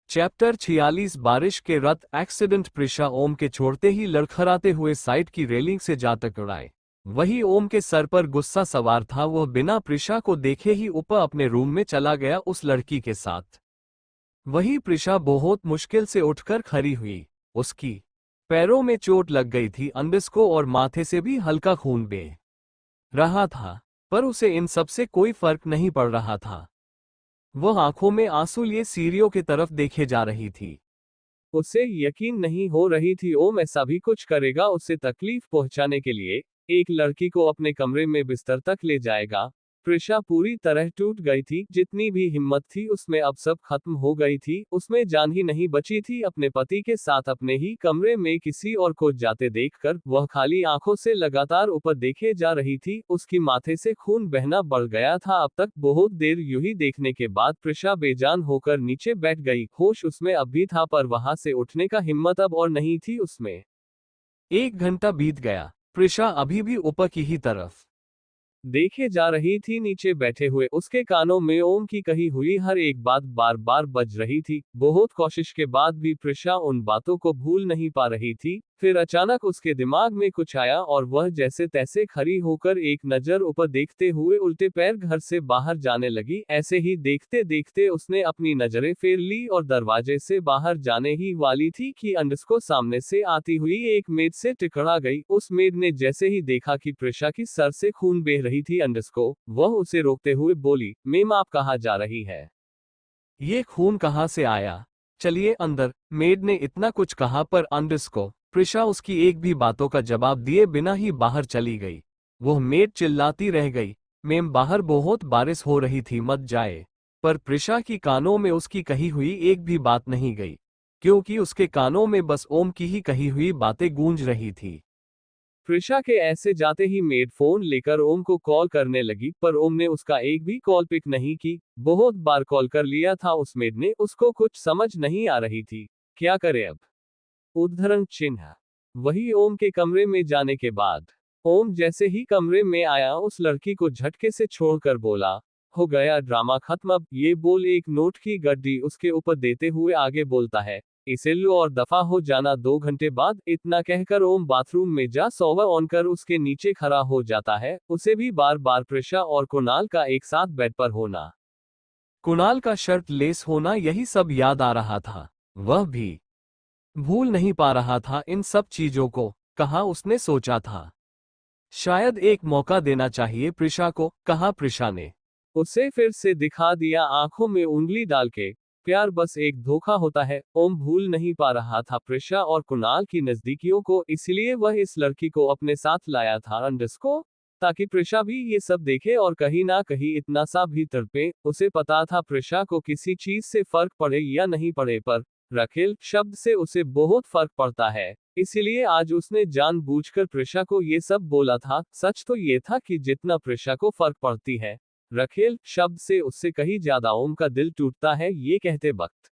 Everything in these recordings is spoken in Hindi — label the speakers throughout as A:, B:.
A: चैप्टर 46 बारिश के रथ एक्सीडेंट। प्रिशा ओम के छोड़ते ही लड़खड़ाते हुए साइड की रेलिंग से जा टकराए। वही ओम के सर पर गुस्सा सवार था। वह बिना प्रिशा को देखे ही ऊपर अपने रूम में चला गया उस लड़की के साथ। वही प्रिशा बहुत मुश्किल से उठकर खड़ी हुई। उसकी पैरों में चोट लग गई थी अंडरस्को और माथे से भी हल्का खून बह रहा था, पर उसे इन सब से कोई फर्क नहीं पड़ रहा था। वह आंखों में आंसू लिए सीढ़ियों की तरफ देखे जा रही थी। उसे यकीन नहीं हो रही थी ओम ऐसा भी कुछ करेगा, उसे तकलीफ पहुंचाने के लिए एक लड़की को अपने कमरे में बिस्तर तक ले जाएगा। प्रिशा पूरी तरह टूट गई थी। जितनी भी हिम्मत थी उसमें अब सब खत्म हो गई थी। उसमें जान ही नहीं बची थी। अपने पति के साथ अपने ही कमरे में किसी और को जाते देखकर वह खाली आंखों से लगातार ऊपर देखे जा रही थी। उसकी माथे से खून बहना बढ़ गया था। अब तक बहुत देर यूं ही देखने के बाद प्रिशा बेजान होकर नीचे बैठ गई। होश उसमें अब भी था, पर वहां से उठने का हिम्मत अब और नहीं थी उसमें। 1 घंटा बीत गया। प्रिशा अभी भी ऊपर की ही तरफ देखे जा रही थी। नीचे बैठे हुए उसके कानों में ओम की कही हुई हर एक बात बार बार बज रही थी। बहुत कोशिश के बाद भी प्रिशा उन बातों को भूल नहीं पा रही थी। फिर अचानक उसके दिमाग में कुछ आया और वह जैसे तैसे खड़ी होकर एक नजर ऊपर देखते हुए उल्टे पैर घर से बाहर जाने लगी। ऐसे ही देखते देखते उसने अपनी नजरें फेर ली और दरवाजे से बाहर जाने ही वाली थी कि अंडस्को सामने से आती हुई एक मेड से टकरा गई। उस मेड ने जैसे ही देखा कि प्रिशा की सर से खून बह रही थी अंडस्को, वह उसे रोकते हुए बोली, मैम आप कहाँ जा रही है? ये खून कहाँ से आया? चलिए अंदर। मेड ने इतना कुछ कहा पर अंडस्को प्रिशा उसकी एक भी बातों का जवाब दिए बिना ही बाहर चली गई। वह मेड चिल्लाती रह गई, मैम बाहर बहुत बारिश हो रही थी, मत जाए। पर प्रिशा की कानों में उसकी कही हुई एक भी बात नहीं गई, क्योंकि उसके कानों में बस ओम की ही कही हुई बातें गूंज रही थी। प्रिशा के ऐसे जाते ही मेड फोन लेकर ओम को कॉल करने लगी, पर ओम ने उसका एक भी कॉल पिक नहीं की। बहुत बार कॉल कर लिया था उस मेड ने, उसको कुछ समझ नहीं आ रही थी क्या करे अब। उद्धरण चिन्ह। वही ओम के कमरे में जाने के बाद ओम जैसे ही कमरे में आया उस लड़की को झटके से छोड़कर बोला, हो गया ड्रामा खत्म। अब ये बोल एक नोट की गड्डी उसके ऊपर देते हुए आगे बोलता है, इसे लो और दफा हो जाना 2 घंटे बाद। इतना कहकर ओम बाथरूम में जा सोवर ऑन कर उसके नीचे खड़ा हो जाता है। उसे भी बार बार प्रिशा और कुणाल का एक साथ बेड पर होना, कुणाल का शर्ट लेस होना, यही सब याद आ रहा था। वह भी भूल नहीं पा रहा था इन सब चीजों को। कहाँ उसने सोचा था शायद एक मौका देना चाहिए प्रिशा को। कहाँ प्रिशा ने उसे फिर से दिखा दिया आंखों में उंगली डाल के, प्यार बस एक धोखा होता है। ओम भूल नहीं पा रहा था प्रिशा और कुणाल की नजदीकियों को, इसलिए वह इस लड़की को अपने साथ लाया था अंडस्को, ताकि प्रिशा भी ये सब देखे और कहीं ना कहीं इतना सा भी तड़पे। उसे पता था प्रिशा को किसी चीज से फर्क पड़े या नहीं पड़े, पर रखेल शब्द से उसे बहुत फर्क पड़ता है। इसीलिए आज उसने जानबूझकर प्रिशा को ये सब बोला था। सच तो ये था कि जितना प्रिशा को फर्क पड़ती है रखेल शब्द से, उससे कहीं ज्यादा ओम का दिल टूटता है ये कहते वक्त।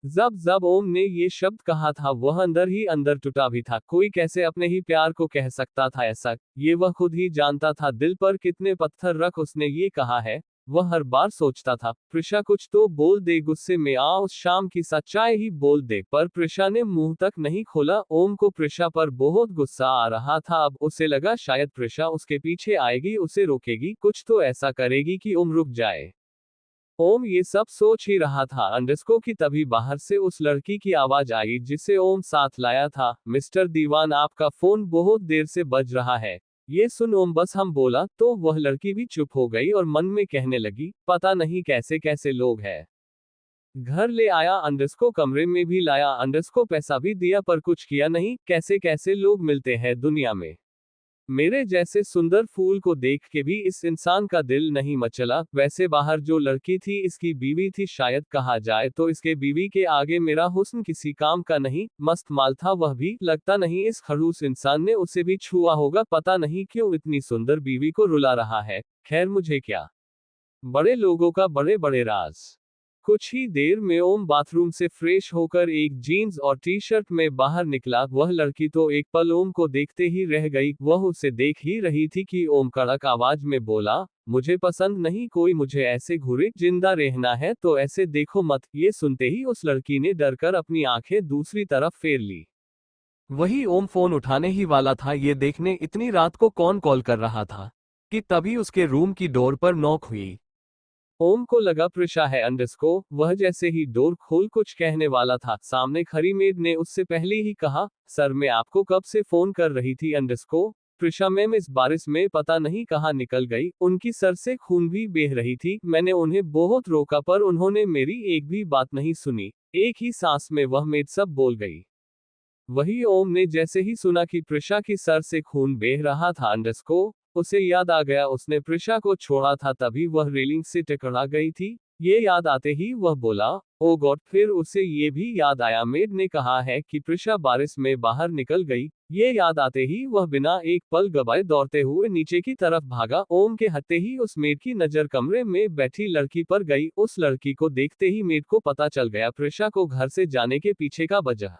A: जब जब ओम ने ये शब्द कहा था वह अंदर ही अंदर टूटा भी था। कोई कैसे अपने ही प्यार को कह सकता था ऐसा, ये वह खुद ही जानता था। दिल पर कितने पत्थर रख उसने ये कहा है। वह हर बार सोचता था प्रिशा कुछ तो बोल दे, गुस्से में आ उस शाम की सच्चाई ही बोल दे, पर प्रिशा ने मुंह तक नहीं खोला। ओम को प्रिशा पर बहुत गुस्सा आ रहा था। अब उसे लगा शायद प्रिशा उसके पीछे आएगी, उसे रोकेगी, कुछ तो ऐसा करेगी कि ओम रुक जाए। ओम ये सब सोच ही रहा था अंडस्को की तभी बाहर से उस लड़की की आवाज आई जिसे ओम साथ लाया था, मिस्टर दीवान आपका फोन बहुत देर से बज रहा है। ये सुन ओम बस हम बोला तो वह लड़की भी चुप हो गई और मन में कहने लगी, पता नहीं कैसे कैसे लोग हैं। घर ले आया अंडस्को, कमरे में भी लाया अंडस्को, पैसा भी दिया पर कुछ किया नहीं। कैसे कैसे लोग मिलते हैं दुनिया में। मेरे जैसे सुंदर फूल को देख के भी इस इंसान का दिल नहीं मचला। वैसे बाहर जो लड़की थी इसकी बीवी थी शायद कहा जाए तो, इसके बीवी के आगे मेरा हुस्न किसी काम का नहीं। मस्त माल था वह भी, लगता नहीं इस खड़ूस इंसान ने उसे भी छुआ होगा। पता नहीं क्यों इतनी सुंदर बीवी को रुला रहा है। खैर मुझे क्या, बड़े लोगों का बड़े बड़े राज। कुछ ही देर में ओम बाथरूम से फ्रेश होकर एक जीन्स और टी शर्ट में बाहर निकला। वह लड़की तो एक पल ओम को देखते ही रह गई। वह उसे देख ही रही थी कि ओम कड़क आवाज में बोला, मुझे पसंद नहीं कोई मुझे ऐसे घूरे, जिंदा रहना है तो ऐसे देखो मत। ये सुनते ही उस लड़की ने डर कर अपनी आंखें दूसरी तरफ फेर ली। वही ओम फोन उठाने ही वाला था ये देखने इतनी रात को कौन कॉल कर रहा था कि तभी उसके रूम की डोर पर नॉक हुई। ओम को लगा प्रिशा है अंडरस्को। वह जैसे ही डोर खोल कुछ कहने वाला था, सामने खड़ी मेड ने उससे पहले ही कहा, सर मैं आपको कब से फोन कर रही थी अंडरस्को। प्रिशा मैम इस बारिश में पता नहीं कहाँ निकल गई, उनकी सर से खून भी बह रही थी, मैंने उन्हें बहुत रोका पर उन्होंने मेरी एक भी बात नहीं सुनी। एक ही सांस में वह मेड सब बोल गई। वही ओम ने जैसे ही सुना कि प्रिशा की सर से खून बह रहा था अंडरस्को, उसे याद आ गया उसने प्रिशा को छोड़ा था तभी वह रेलिंग से टकरा गई थी। ये याद आते ही वह बोला, ओ गॉड। फिर उसे ये भी याद आया मेड ने कहा है कि प्रिशा बारिश में बाहर निकल गई। ये याद आते ही वह बिना एक पल गवाए दौड़ते हुए नीचे की तरफ भागा। ओम के हत्ते ही उस मेड की नजर कमरे में बैठी लड़की पर गई। उस लड़की को देखते ही मेड को पता चल गया प्रिशा को घर से जाने के पीछे का वजह।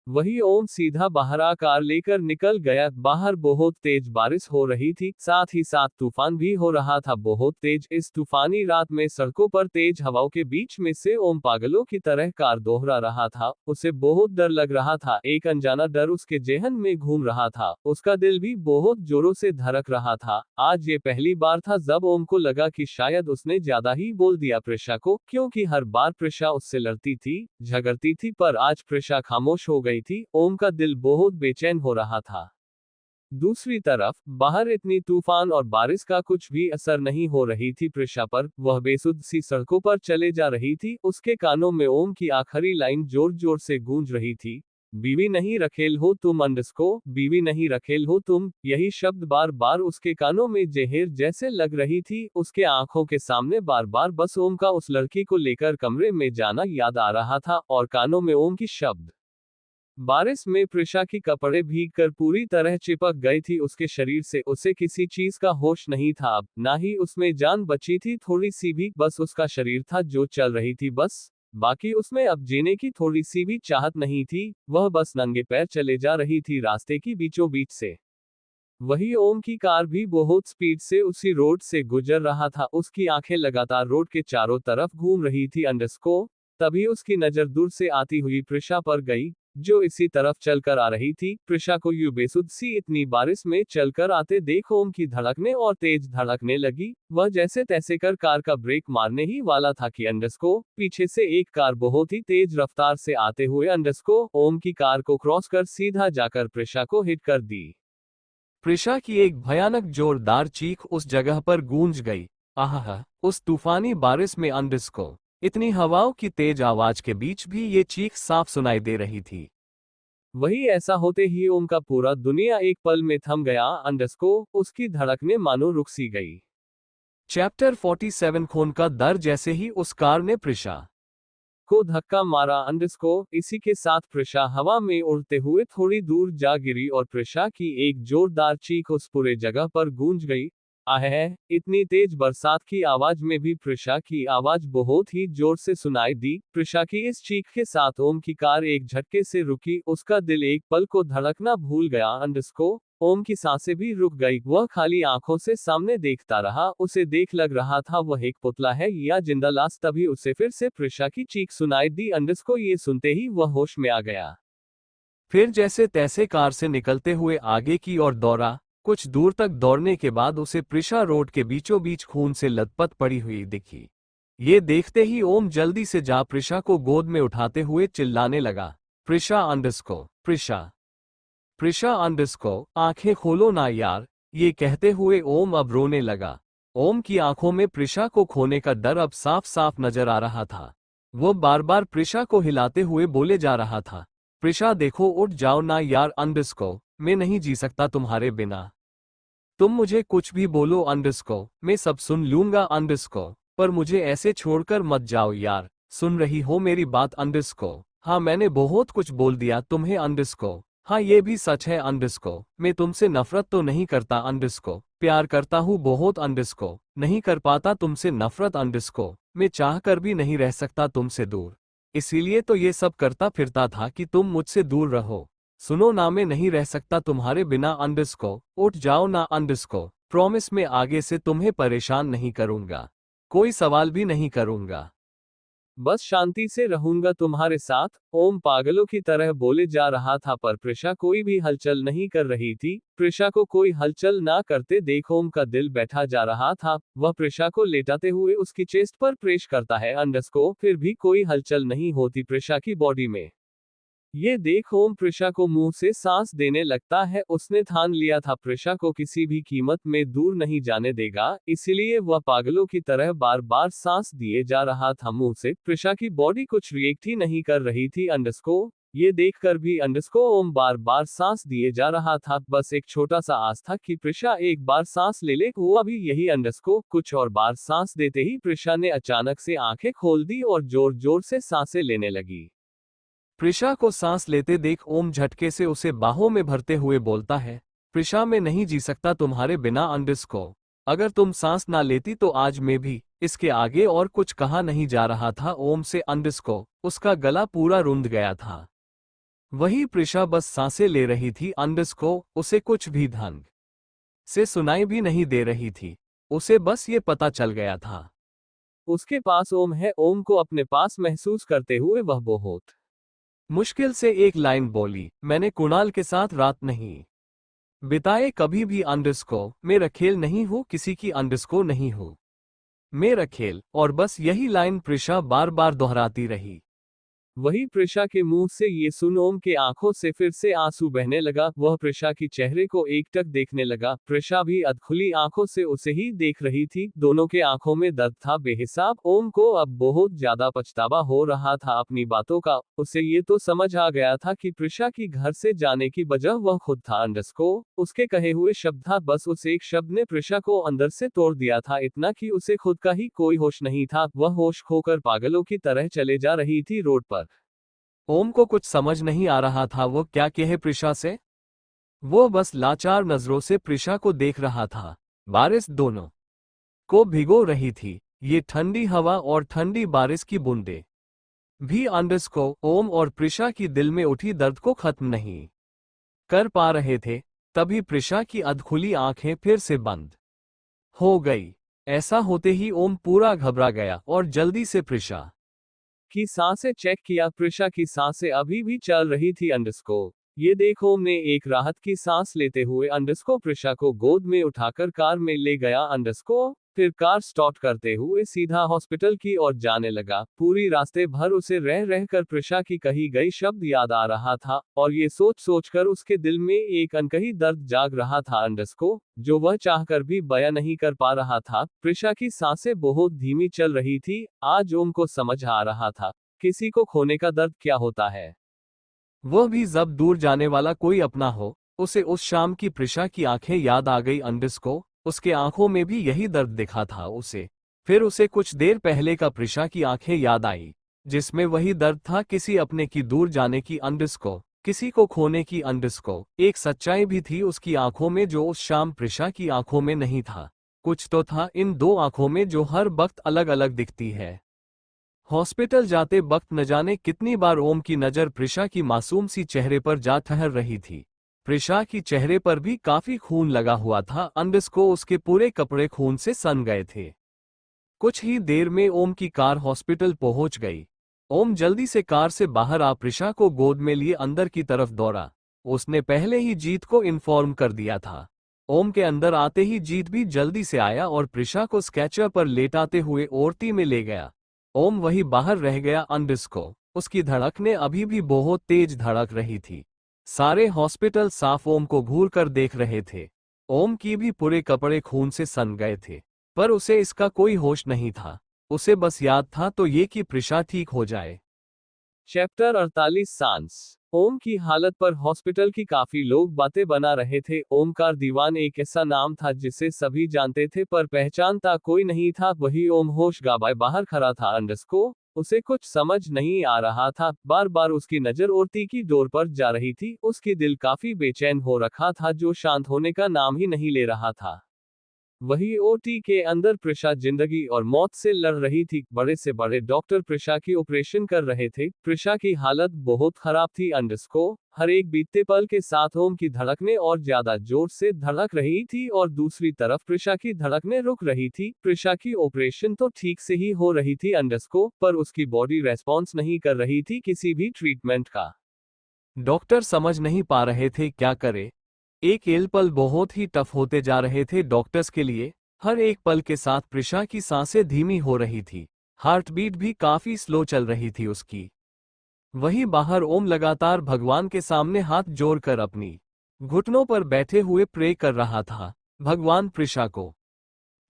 A: वही ओम सीधा बाहर कार लेकर निकल गया। बाहर बहुत तेज बारिश हो रही थी, साथ ही साथ तूफान भी हो रहा था बहुत तेज। इस तूफानी रात में सड़कों पर तेज हवाओं के बीच में से ओम पागलों की तरह कार दोहरा रहा था। उसे बहुत डर लग रहा था, एक अनजाना डर उसके जेहन में घूम रहा था। उसका दिल भी बहुत जोरों से धड़क रहा था। आज ये पहली बार था जब ओम को लगा कि शायद उसने ज्यादा ही बोल दिया प्रिशा को, क्योंकि हर बार प्रिशा उससे लड़ती थी, झगड़ती थी, पर आज प्रिशा खामोश हो गई थी। ओम का दिल बहुत बेचैन हो रहा था। दूसरी तरफ बाहर इतनी तूफान और बारिश का कुछ भी असर नहीं हो रही थी प्रिशा पर। वह बेसुध सी सड़कों पर चले जा रही थी। उसके कानों में ओम की आखिरी लाइन जोर जोर से गूंज रही थी, बीवी नहीं रखेल हो तुम अंडरस्को, बीवी नहीं रखेल हो तुम। यही शब्द बार बार उसके कानों में जहर जैसे लग रही थी। उसके आंखों के सामने बार बार बस ओम का उस लड़की को लेकर कमरे में जाना याद आ रहा था और कानों में ओम की शब्द। बारिश में प्रिशा की कपड़े भीग कर पूरी तरह चिपक गई थी उसके शरीर से। उसे किसी चीज का होश नहीं था अब, ना ही उसमें जान बची थी थोड़ी सी भी। बस उसका शरीर था जो चल रही थी बस, बाकी उसमें अब जीने की थोड़ी सी भी चाहत नहीं थी। वह बस नंगे पैर चले जा रही थी रास्ते की बीचों बीच से। वही ओम की कार भी बहुत स्पीड से उसी रोड से गुजर रहा था। उसकी आंखें लगातार रोड के चारों तरफ घूम रही थी अंडरस्को। तभी उसकी नजर दूर से आती हुई प्रिशा पर गई, जो इसी तरफ चलकर आ रही थी। प्रिशा को यूं बेसुध सी इतनी बारिश में चलकर आते देख ओम की धड़कने और तेज धड़कने लगी। वह जैसे तैसे कर कार का ब्रेक मारने ही वाला था कि अंडरस्को पीछे से एक कार बहुत ही तेज रफ्तार से आते हुए अंडरस्को ओम की कार को क्रॉस कर सीधा जाकर प्रिशा को हिट कर दी। प्रिशा की एक भयानक जोरदार चीख उस जगह पर गूंज गई। आहा, उस तूफानी बारिश में अंडरस्को इतनी हवाओं की तेज आवाज के बीच भी ये चीख साफ सुनाई दे रही थी। वही ऐसा होते ही ओम का पूरा दुनिया एक पल में थम गया अंडरस्को। उसकी धड़कने मानो रुक सी गई। चैप्टर 47 खून का दर। जैसे ही उस कार ने प्रिशा को धक्का मारा अंडरस्को, इसी के साथ प्रिशा हवा में उड़ते हुए थोड़ी दूर जा गिरी और प्रिशा की एक जोरदार चीख उस पूरे जगह पर गूंज गई। आहे, इतनी तेज बरसात की आवाज में भी प्रिशा की आवाज बहुत ही जोर से सुनाई दी। प्रिशा की इस चीख के साथ ओम की कार एक झटके से रुकी। उसका दिल एक पल को धड़कना भूल गया अंडरस्को। ओम की सांसें भी रुक गई। वह खाली आंखों से सामने देखता रहा। उसे देख लग रहा था वह एक पुतला है या जिंदा लाश। तभी उसे फिर से प्रिशा की चीख सुनाई दी। अंडरस्को ये सुनते ही वह होश में आ गया। फिर जैसे तैसे कार से निकलते हुए आगे की ओर दौड़ा। कुछ दूर तक दौड़ने के बाद उसे प्रिशा रोड के बीचों बीच खून से लथपथ पड़ी हुई दिखी। ये देखते ही ओम जल्दी से जा प्रिशा को गोद में उठाते हुए चिल्लाने लगा, प्रिशा अंडरस्को, प्रिशा, प्रिशा अंडरस्को, आंखें खोलो ना यार। ये कहते हुए ओम अब रोने लगा। ओम की आंखों में प्रिशा को खोने का डर अब साफ साफ नजर आ रहा था। वो बार बार प्रिशा को हिलाते हुए बोले जा रहा था, प्रिशा देखो उठ जाओ ना यार अंडरस्को, मैं नहीं जी सकता तुम्हारे बिना। तुम मुझे कुछ भी बोलो अंडरस्को, मैं सब सुन लूंगा अंडरस्को, पर मुझे ऐसे छोड़कर मत जाओ यार। सुन रही हो मेरी बात अंडरस्को? हाँ मैंने बहुत कुछ बोल दिया तुम्हें अंडरस्को। हाँ ये भी सच है अंडरस्को, मैं तुमसे नफरत तो नहीं करता अंडरस्को, प्यार करता हूँ बहुत अंडरस्को, नहीं कर पाता तुमसे नफरत अंडरस्को, मैं चाह कर भी नहीं रह सकता तुमसे दूर। इसीलिए तो ये सब करता फिरता था कि तुम मुझसे दूर रहो। सुनो ना, मैं नहीं रह सकता तुम्हारे बिना अंडरस्को, उठ जाओ ना अंडरस्को, प्रॉमिस में आगे से तुम्हें परेशान नहीं करूंगा, कोई सवाल भी नहीं करूंगा, बस शांति से रहूंगा तुम्हारे साथ। ओम पागलों की तरह बोले जा रहा था, पर प्रिशा कोई भी हलचल नहीं कर रही थी। प्रिशा को कोई हलचल ना करते देख ओम का दिल बैठा जा रहा था। वह प्रिशा को लेटाते हुए उसकी चेस्ट पर प्रेस करता है अंडरस्को, फिर भी कोई हलचल नहीं होती प्रिशा की बॉडी में। ये देख ओम प्रिशा को मुंह से सांस देने लगता है। उसने ठान लिया था प्रिशा को किसी भी कीमत में दूर नहीं जाने देगा, इसीलिए वह पागलों की तरह बार बार सांस दिए जा रहा था मुंह से। प्रिशा की बॉडी कुछ रिएक्ट ही नहीं कर रही थी अंडरस्को। ये देखकर भी अंडरस्को ओम बार बार सांस दिए जा रहा था। बस एक छोटा सा आस था कि प्रिशा एक बार सांस ले ले। हुआ भी यही अंडरस्को कुछ और बार सांस देते ही प्रिशा ने अचानक से आंखें खोल दी और जोर जोर से सांसें लेने लगी। प्रिशा को सांस लेते देख ओम झटके से उसे बाहों में भरते हुए बोलता है, प्रिशा मैं नहीं जी सकता तुम्हारे बिना अंडरस्को, अगर तुम सांस ना लेती तो आज मैं भी। इसके आगे और कुछ कहा नहीं जा रहा था ओम से अंडरस्को, उसका गला पूरा रुंध गया था। वही प्रिशा बस सांसें ले रही थी अंडरस्को, उसे कुछ भी ढंग से सुनाई भी नहीं दे रही थी। उसे बस ये पता चल गया था उसके पास ओम है। ओम को अपने पास महसूस करते हुए वह बहुत मुश्किल से एक लाइन बोली, मैंने कुणाल के साथ रात नहीं बिताए कभी भी अंडरस्को, मेरा खेल नहीं हूं किसी की अंडरस्को नहीं हूं मेरा खेल। और बस यही लाइन प्रिशा बार बार दोहराती रही। वही प्रिशा के मुंह से ये सुन ओम के आंखों से फिर से आंसू बहने लगा। वह प्रिशा की चेहरे को एकटक देखने लगा। प्रिशा भी अधखुली आंखों से उसे ही देख रही थी। दोनों के आंखों में दर्द था बेहिसाब। ओम को अब बहुत ज्यादा पछतावा हो रहा था अपनी बातों का। उसे ये तो समझ आ गया था कि प्रिशा की घर से जाने की वजह वह खुद था अंडरस्को, उसके कहे हुए शब्द था। बस उस एक शब्द ने प्रिशा को अंदर से तोड़ दिया था, इतना कि उसे खुद का ही कोई होश नहीं था। वह होश खोकर पागलों की तरह चले जा रही थी रोड पर। ओम को कुछ समझ नहीं आ रहा था वो क्या कहे प्रिशा से। वो बस लाचार नजरों से प्रिशा को देख रहा था। बारिश दोनों को भिगो रही थी। ये ठंडी हवा और ठंडी बारिश की बूंदें भी अंडरस्को, ओम और प्रिशा की दिल में उठी दर्द को खत्म नहीं कर पा रहे थे। तभी प्रिशा की अधखुली आंखें फिर से बंद हो गई। ऐसा होते ही ओम पूरा घबरा गया और जल्दी से प्रिशा की सांसें चेक किया। प्रिशा की सांसें अभी भी चल रही थी अंडरस्को। ये देख ओम ने एक राहत की सांस लेते हुए अंडरस्को प्रिशा को गोद में उठाकर कार में ले गया। अंडरस्को फिर कार स्टार्ट करते हुए सीधा हॉस्पिटल की ओर जाने लगा। पूरी रास्ते भर उसे रह रहकर प्रिशा की कही गई शब्द याद आ रहा था और ये सोच सोचकर उसके दिल में एक अनकही दर्द जाग रहा था अंडरस्को, जो वह चाहकर भी बयां नहीं कर पा रहा था। प्रिशा की सांसें बहुत धीमी चल रही थी। आज ओम को समझ आ रहा था किसी को खोने का दर्द क्या होता है, वह भी जब दूर जाने वाला कोई अपना हो। उसे उस शाम की प्रिशा की आंखें याद आ गई अंडरस्को, उसके आंखों में भी यही दर्द दिखा था उसे। फिर उसे कुछ देर पहले का प्रिशा की आंखें याद आई, जिसमें वही दर्द था किसी अपने की दूर जाने की अंडरस्को, किसी को खोने की अंडरस्को। एक सच्चाई भी थी उसकी आंखों में जो उस शाम प्रिशा की आंखों में नहीं था। कुछ तो था इन दो आंखों में जो हर वक्त अलग अलग दिखती है। हॉस्पिटल जाते वक्त न जाने कितनी बार ओम की नजर प्रिशा की मासूम सी चेहरे पर जा ठहर रही थी। प्रिशा की चेहरे पर भी काफी खून लगा हुआ था। अंडरस्को उसके पूरे कपड़े खून से सन गए थे। कुछ ही देर में ओम की कार हॉस्पिटल पहुंच गई। ओम जल्दी से कार से बाहर आ प्रिशा को गोद में लिए अंदर की तरफ दौड़ा। उसने पहले ही जीत को इन्फॉर्म कर दिया था। ओम के अंदर आते ही जीत भी जल्दी से आया और प्रिशा को स्ट्रेचर पर लेटाते हुए ओरती में ले गया। ओम वही बाहर रह गया अंडरस्को, उसकी धड़कनें अभी भी बहुत तेज धड़क रही थी। सारे हॉस्पिटल साफ ओम को घूर कर देख रहे थे। ओम की भी पूरे कपड़े खून से सन गए थे, पर उसे इसका कोई होश नहीं था। उसे बस याद था तो ये कि प्रिशा ठीक हो जाए। चैप्टर 48 सांस। ओम की हालत पर हॉस्पिटल की काफी लोग बातें बना रहे थे। ओमकार दीवान एक ऐसा नाम था जिसे सभी जानते थे, पर पहचानता कोई नहीं था। वही ओम होश गंवाए बाहर खड़ा था अंडरस्को, उसे कुछ समझ नहीं आ रहा था। बार बार उसकी नजर ओरती की डोर पर जा रही थी। उसकी दिल काफी बेचैन हो रखा था जो शांत होने का नाम ही नहीं ले रहा था। वही ओटी के अंदर प्रिशा जिंदगी और मौत से लड़ रही थी। बड़े से बड़े डॉक्टर प्रिशा की ऑपरेशन कर रहे थे। प्रिशा की हालत बहुत खराब थी। अंडरस्को हर एक बीतते पल के साथ ओम की धड़कनें और ज्यादा जोर से धड़क रही थी और दूसरी तरफ प्रिशा की धड़कनें रुक रही थी। प्रिशा की ऑपरेशन तो ठीक से ही हो रही थी अंडरस्को, पर उसकी बॉडी रेस्पॉन्स नहीं कर रही थी किसी भी ट्रीटमेंट का। डॉक्टर समझ नहीं पा रहे थे क्या करे। एक पल बहुत ही टफ होते जा रहे थे डॉक्टर्स के लिए। हर एक पल के साथ प्रिशा की सांसें धीमी हो रही थी, हार्ट बीट भी काफी स्लो चल रही थी उसकी। वहीं बाहर ओम लगातार भगवान के सामने हाथ जोड़कर अपनी घुटनों पर बैठे हुए प्रे कर रहा था। भगवान प्रिशा को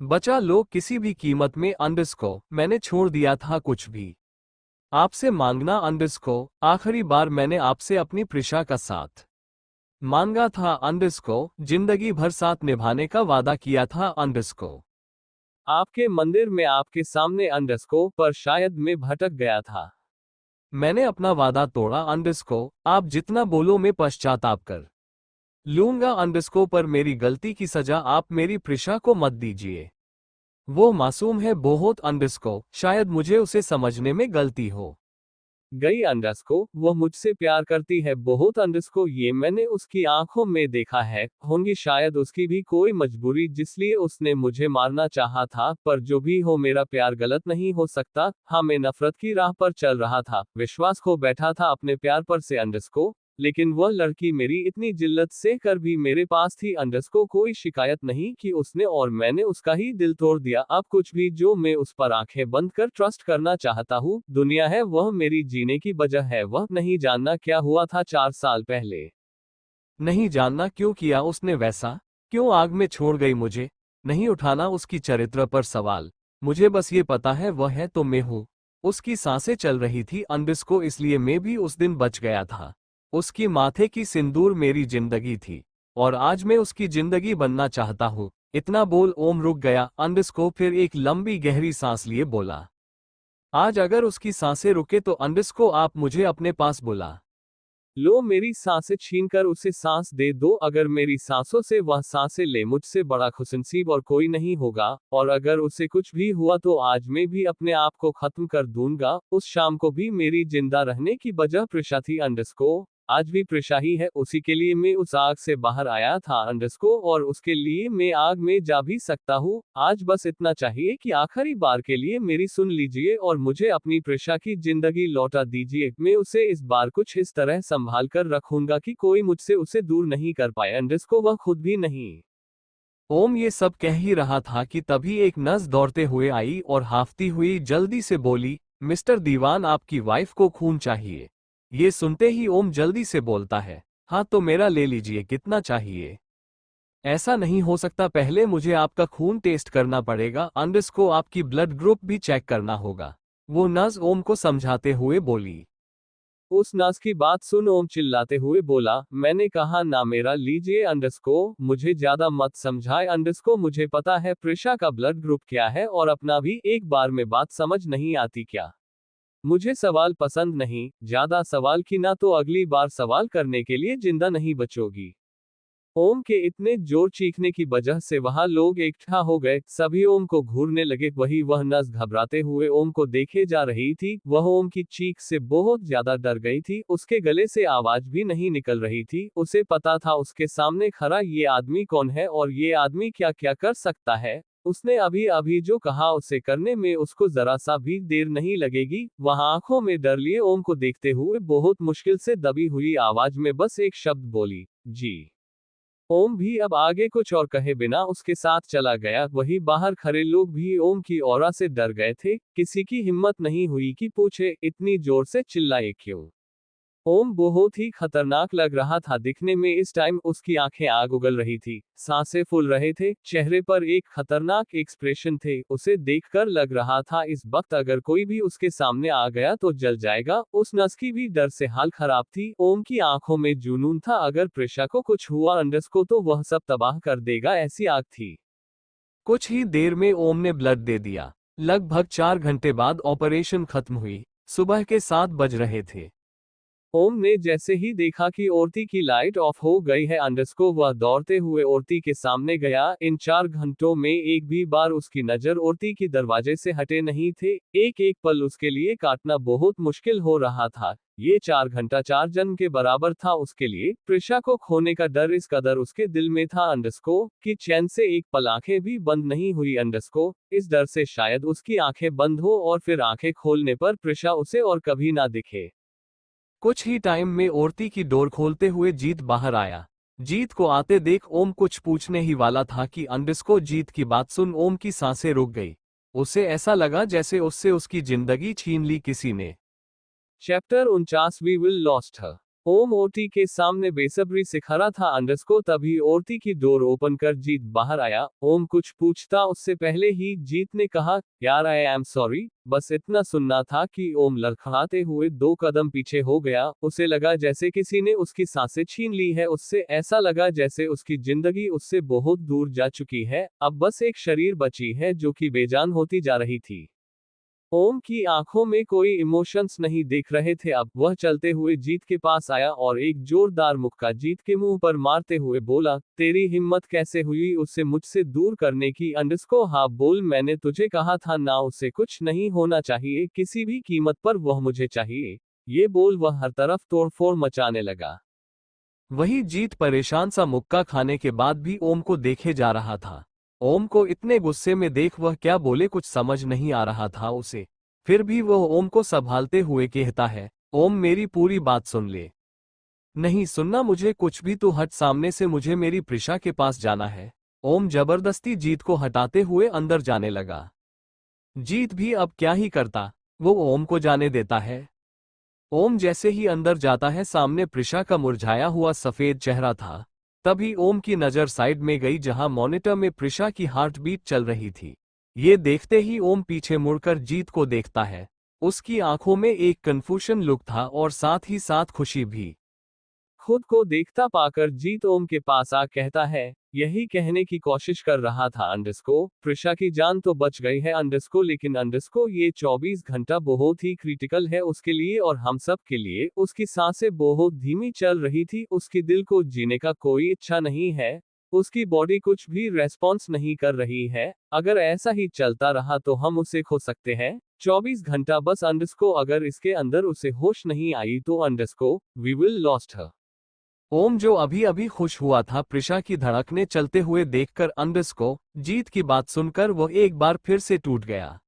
A: बचा लो किसी भी कीमत में अंडरस्को, मैंने छोड़ दिया था कुछ भी आपसे मांगना अंडरस्को, आखिरी बार मैंने आपसे अपनी प्रिशा का साथ मांगा था अंडरस्को, जिंदगी भर साथ निभाने का वादा किया था अंडरस्को। आपके मंदिर में आपके सामने अंडरस्को, पर शायद मैं भटक गया था। मैंने अपना वादा तोड़ा अंडरस्को, आप जितना बोलो मैं पश्चाताप कर लूंगा अंडरस्को, पर मेरी गलती की सजा आप मेरी प्रिशा को मत दीजिए। वो मासूम है बहुत अंडरस्को, शायद मुझे उसे समझने में गलती हो गई अंडरस्को, वो मुझसे प्यार करती है बहुत अंडरस्को, ये मैंने उसकी आंखों में देखा है। होंगी शायद उसकी भी कोई मजबूरी जिसलिए उसने मुझे मारना चाहा था, पर जो भी हो मेरा प्यार गलत नहीं हो सकता। हाँ, मैं नफरत की राह पर चल रहा था, विश्वास खो बैठा था अपने प्यार पर से अंडरस्को, लेकिन वह लड़की मेरी इतनी जिल्लत से कर भी मेरे पास थी अंडरस्को, कोई शिकायत नहीं कि उसने और मैंने उसका ही दिल तोड़ दिया। अब कुछ भी जो मैं उस पर आंखें बंद कर ट्रस्ट करना चाहता हूँ, दुनिया है वह मेरी जीने की वजह है। वह नहीं जानना क्या हुआ था 4 साल पहले, नहीं जानना क्यों किया उसने वैसा, क्यों आग में छोड़ गई मुझे, नहीं उठाना उसकी चरित्र पर सवाल। मुझे बस ये पता है वह है तो मैं हूँ। उसकी सांसें चल रही थी अंडरस्को, इसलिए मैं भी उस दिन बच गया था। उसकी माथे की सिंदूर मेरी जिंदगी थी और आज मैं उसकी जिंदगी बनना चाहता हूँ। इतना बोल ओम रुक गया अंडरस्को, फिर एक लंबी गहरी सांस लिए बोला, आज अगर उसकी सांसें रुके तो अंडरस्को आप मुझे अपने पास बुला लो, मेरी सांसें छीनकर उसे सांस दे दो। अगर मेरी सांसों से वह सांसें ले मुझसे बड़ा खुशनसीब और कोई नहीं होगा, और अगर उसे कुछ भी हुआ तो आज मैं भी अपने आप को खत्म कर दूंगा। उस शाम को भी मेरी जिंदा रहने की वजह प्रिशा थी अंडरस्को, आज भी प्रिशा ही है। उसी के लिए मैं उस आग से बाहर आया था अंडरस्को, और उसके लिए मैं आग में जा भी सकता हूँ। आज बस इतना चाहिए कि आखिरी बार के लिए मेरी सुन लीजिए और मुझे अपनी प्रिशा की जिंदगी लौटा दीजिए। मैं उसे इस बार कुछ इस तरह संभाल कर रखूंगा कि कोई मुझसे उसे दूर नहीं कर पाए अंडरस्को, वह खुद भी नहीं। ओम ये सब कह ही रहा था कि तभी एक नर्स दौड़ते हुए आई और हाफती हुई जल्दी से बोली, मिस्टर दीवान आपकी वाइफ को खून चाहिए। ये सुनते ही ओम जल्दी से बोलता है, हाँ तो मेरा ले लीजिए, कितना चाहिए। ऐसा नहीं हो सकता, पहले मुझे आपका खून टेस्ट करना पड़ेगा अंडरस्को, आपकी ब्लड ग्रुप भी चेक करना होगा, वो नर्स ओम को समझाते हुए बोली। उस नर्स की बात सुन ओम चिल्लाते हुए बोला, मैंने कहा ना मेरा लीजिए अंडरस्को, मुझे ज्यादा मत समझाए अंडरस्को, मुझे पता है प्रिशा का ब्लड ग्रुप क्या है और अपना भी, एक बार में बात समझ नहीं आती क्या। मुझे सवाल पसंद नहीं, ज्यादा सवाल की ना तो अगली बार सवाल करने के लिए जिंदा नहीं बचोगी। ओम के इतने जोर चीखने की वजह से वहां लोग इकट्ठा हो गए, सभी ओम को घूरने लगे। वही वह नर्स घबराते हुए ओम को देखे जा रही थी, वह ओम की चीख से बहुत ज्यादा डर गई थी, उसके गले से आवाज भी नहीं निकल रही थी। उसे पता था उसके सामने खड़ा ये आदमी कौन है और ये आदमी क्या क्या कर सकता है। उसने अभी अभी जो कहा उसे करने में उसको जरा सा भी देर नहीं लगेगी। वह आंखों में डर लिए ओम को देखते हुए बहुत मुश्किल से दबी हुई आवाज में बस एक शब्द बोली, जी। ओम भी अब आगे कुछ और कहे बिना उसके साथ चला गया। वही बाहर खड़े लोग भी ओम की ऑरा से डर गए थे, किसी की हिम्मत नहीं हुई कि पूछे इतनी जोर से चिल्लाए क्यों। ओम बहुत ही खतरनाक लग रहा था दिखने में, इस टाइम उसकी आंखें आग उगल रही थी, सांसें फूल रहे थे, चेहरे पर एक खतरनाक एक्सप्रेशन थे। उसे देखकर लग रहा था इस वक्त अगर कोई भी उसके सामने आ गया तो जल जाएगा। उस नर्स की भी डर से हाल खराब थी। ओम की आंखों में जुनून था, अगर प्रिशा को कुछ हुआ अंडरस्को तो वह सब तबाह कर देगा, ऐसी आग थी। कुछ ही देर में ओम ने ब्लड दे दिया। लगभग 4 घंटे बाद ऑपरेशन खत्म हुई। सुबह के 7 बज रहे थे। ओम ने जैसे ही देखा कि औरती की लाइट ऑफ हो गई है अंडरस्को वह दौड़ते हुए औरती के सामने गया। इन 4 घंटों में एक भी बार उसकी नजर औरती की दरवाजे से हटे नहीं थे। एक एक पल उसके लिए काटना बहुत मुश्किल हो रहा था। ये 4 घंटा 4 जन्म के बराबर था उसके लिए। प्रिशा को खोने का डर इस कदर उसके दिल में था अंडरस्को कि चैन से एक पल आंखें भी बंद नहीं हुई अंडरस्को। इस डर से शायद उसकी आंखें बंद हो और फिर आंखें खोलने पर प्रिशा उसे और कभी ना दिखे। कुछ ही टाइम में औरती की डोर खोलते हुए जीत बाहर आया। जीत को आते देख ओम कुछ पूछने ही वाला था कि अंडरस्को जीत की बात सुन ओम की सांसें रुक गई। उसे ऐसा लगा जैसे उससे उसकी जिंदगी छीन ली किसी ने। Chapter 49 we will lost her. Om OT के सामने बेसब्री से खड़ा था अंडरस्को तभी ओटी की डोर ओपन कर जीत बाहर आया। ओम कुछ पूछता उससे पहले ही जीत ने कहा, यार आई एम सॉरी। बस इतना सुनना था कि ओम लड़खड़ाते हुए 2 कदम पीछे हो गया। उसे लगा जैसे किसी ने उसकी सांसें छीन ली है। उससे ऐसा लगा जैसे उसकी जिंदगी उससे बहुत दूर जा चुकी है। अब बस एक शरीर बची है जो कि बेजान होती जा रही थी। ओम की आंखों में कोई इमोशंस नहीं दिख रहे थे। अब वह चलते हुए जीत के पास आया और एक जोरदार मुक्का जीत के मुंह पर मारते हुए बोला, तेरी हिम्मत कैसे हुई उसे मुझसे दूर करने की? अंडरस्को हाँ बोल, मैंने तुझे कहा था ना उसे कुछ नहीं होना चाहिए, किसी भी कीमत पर वह मुझे चाहिए। ये बोल वह हर तरफ तोड़फोड़ मचाने लगा। वही जीत परेशान सा मुक्का खाने के बाद भी ओम को देखे जा रहा था। ओम को इतने गुस्से में देख वह क्या बोले कुछ समझ नहीं आ रहा था उसे। फिर भी वह ओम को संभालते हुए कहता है, ओम मेरी पूरी बात सुन ले। नहीं सुनना मुझे कुछ भी, तो हट सामने से, मुझे मेरी प्रिशा के पास जाना है। ओम जबरदस्ती जीत को हटाते हुए अंदर जाने लगा। जीत भी अब क्या ही करता, वो ओम को जाने देता है। ओम जैसे ही अंदर जाता है सामने प्रिशा का मुरझाया हुआ सफेद चेहरा था। तभी ओम की नजर साइड में गई जहां मॉनिटर में प्रिशा की हार्ट बीट चल रही थी। ये देखते ही ओम पीछे मुड़कर जीत को देखता है। उसकी आंखों में एक कन्फ्यूजन लुक था और साथ ही साथ खुशी भी। खुद को देखता पाकर जीत ओम के पास आ कहता है, यही कहने की कोशिश कर रहा था अंडरस्को, प्रिशा की जान तो बच गई है अंडरस्को, लेकिन अंडरस्को ये 24 घंटा बहुत ही क्रिटिकल है उसके लिए और हम सब के लिए। उसकी सांसें बहुत धीमी चल रही थी, उसकी दिल को जीने का कोई इच्छा नहीं है, उसकी बॉडी कुछ भी रेस्पॉन्स नहीं कर रही है। अगर ऐसा ही चलता रहा तो हम उसे खो सकते हैं। 24 घंटा बस अंडरस्को, अगर इसके अंदर उसे होश नहीं आई तो underscore we will lost her. Om जो अभी अभी खुश हुआ था प्रिशा की धड़कने चलते हुए देखकर अंडरस्को जीत की बात सुनकर वह एक बार फिर से टूट गया।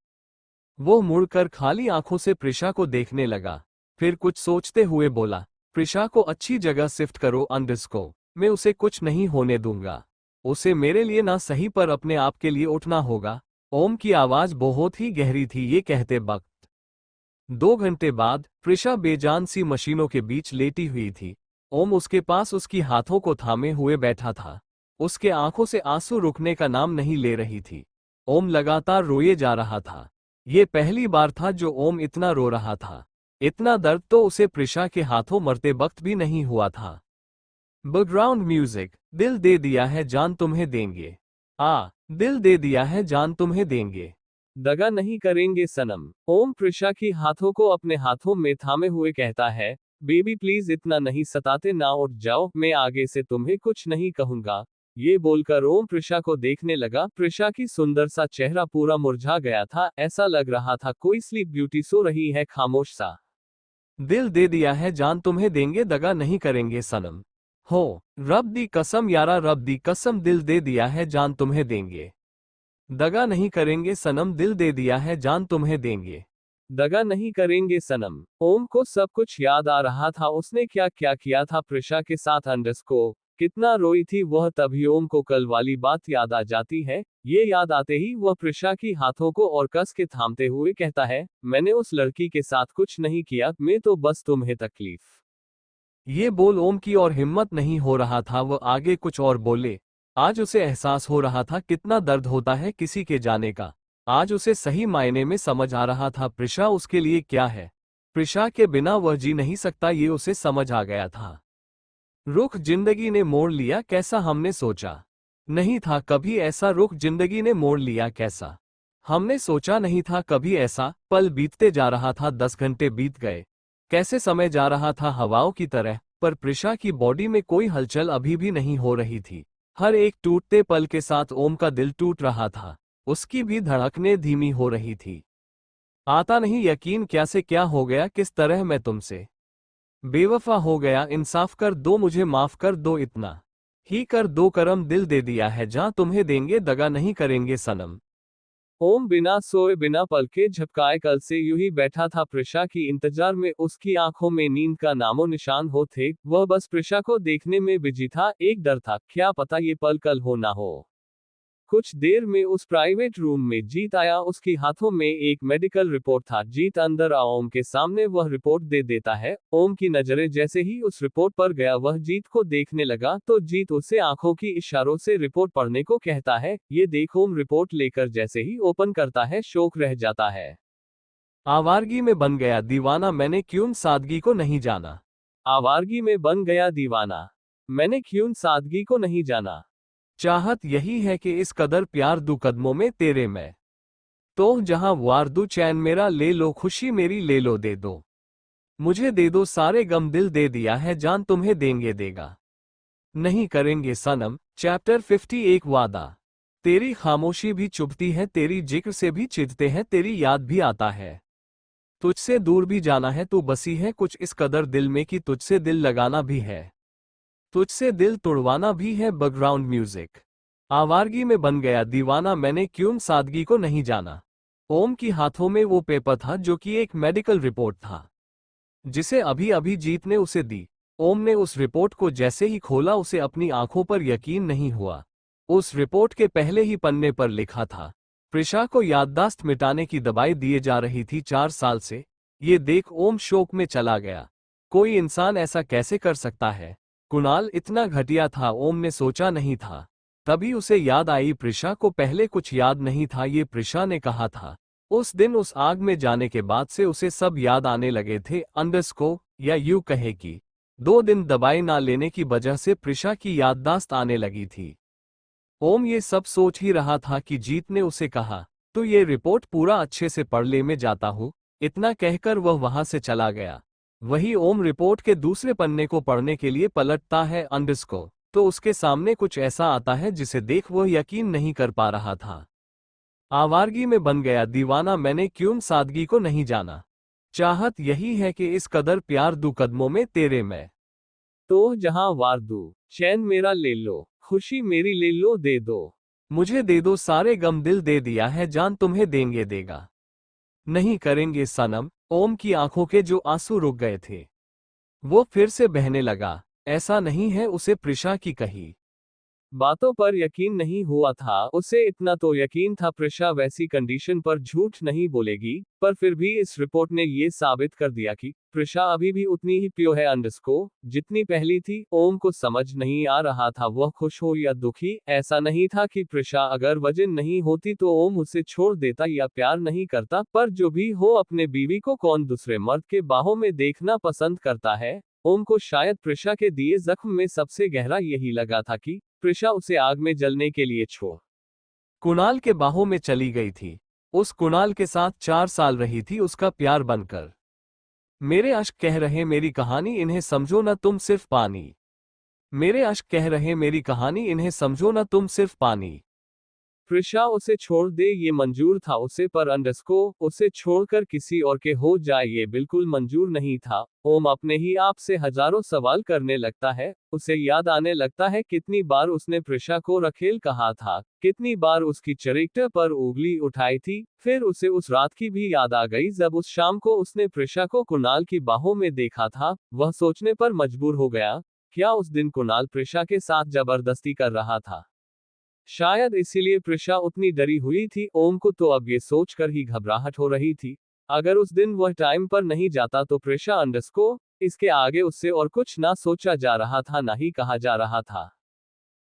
A: वो मुड़कर खाली आंखों से प्रिशा को देखने लगा। फिर कुछ सोचते हुए बोला, प्रिशा को अच्छी जगह शिफ्ट करो अंडरस्को, मैं उसे कुछ नहीं होने दूंगा। उसे मेरे लिए ना सही पर अपने आप के लिए उठना होगा। ओम की आवाज बहुत ही गहरी थी ये कहते वक्त। 2 घंटे बाद प्रिशा बेजान सी मशीनों के बीच लेटी हुई थी। ओम उसके पास उसकी हाथों को थामे हुए बैठा था। उसके आंखों से आंसू रुकने का नाम नहीं ले रही थी। ओम लगातार रोए जा रहा था। ये पहली बार था जो ओम इतना रो रहा था। इतना दर्द तो उसे प्रिशा के हाथों मरते वक्त भी नहीं हुआ था। बैकग्राउंड म्यूजिक, दिल दे दिया है जान तुम्हें देंगे। दिल दे दिया है जान तुम्हें देंगे, दगा नहीं करेंगे सनम। ओम प्रिशा की हाथों को अपने हाथों में थामे हुए कहता है, बेबी प्लीज इतना नहीं सताते ना, उठ जाओ, मैं आगे से तुम्हें कुछ नहीं कहूंगा। ये बोलकर ओम प्रिशा को देखने लगा। प्रिशा की सुंदर सा चेहरा पूरा मुरझा गया था, ऐसा लग रहा था कोई स्लीप ब्यूटी सो रही है खामोश सा। दिल दे दिया है जान तुम्हें देंगे, दगा नहीं करेंगे सनम। हो रब दी कसम यारा, रब दी कसम, दिल दे दिया है जान तुम्हें देंगे, दगा नहीं करेंगे सनम, दिल दे दिया है जान तुम्हें देंगे, दगा नहीं करेंगे सनम। ओम को सब कुछ याद आ रहा था, उसने क्या क्या किया था प्रिशा के साथ, अंडरस्को कितना रोई थी वह। तभी ओम को कल वाली बात याद आ जाती है। ये याद आते ही वह प्रिशा की हाथों को और कस के थामते हुए कहता है, मैंने उस लड़की के साथ कुछ नहीं किया, मैं तो बस तुम्हें तकलीफ। ये बोल ओम की और हिम्मत नहीं हो रहा था वह आगे कुछ और बोले। आज उसे एहसास हो रहा था कितना दर्द होता है किसी के जाने का। आज उसे सही मायने में समझ आ रहा था प्रिशा उसके लिए क्या है। प्रिशा के बिना वह जी नहीं सकता, ये उसे समझ आ गया था। रुख जिंदगी ने मोड़ लिया कैसा हमने सोचा नहीं था कभी ऐसा, रुख जिंदगी ने मोड़ लिया कैसा हमने सोचा नहीं था कभी ऐसा। पल बीतते जा रहा था, 10 घंटे बीत गए। कैसे समय जा रहा था हवाओं की तरह, पर प्रिशा की बॉडी में कोई हलचल अभी भी नहीं हो रही थी। हर एक टूटते पल के साथ ओम का दिल टूट रहा था। उसकी भी धड़कनें धीमी हो रही थी। आता नहीं यकीन कैसे क्या हो गया, किस तरह मैं तुमसे बेवफा हो गया। इंसाफ कर दो, मुझे माफ कर दो, इतना ही कर दो करम, दिल दे दिया है जहां तुम्हें देंगे, दगा नहीं करेंगे सनम। ओम बिना सोए बिना पलके झपकाए कल से यूं ही बैठा था प्रिशा की इंतजार में। उसकी आंखों में नींद का नामो निशान हो थे। वह बस प्रिशा को देखने में बिजी था। एक डर था, क्या पता ये पल कल हो ना हो। कुछ देर में उस प्राइवेट रूम में जीत आया। उसके हाथों में एक मेडिकल रिपोर्ट था। जीत अंदर आ ओम के सामने वह रिपोर्ट दे देता है। ओम की नजरें जैसे ही उस रिपोर्ट पर गया, वह जीत को देखने लगा तो जीत उसे आंखों की इशारों से रिपोर्ट पढ़ने को कहता है। ये देख। ओम रिपोर्ट लेकर जैसे ही ओपन करता है, शौक रह जाता है। आवारगी में बन गया दीवाना, मैंने क्यों सादगी को नहीं जाना। आवारगी में बन गया दीवाना, मैंने क्यों सादगी को नहीं जाना। चाहत यही है कि इस कदर प्यार दूं कदमों में तेरे मैं। तो जहां वार दूं चैन मेरा ले लो, खुशी मेरी ले लो, दे दो मुझे, दे दो सारे गम, दिल दे दिया है जान तुम्हें देंगे, देगा नहीं करेंगे सनम। चैप्टर 51 वादा। तेरी खामोशी भी चुभती है, तेरी जिक्र से भी चिढ़ते हैं, तेरी याद भी आता है। तुझसे दूर भी जाना है, तू बसी है कुछ इस कदर दिल में कि तुझसे दिल लगाना भी है, तुझसे दिल तोड़वाना भी है। Background music. आवारगी में बन गया दीवाना, मैंने क्यों सादगी को नहीं जाना। ओम की हाथों में वो पेपर था जो कि एक मेडिकल रिपोर्ट था, जिसे अभी अभी जीत ने उसे दी। ओम ने उस रिपोर्ट को जैसे ही खोला, उसे अपनी आंखों पर यकीन नहीं हुआ। उस रिपोर्ट के पहले ही पन्ने पर लिखा था, प्रिशा को याददाश्त मिटाने की दवाई दिए जा रही थी 4 साल से। ये देख ओम शोक में चला गया। कोई इंसान ऐसा कैसे कर सकता है। कुणाल इतना घटिया था, ओम ने सोचा नहीं था। तभी उसे याद आई, प्रिशा को पहले कुछ याद नहीं था, ये प्रिशा ने कहा था। उस दिन उस आग में जाने के बाद से उसे सब याद आने लगे थे। अंडर्स्को, या यूं कहे कि 2 दिन दवाई ना लेने की वजह से प्रिशा की याददाश्त आने लगी थी। ओम ये सब सोच ही रहा था कि जीत ने उसे कहा, तो ये रिपोर्ट पूरा अच्छे से पढ़ ले, मैं जाता हूँ। इतना कहकर वह वहां से चला गया। वही ओम रिपोर्ट के दूसरे पन्ने को पढ़ने के लिए पलटता है अंडर्स्को, तो उसके सामने कुछ ऐसा आता है जिसे देख वह यकीन नहीं कर पा रहा था। आवारगी में बन गया दीवाना, मैंने क्यों सादगी को नहीं जाना। चाहत यही है कि इस कदर प्यार दूं कदमों में तेरे मैं। तो जहां वार दूं चैन मेरा ले लो, खुशी मेरी ले लो, दे दो मुझे, दे दो सारे गम, दिल दे दिया है जान तुम्हें देंगे, देगा नहीं करेंगे सनम। ओम की आंखों के जो आंसू रुक गए थे, वो फिर से बहने लगा। ऐसा नहीं है, उसे प्रिशा की कही बातों पर यकीन नहीं हुआ था। उसे इतना तो यकीन था प्रिशा वैसी कंडीशन पर झूठ नहीं बोलेगी, पर फिर भी इस रिपोर्ट ने ये साबित कर दिया कि प्रिशा अभी भी उतनी ही प्योर है अंडर्स्को जितनी पहली थी। ओम को समझ नहीं आ रहा था वह खुश हो या दुखी। ऐसा नहीं था कि प्रिशा अगर वजन नहीं होती तो ओम उसे छोड़ देता या प्यार नहीं करता, पर जो भी हो, अपने बीवी को कौन दूसरे मर्द के बाहों में देखना पसंद करता है। ओम को शायद प्रिशा के दिए जख्म में सबसे गहरा यही लगा था कि प्रिशा उसे आग में जलने के लिए छोड़ कुणाल के बाहों में चली गई थी। उस कुणाल के साथ 4 साल रही थी, उसका प्यार बनकर। मेरे अश्क कह रहे मेरी कहानी, इन्हें समझो ना तुम सिर्फ पानी। मेरे अश्क कह रहे मेरी कहानी, इन्हें समझो ना तुम सिर्फ पानी। प्रिशा उसे छोड़ दे ये मंजूर था उसे, पर अंडर्स्को उसे छोड़कर किसी और के हो जाए ये बिल्कुल मंजूर नहीं था। ओम अपने ही आप से हजारों सवाल करने लगता है। उसे याद आने लगता है कितनी बार उसने प्रिशा को रखेल कहा था, कितनी बार उसकी चरित्र पर उंगली उठाई थी। फिर उसे उस रात की भी याद आ गई जब उस शाम को उसने प्रिशा को कुणाल की बाहों में देखा था। वह सोचने पर मजबूर हो गया, क्या उस दिन कुणाल प्रिशा के साथ जबरदस्ती कर रहा था। शायद इसीलिए प्रिशा उतनी डरी हुई थी। ओम को तो अब ये सोचकर ही घबराहट हो रही थी, अगर उस दिन वह टाइम पर नहीं जाता तो प्रिशा अंडर्स्को इसके आगे उससे और कुछ ना सोचा जा रहा था, ना ही कहा जा रहा था।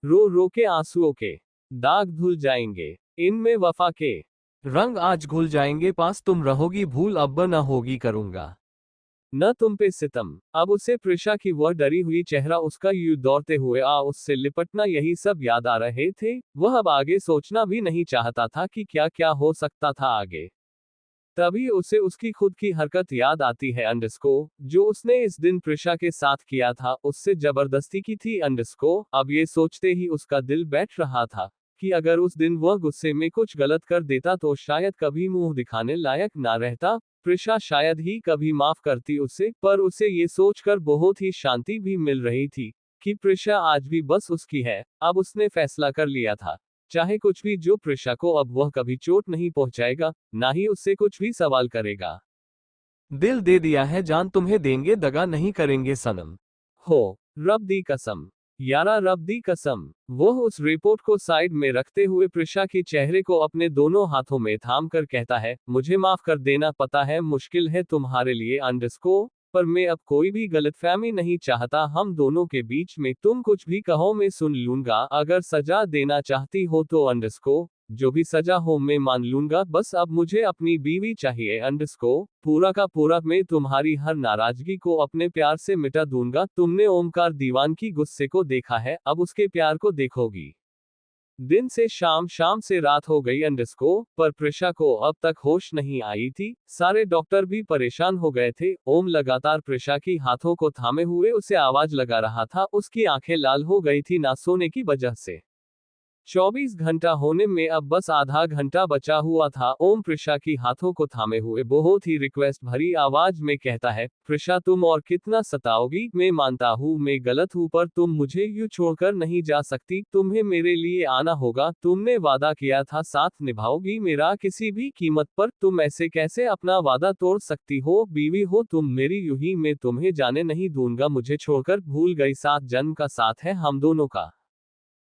A: रो रो के आंसुओं के दाग धुल जाएंगे, इनमें वफा के रंग आज घुल जाएंगे, पास तुम रहोगी भूल अब न होगी करूंगा न तुम पे सितम। अब उसे प्रिशा की वह डरी हुई चेहरा, उसका यूं दौड़ते हुए उससे लिपटना, यही सब याद आ रहे थे। वह अब आगे सोचना भी नहीं चाहता था कि क्या क्या हो सकता था आगे। तभी उसे उसकी खुद की हरकत याद आती है जो उसने इस दिन प्रिशा के साथ किया था, उससे जबरदस्ती की थी अब ये सोचते ही उसका दिल बैठ रहा था कि अगर उस दिन वह गुस्से में कुछ गलत कर देता तो शायद कभी मुंह दिखाने लायक ना रहता, प्रिशा शायद ही कभी माफ करती उसे, पर उसे ये सोचकर बहुत ही शांति भी मिल रही थी कि प्रिशा आज भी बस उसकी है। अब उसने फैसला कर लिया था, चाहे कुछ भी जो प्रिशा को अब वह कभी चोट नहीं पहुंचाएगा, ना ही उससे कुछ भी सवाल करेगा। दिल दे दिया है जान तुम्हें देंगे दगा नहीं करेंगे सनम। हो रब दी कसम, यारा रब दी कसम। वह उस रिपोर्ट को साइड में रखते हुए प्रिशा के चेहरे को अपने दोनों हाथों में थाम कर कहता है, मुझे माफ कर देना, पता है मुश्किल है तुम्हारे लिए पर मैं अब कोई भी गलतफहमी नहीं चाहता, हम दोनों के बीच में तुम कुछ भी कहो मैं सुन लूंगा, अगर सजा देना चाहती हो तो जो भी सजा हो मैं मान लूंगा, बस अब मुझे अपनी बीवी चाहिए पूरा का पूरा मैं तुम्हारी हर नाराजगी को अपने प्यार से मिटा दूंगा। तुमने ओमकार दीवान की गुस्से को देखा है, अब उसके प्यार को देखोगी। दिन से शाम, शाम से रात हो गई पर प्रिशा को अब तक होश नहीं आई थी। सारे डॉक्टर भी परेशान हो गए थे। ओम लगातार प्रिशा की हाथों को थामे हुए उसे आवाज लगा रहा था, उसकी आंखें लाल हो गई थी ना सोने की वजह से। 24 घंटा होने में अब बस आधा घंटा बचा हुआ था। ओम प्रिशा की हाथों को थामे हुए बहुत ही रिक्वेस्ट भरी आवाज में कहता है, प्रिशा तुम और कितना सताओगी, मैं मानता हूँ मैं गलत हूँ पर तुम मुझे यूं छोड़कर नहीं जा सकती, तुम्हें मेरे लिए आना होगा, तुमने वादा किया था साथ निभाओगी मेरा किसी भी कीमत पर, तुम ऐसे कैसे अपना वादा तोड़ सकती हो, बीवी हो तुम मेरी, यूं ही मैं तुम्हें जाने नहीं दूंगा, मुझे छोड़कर भूल गई, 7 जन्म का साथ है हम दोनों का।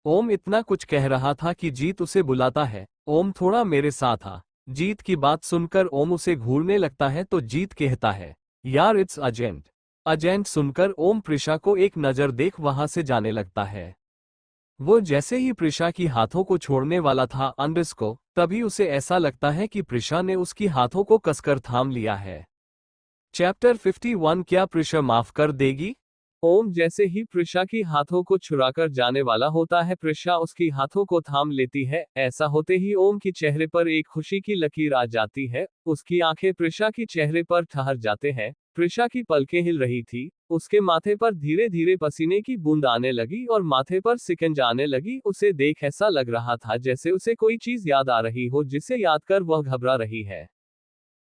A: ओम इतना कुछ कह रहा था कि जीत उसे बुलाता है, ओम थोड़ा मेरे साथ आ। जीत की बात सुनकर ओम उसे घूरने लगता है तो जीत कहता है, यार इट्स अजेंट। अजेंट सुनकर ओम प्रिशा को एक नजर देख वहां से जाने लगता है। वो जैसे ही प्रिशा की हाथों को छोड़ने वाला था तभी उसे ऐसा लगता है कि प्रिशा ने उसकी हाथों को कसकर थाम लिया है। चैप्टर 51 क्या प्रिशा माफ कर देगी? ओम जैसे ही प्रिशा की हाथों को छुड़ाकर जाने वाला होता है, प्रिशा उसकी हाथों को थाम लेती है। ऐसा होते ही ओम के चेहरे पर एक खुशी की लकीर आ जाती है, उसकी आंखें प्रिशा के चेहरे पर ठहर जाते हैं। प्रिशा की पलकें हिल रही थी, उसके माथे पर धीरे धीरे पसीने की बूंद आने लगी और माथे पर सिकंज आने लगी। उसे देख ऐसा लग रहा था जैसे उसे कोई चीज याद आ रही हो जिसे याद कर वह घबरा रही है।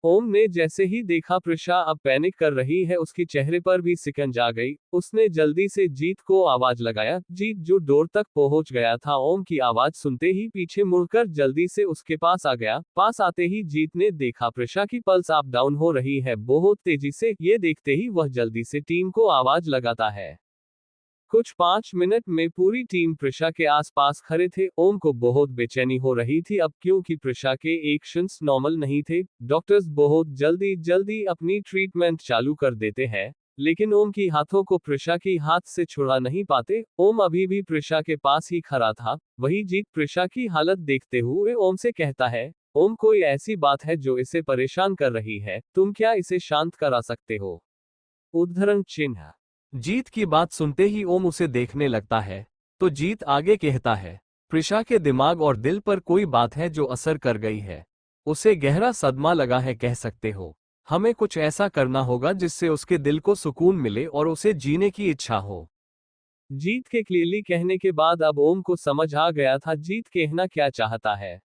A: ओम ने जैसे ही देखा प्रिशा अब पैनिक कर रही है, उसके चेहरे पर भी सिकंज आ गई। उसने जल्दी से जीत को आवाज लगाया। जीत जो डोर तक पहुंच गया था, ओम की आवाज सुनते ही पीछे मुड़कर जल्दी से उसके पास आ गया। पास आते ही जीत ने देखा प्रिशा की पल्स अप डाउन हो रही है बहुत तेजी से। ये देखते ही वह जल्दी से टीम को आवाज लगाता है। कुछ 5 मिनट में पूरी टीम प्रिशा के आसपास खड़े थे। ओम को बहुत बेचैनी हो रही थी अब, क्योंकि प्रिशा के एक्शंस नॉर्मल नहीं थे। डॉक्टर्स बहुत जल्दी जल्दी अपनी ट्रीटमेंट चालू कर देते हैं, लेकिन ओम की हाथों को प्रिशा की हाथ से छुड़ा नहीं पाते। ओम अभी भी प्रिशा के पास ही खड़ा था। वही जीत प्रिशा की हालत देखते हुए ओम से कहता है, ओम कोई ऐसी बात है जो इसे परेशान कर रही है, तुम क्या इसे शांत करा सकते हो? उद्धरण चिन्ह। जीत की बात सुनते ही ओम उसे देखने लगता है, तो जीत आगे कहता है, प्रिशा के दिमाग और दिल पर कोई बात है जो असर कर गई है। उसे गहरा सदमा लगा है कह सकते हो। हमें कुछ ऐसा करना होगा जिससे उसके दिल को सुकून मिले और उसे जीने की इच्छा हो। जीत के क्लियरली कहने के बाद अब ओम को समझ आ गया था जीत कहना क्या चाहता है।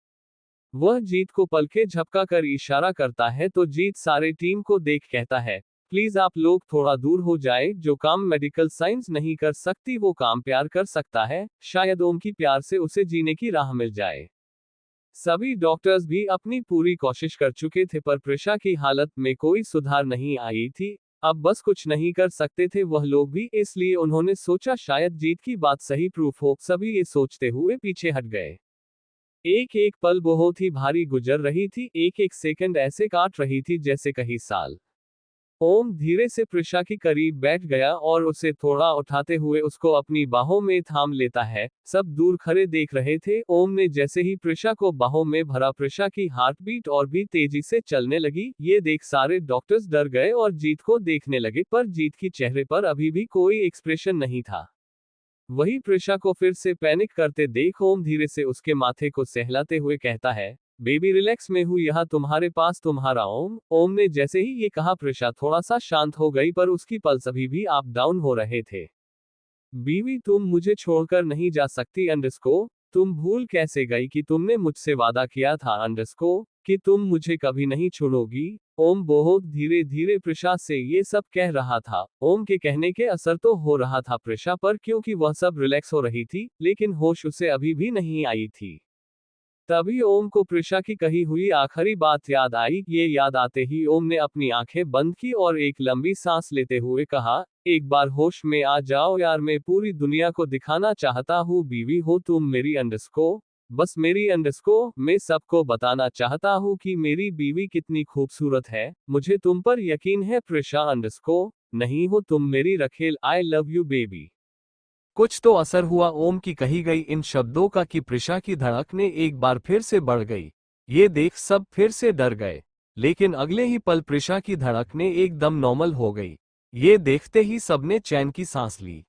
A: वह जीत को पलके झपका कर इशारा करता है तो जीत सारे टीम को देख कहता है, प्लीज आप लोग थोड़ा दूर हो जाए, जो काम मेडिकल साइंस नहीं कर सकती वो काम प्यार कर सकता है, शायद ओम की प्यार से उसे जीने की राह मिल जाए। सभी डॉक्टर्स भी अपनी पूरी कोशिश कर चुके थे पर प्रिशा की हालत में कोई सुधार नहीं आई थी। अब बस कुछ नहीं कर सकते थे वह लोग भी, इसलिए उन्होंने सोचा शायद जीत की बात सही प्रूफ हो। सभी ये सोचते हुए पीछे हट गए। एक एक पल बहुत ही भारी गुजर रही थी, एक एक सेकंड ऐसे काट रही थी जैसे कई साल। ओम धीरे से प्रिशा के करीब बैठ गया और उसे थोड़ा उठाते हुए उसको अपनी बाहों में थाम लेता है। सब दूर खड़े देख रहे थे। ओम ने जैसे ही प्रिशा को बाहों में भरा, प्रिशा की हार्टबीट और भी तेजी से चलने लगी। ये देख सारे डॉक्टर्स डर गए और जीत को देखने लगे, पर जीत की चेहरे पर अभी भी कोई एक्सप्रेशन नहीं था। वही प्रिशा को फिर से पैनिक करते देख ओम धीरे से उसके माथे को सहलाते हुए कहता है, बेबी रिलैक्स में हूँ, यहाँ तुम्हारे पास तुम्हारा ओम। ओम ने जैसे ही ये कहा प्रिशा थोड़ा सा शांत हो गई, पर उसकी पल्स अभी भी अप डाउन हो रहे थे। बीवी, तुम मुझे छोड़कर नहीं जा सकती अंडरस्को। तुम भूल कैसे गई कि तुमने मुझसे वादा किया था अंडरस्को कि तुम मुझे कभी नहीं छोड़ोगी। ओम बहुत धीरे धीरे प्रिशा से ये सब कह रहा था। ओम के कहने के असर तो हो रहा था प्रिशा पर, क्योंकि वह सब रिलैक्स हो रही थी, लेकिन होश उसे अभी भी नहीं आई थी। तभी ओम को प्रिशा की कही हुई आखिरी बात याद आई। ये याद आते ही ओम ने अपनी आंखें बंद की और एक लंबी सांस लेते हुए कहा, एक बार होश में आ जाओ यार, मैं पूरी दुनिया को दिखाना चाहता हूँ बीवी हो तुम मेरी अंडरस्को। बस मेरी अंडरस्को, मैं सबको बताना चाहता हूँ कि मेरी बीवी कितनी खूबसूरत है। मुझे तुम पर यकीन है प्रिशा अंडरस्को, नहीं हो तुम मेरी रखेल। I love you baby. कुछ तो असर हुआ ओम की कही गई इन शब्दों का कि प्रिशा की धड़कनें एक बार फिर से बढ़ गई। ये देख सब फिर से डर गए, लेकिन अगले ही पल प्रिशा की धड़कनें एकदम नॉर्मल हो गई। ये देखते ही सबने चैन की सांस ली।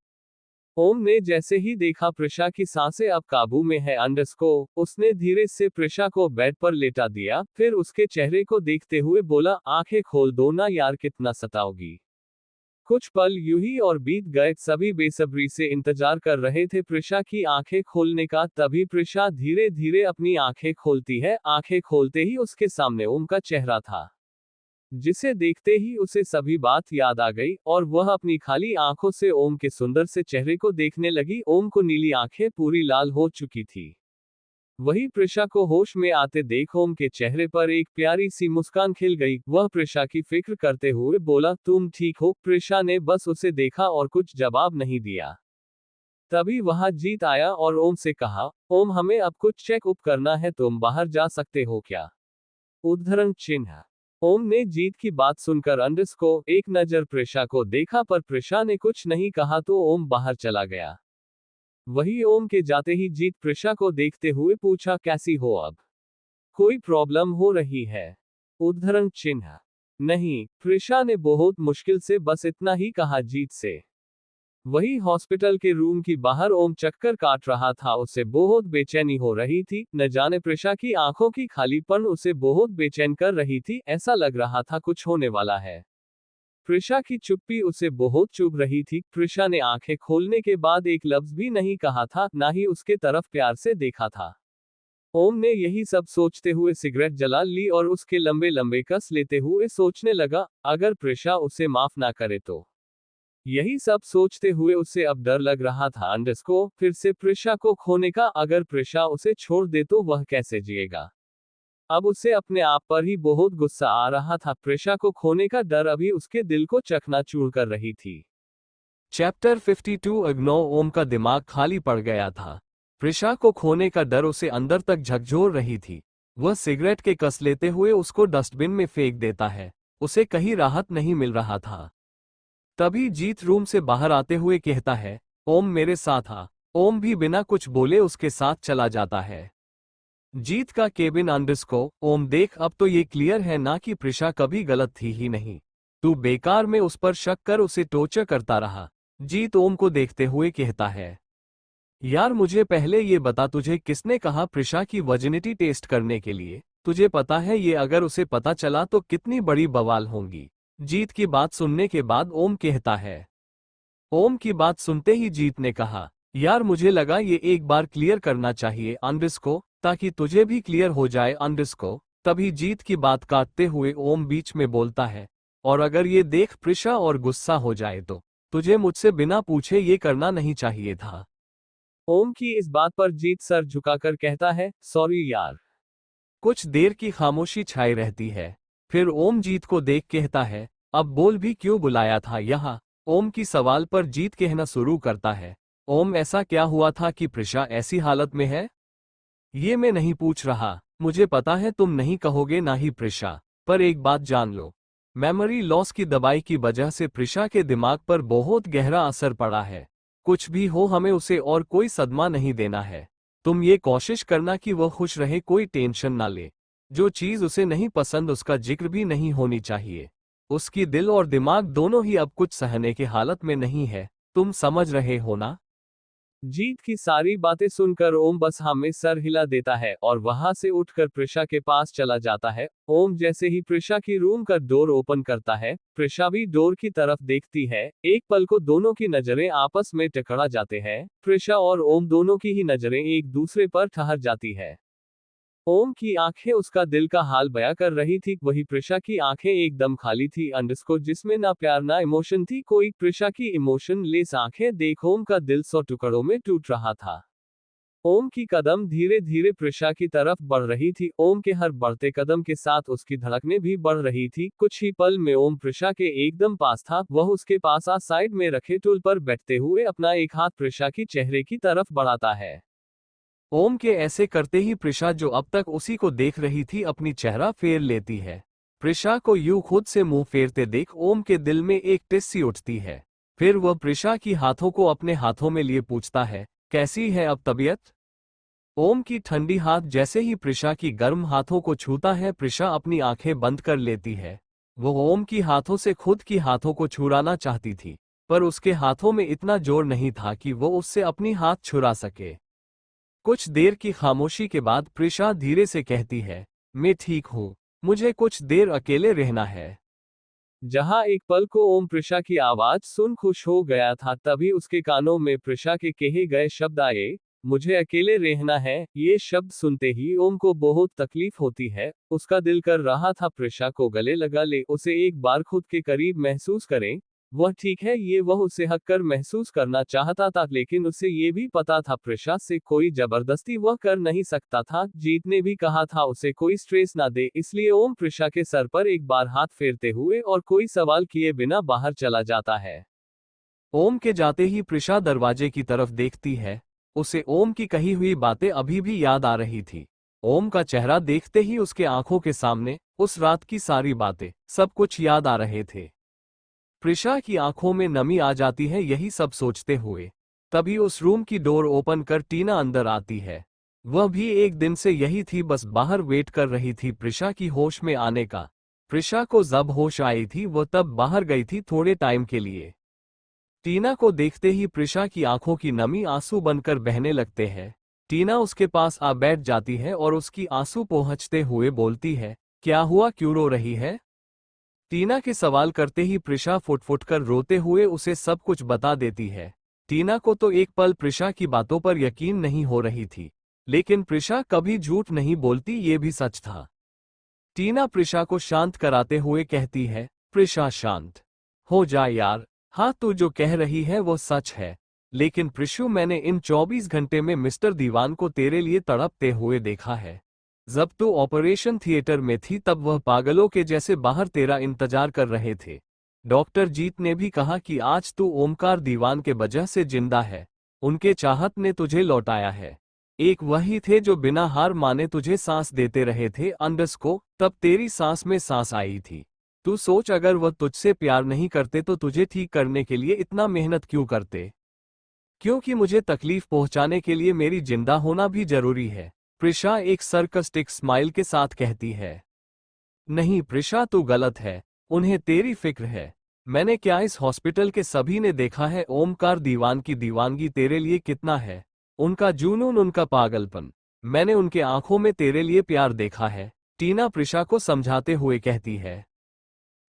A: ओम ने जैसे ही देखा प्रिशा की सांसें अब काबू में है अंडरस्को, उसने धीरे से प्रिशा को बेड पर लेटा दिया, फिर उसके चेहरे को देखते हुए बोला, आंखें खोल दो ना यार, कितना सताओगी। कुछ पल यूं ही और बीत गए, सभी बेसब्री से इंतजार कर रहे थे प्रिशा की आंखें खोलने का। तभी प्रिशा धीरे धीरे अपनी आंखें खोलती है। आंखें खोलते ही उसके सामने ओम का चेहरा था, जिसे देखते ही उसे सभी बात याद आ गई और वह अपनी खाली आंखों से ओम के सुंदर से चेहरे को देखने लगी। ओम को नीली आंखें पूरी लाल हो चुकी थी। वही प्रिशा को होश में आते देख ओम के चेहरे पर एक प्यारी सी मुस्कान खिल गई। वह प्रिशा की फिक्र करते हुए बोला, तुम ठीक हो। प्रिशा ने बस उसे देखा और कुछ जवाब नहीं दिया। तभी वहां जीत आया और ओम से कहा, ओम हमें अब कुछ चेकअप करना है, तुम बाहर जा सकते हो क्या। उद्धरण चिन्ह। ओम ने जीत की बात सुनकर अंडरस्को एक नजर प्रिशा को देखा, पर प्रिशा ने कुछ नहीं कहा तो ओम बाहर चला गया। वही ओम के जाते ही जीत प्रिशा को देखते हुए पूछा, कैसी हो अब, कोई प्रॉब्लम हो रही है। उद्धरण चिन्ह। नहीं, प्रिशा ने बहुत मुश्किल से बस इतना ही कहा जीत से। वही हॉस्पिटल के रूम की बाहर ओम चक्कर काट रहा था, उसे बहुत बेचैनी हो रही थी। न जाने प्रिशा की आंखों की खालीपन उसे बहुत बेचैन कर रही थी, ऐसा लग रहा था कुछ होने वाला है। प्रिशा की चुप्पी उसे बहुत चुभ रही थी। प्रिशा ने आंखें खोलने के बाद एक लफ्ज भी नहीं कहा था, ना ही उसके तरफ प्यार से देखा था। ओम ने यही सब सोचते हुए सिगरेट जला ली और उसके लंबे लंबे कस लेते हुए सोचने लगा, अगर प्रिशा उसे माफ ना करे तो। यही सब सोचते हुए उसे अब डर लग रहा था अंडरस्को फिर से प्रिशा को खोने का। अगर प्रिशा उसे छोड़ दे तो वह कैसे जिएगा। अब उसे अपने आप पर ही बहुत गुस्सा आ रहा था। प्रिशा को खोने का डर अभी उसके दिल को चकनाचूर कर रही थी। चैप्टर 52 इग्नो। ओम का दिमाग खाली पड़ गया था। प्रिशा को खोने का डर उसे अंदर तक झकझोर रही थी। वह सिगरेट के कस लेते हुए उसको डस्टबिन में फेंक देता है। उसे कहीं राहत नहीं मिल रहा था। तभी जीत रूम से बाहर आते हुए कहता है, ओम मेरे साथ आ। ओम भी बिना कुछ बोले उसके साथ चला जाता है। जीत का केबिन अंडरस्को। ओम देख, अब तो ये क्लियर है ना कि प्रिशा कभी गलत थी ही नहीं। तू बेकार में उस पर शक कर उसे टॉर्चर करता रहा। जीत ओम को देखते हुए कहता है, यार मुझे पहले ये बता, तुझे किसने कहा प्रिशा की वर्जिनिटी टेस्ट करने के लिए। तुझे पता है ये अगर उसे पता चला तो कितनी बड़ी बवाल होंगी। जीत की बात सुनने के बाद ओम कहता है। ओम की बात सुनते ही जीत ने कहा, यार मुझे लगा ये एक बार क्लियर करना चाहिए अंडरस्को, ताकि तुझे भी क्लियर हो जाए अंडरस्को। तभी जीत की बात काटते हुए ओम बीच में बोलता है, और अगर ये देख प्रिशा और गुस्सा हो जाए तो तुझे मुझसे बिना पूछे ये करना नहीं चाहिए था। ओम की इस बात पर जीत सर झुकाकर कहता है, सॉरी यार। कुछ देर की खामोशी छाई रहती है। फिर ओम जीत को देख कहता है, अब बोल भी क्यों बुलाया था यहाँ। ओम की सवाल पर जीत कहना शुरू करता है, ओम ऐसा क्या हुआ था कि प्रिशा ऐसी हालत में है। ये मैं नहीं पूछ रहा, मुझे पता है तुम नहीं कहोगे ना ही प्रिशा, पर एक बात जान लो, मेमोरी लॉस की दवाई की वजह से प्रिशा के दिमाग पर बहुत गहरा असर पड़ा है। कुछ भी हो हमें उसे और कोई सदमा नहीं देना है। तुम ये कोशिश करना कि वह खुश रहे, कोई टेंशन ना ले। जो चीज उसे नहीं पसंद उसका जिक्र भी नहीं होनी चाहिए। उसकी दिल और दिमाग दोनों ही अब कुछ सहने की हालत में नहीं है। तुम समझ रहे हो ना। जीत की सारी बातें सुनकर ओम बस हाँ में सर हिला देता है और वहां से उठकर प्रिशा के पास चला जाता है। ओम जैसे ही प्रिशा की रूम का डोर ओपन करता है, प्रिशा भी डोर की तरफ देखती है। एक पल को दोनों की नजरें आपस में टकरा जाते हैं। प्रिशा और ओम दोनों की ही नजरें एक दूसरे पर ठहर जाती है। ओम की आंखें उसका दिल का हाल बयां कर रही थी, वही प्रिशा की आंखें एकदम खाली थी, अंडरस्को जिसमें ना प्यार ना इमोशन थी कोई। प्रिशा की इमोशन लेस आंखें देख ओम का दिल 100 टुकड़ों में टूट रहा था। ओम की कदम धीरे धीरे प्रिशा की तरफ बढ़ रही थी। ओम के हर बढ़ते कदम के साथ उसकी धड़कनें भी बढ़ रही थी। कुछ ही पल में ओम प्रिशा के एकदम पास था। वह उसके पास साइड में रखे टूल पर बैठते हुए अपना एक हाथ प्रिशा की चेहरे की तरफ बढ़ाता है। ओम के ऐसे करते ही प्रिशा, जो अब तक उसी को देख रही थी, अपनी चेहरा फेर लेती है। प्रिशा को यूं खुद से मुंह फेरते देख ओम के दिल में एक टिस सी उठती है। फिर वह प्रिशा की हाथों को अपने हाथों में लिए पूछता है, कैसी है अब तबीयत? ओम की ठंडी हाथ जैसे ही प्रिशा की गर्म हाथों को छूता है, प्रिशा अपनी आंखें बंद कर लेती है। वो ओम की हाथों से खुद की हाथों को छुड़ाना चाहती थी, पर उसके हाथों में इतना जोर नहीं था कि वो उससे अपनी हाथ छुड़ा सके। कुछ देर की खामोशी के बाद प्रिशा धीरे से कहती है, मैं ठीक हूं, मुझे कुछ देर अकेले रहना है। जहां एक पल को ओम प्रिशा की आवाज सुन खुश हो गया था, तभी उसके कानों में प्रिशा के कहे गए शब्द आए, मुझे अकेले रहना है। ये शब्द सुनते ही ओम को बहुत तकलीफ होती है। उसका दिल कर रहा था प्रिशा को गले लगा ले, उसे एक बार खुद के करीब महसूस करें। वह ठीक है, ये वह उसे हक कर महसूस करना चाहता था, लेकिन उसे ये भी पता था प्रिशा से कोई जबरदस्ती वह कर नहीं सकता था। जीत ने भी कहा था उसे कोई स्ट्रेस ना दे, इसलिए ओम प्रिशा के सर पर एक बार हाथ फेरते हुए और कोई सवाल किए बिना बाहर चला जाता है। ओम के जाते ही प्रिशा दरवाजे की तरफ देखती है। उसे ओम की कही हुई बातें अभी भी याद आ रही थी। ओम का चेहरा देखते ही उसके आंखों के सामने उस रात की सारी बातें, सब कुछ याद आ रहे थे। प्रिशा की आंखों में नमी आ जाती है यही सब सोचते हुए। तभी उस रूम की डोर ओपन कर टीना अंदर आती है। वह भी एक दिन से यही थी, बस बाहर वेट कर रही थी प्रिशा की होश में आने का। प्रिशा को जब होश आई थी वह तब बाहर गई थी थोड़े टाइम के लिए। टीना को देखते ही प्रिशा की आंखों की नमी आंसू बनकर बहने लगते हैं। टीना उसके पास आ बैठ जाती है और उसकी आंसू पोंछते हुए बोलती है, क्या हुआ, क्यों रो रही है? टीना के सवाल करते ही प्रिशा फुट कर रोते हुए उसे सब कुछ बता देती है। टीना को तो एक पल प्रिशा की बातों पर यकीन नहीं हो रही थी, लेकिन प्रिशा कभी झूठ नहीं बोलती, ये भी सच था। टीना प्रिशा को शांत कराते हुए कहती है, प्रिशा शांत हो जा यार, हाँ तू जो कह रही है वो सच है, लेकिन प्रिशु मैंने इन 24 घंटे में मिस्टर दीवान को तेरे लिए तड़पते हुए देखा है। जब तू ऑपरेशन थिएटर में थी तब वह पागलों के जैसे बाहर तेरा इंतजार कर रहे थे। डॉक्टर जीत ने भी कहा कि आज तू ओमकार दीवान के वजह से जिंदा है। उनके चाहत ने तुझे लौटाया है। एक वही थे जो बिना हार माने तुझे सांस देते रहे थे, अंडरस्को तब तेरी सांस में सांस आई थी। तू सोच, अगर वह तुझसे प्यार नहीं करते तो तुझे ठीक करने के लिए इतना मेहनत क्यों करते? क्योंकि मुझे तकलीफ पहुंचाने के लिए मेरी जिंदा होना भी जरूरी है। प्रिशा एक सरकास्टिक स्माइल के साथ कहती है। नहीं प्रिशा, तू गलत है, उन्हें तेरी फिक्र है। मैंने क्या, इस हॉस्पिटल के सभी ने देखा है ओमकार दीवान की दीवानगी तेरे लिए कितना है, उनका जुनून, उनका पागलपन। मैंने उनके आंखों में तेरे लिए प्यार देखा है। टीना प्रिशा को समझाते हुए कहती है।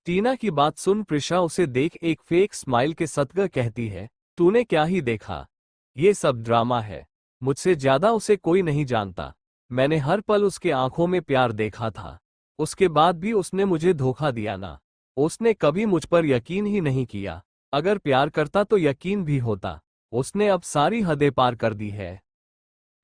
A: टीना की बात सुन प्रिशा उसे देख एक फेक स्माइल के सतगर कहती है, तूने क्या ही देखा, ये सब ड्रामा है। मुझसे ज्यादा उसे कोई नहीं जानता। मैंने हर पल उसके आंखों में प्यार देखा था। उसके बाद भी उसने मुझे धोखा दिया ना। उसने कभी मुझ पर यकीन ही नहीं किया। अगर प्यार करता तो यकीन भी होता। उसने अब सारी हदें पार कर दी है।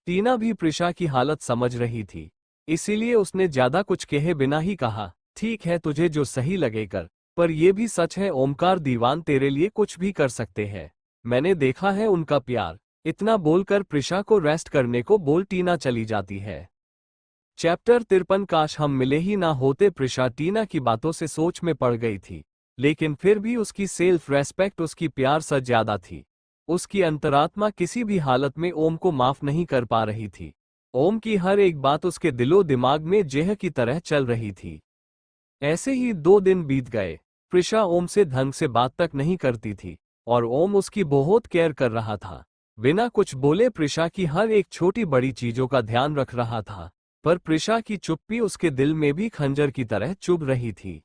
A: टीना भी प्रिशा की हालत समझ रही थी, इसीलिए उसने ज्यादा कुछ कहे बिना ही कहा, ठीक है तुझे जो सही लगे कर, पर यह भी सच है ओमकार दीवान तेरे लिए कुछ भी कर सकते हैं। मैंने देखा है उनका प्यार। इतना बोलकर प्रिशा को रेस्ट करने को बोल टीना चली जाती है। चैप्टर 53 काश हम मिले ही ना होते। प्रिशा टीना की बातों से सोच में पड़ गई थी, लेकिन फिर भी उसकी सेल्फ रेस्पेक्ट, उसकी प्यार से ज्यादा थी। उसकी अंतरात्मा किसी भी हालत में ओम को माफ नहीं कर पा रही थी। ओम की हर एक बात उसके दिलो दिमाग में जहर की तरह चल रही थी। ऐसे ही 2 दिन बीत गए। प्रिशा ओम से ढंग से बात तक नहीं करती थी और ओम उसकी बहुत केयर कर रहा था। बिना कुछ बोले प्रिशा की हर एक छोटी बड़ी चीजों का ध्यान रख रहा था, पर प्रिशा की चुप्पी उसके दिल में भी खंजर की तरह चुभ रही थी।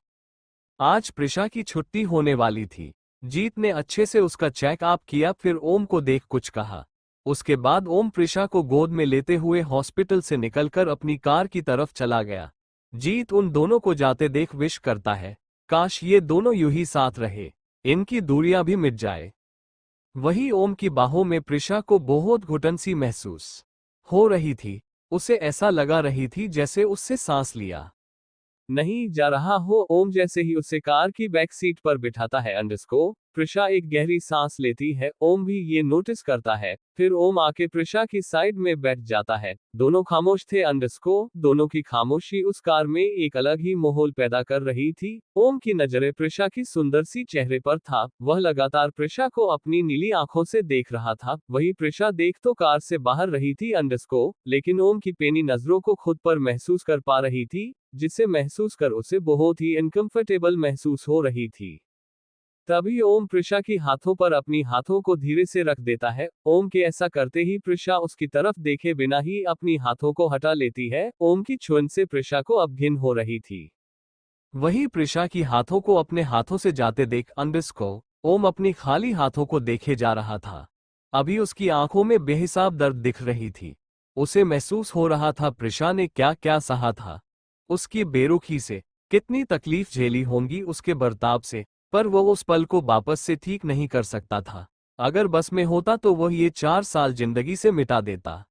A: आज प्रिशा की छुट्टी होने वाली थी। जीत ने अच्छे से उसका चेकअप किया, फिर ओम को देख कुछ कहा। उसके बाद ओम प्रिशा को गोद में लेते हुए हॉस्पिटल से निकलकर अपनी कार की तरफ चला गया। जीत उन दोनों को जाते देख विश करता है, काश ये दोनों यूं ही साथ रहे, इनकी दूरियां भी मिट जाए। वही ओम की बाहों में प्रिशा को बहुत घुटन सी महसूस हो रही थी। उसे ऐसा लगा रही थी जैसे उससे सांस लिया नहीं जा रहा हो। ओम जैसे ही उसे कार की बैक सीट पर बिठाता है अंडरस्को, प्रिशा एक गहरी सांस लेती है। ओम भी ये नोटिस करता है। फिर ओम आके प्रिशा की साइड में बैठ जाता है। दोनों खामोश थे अंडरस्को। दोनों की खामोशी उस कार में एक अलग ही माहौल पैदा कर रही थी। ओम की नजरें प्रिशा की सुंदर सी चेहरे पर था। वह लगातार प्रिशा को अपनी नीली आंखों से देख रहा था। वही प्रिशा देख तो कार से बाहर रही थी अंडरस्को, लेकिन ओम की पेनी नजरों को खुद पर महसूस कर पा रही थी, जिसे महसूस कर उसे बहुत ही अनकंफर्टेबल महसूस हो रही थी। तभी ओम प्रिशा की हाथों पर अपनी हाथों को धीरे से रख देता है। ओम के ऐसा करते ही प्रिशा उसकी तरफ देखे बिना ही अपनी हाथों को हटा लेती है। ओम की छुअन से प्रिशा को अब घिन हो रही थी। वही प्रिशा की हाथों को अपने हाथों से जाते देख अंडरस्को, ओम अपनी खाली हाथों को देखे जा रहा था। अभी उसकी आंखों में बेहिसाब दर्द दिख रही थी। उसे महसूस हो रहा था प्रिशा ने क्या क्या सहा था, उसकी बेरुखी से कितनी तकलीफ झेली होंगी उसके बर्ताव से, पर वो उस पल को वापस से ठीक नहीं कर सकता था। अगर बस में होता तो वह ये 4 साल जिंदगी से मिटा देता।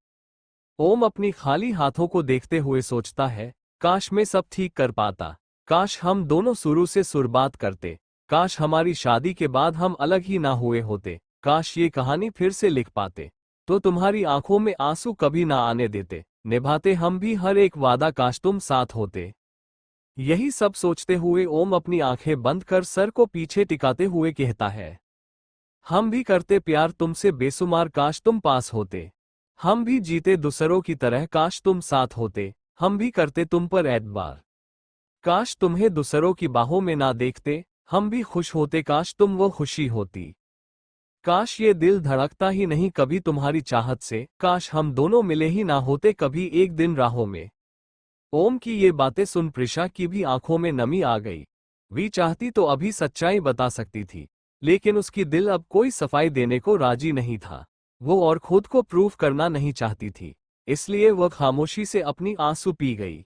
A: ओम अपनी खाली हाथों को देखते हुए सोचता है, काश मैं सब ठीक कर पाता, काश हम दोनों शुरू से सुरबात करते, काश हमारी शादी के बाद हम अलग ही ना हुए होते, काश ये कहानी फिर से लिख पाते, तो तुम्हारी आंखों में आंसू कभी ना आने देते, निभाते हम भी हर एक वादा, काश तुम साथ होते। यही सब सोचते हुए ओम अपनी आंखें बंद कर सर को पीछे टिकाते हुए कहता है, हम भी करते प्यार तुमसे बेसुमार, काश तुम पास होते, हम भी जीते दूसरों की तरह, काश तुम साथ होते, हम भी करते तुम पर एतबार, काश तुम्हें दूसरों की बाहों में ना देखते, हम भी खुश होते, काश तुम वो खुशी होती, काश ये दिल धड़कता ही नहीं कभी तुम्हारी चाहत से, काश हम दोनों मिले ही ना होते कभी एक दिन राहों में। ओम की ये बातें सुन प्रिशा की भी आंखों में नमी आ गई। वी चाहती तो अभी सच्चाई बता सकती थी, लेकिन उसकी दिल अब कोई सफाई देने को राजी नहीं था। वो और खुद को प्रूव करना नहीं चाहती थी, इसलिए वह खामोशी से अपनी आंसू पी गई।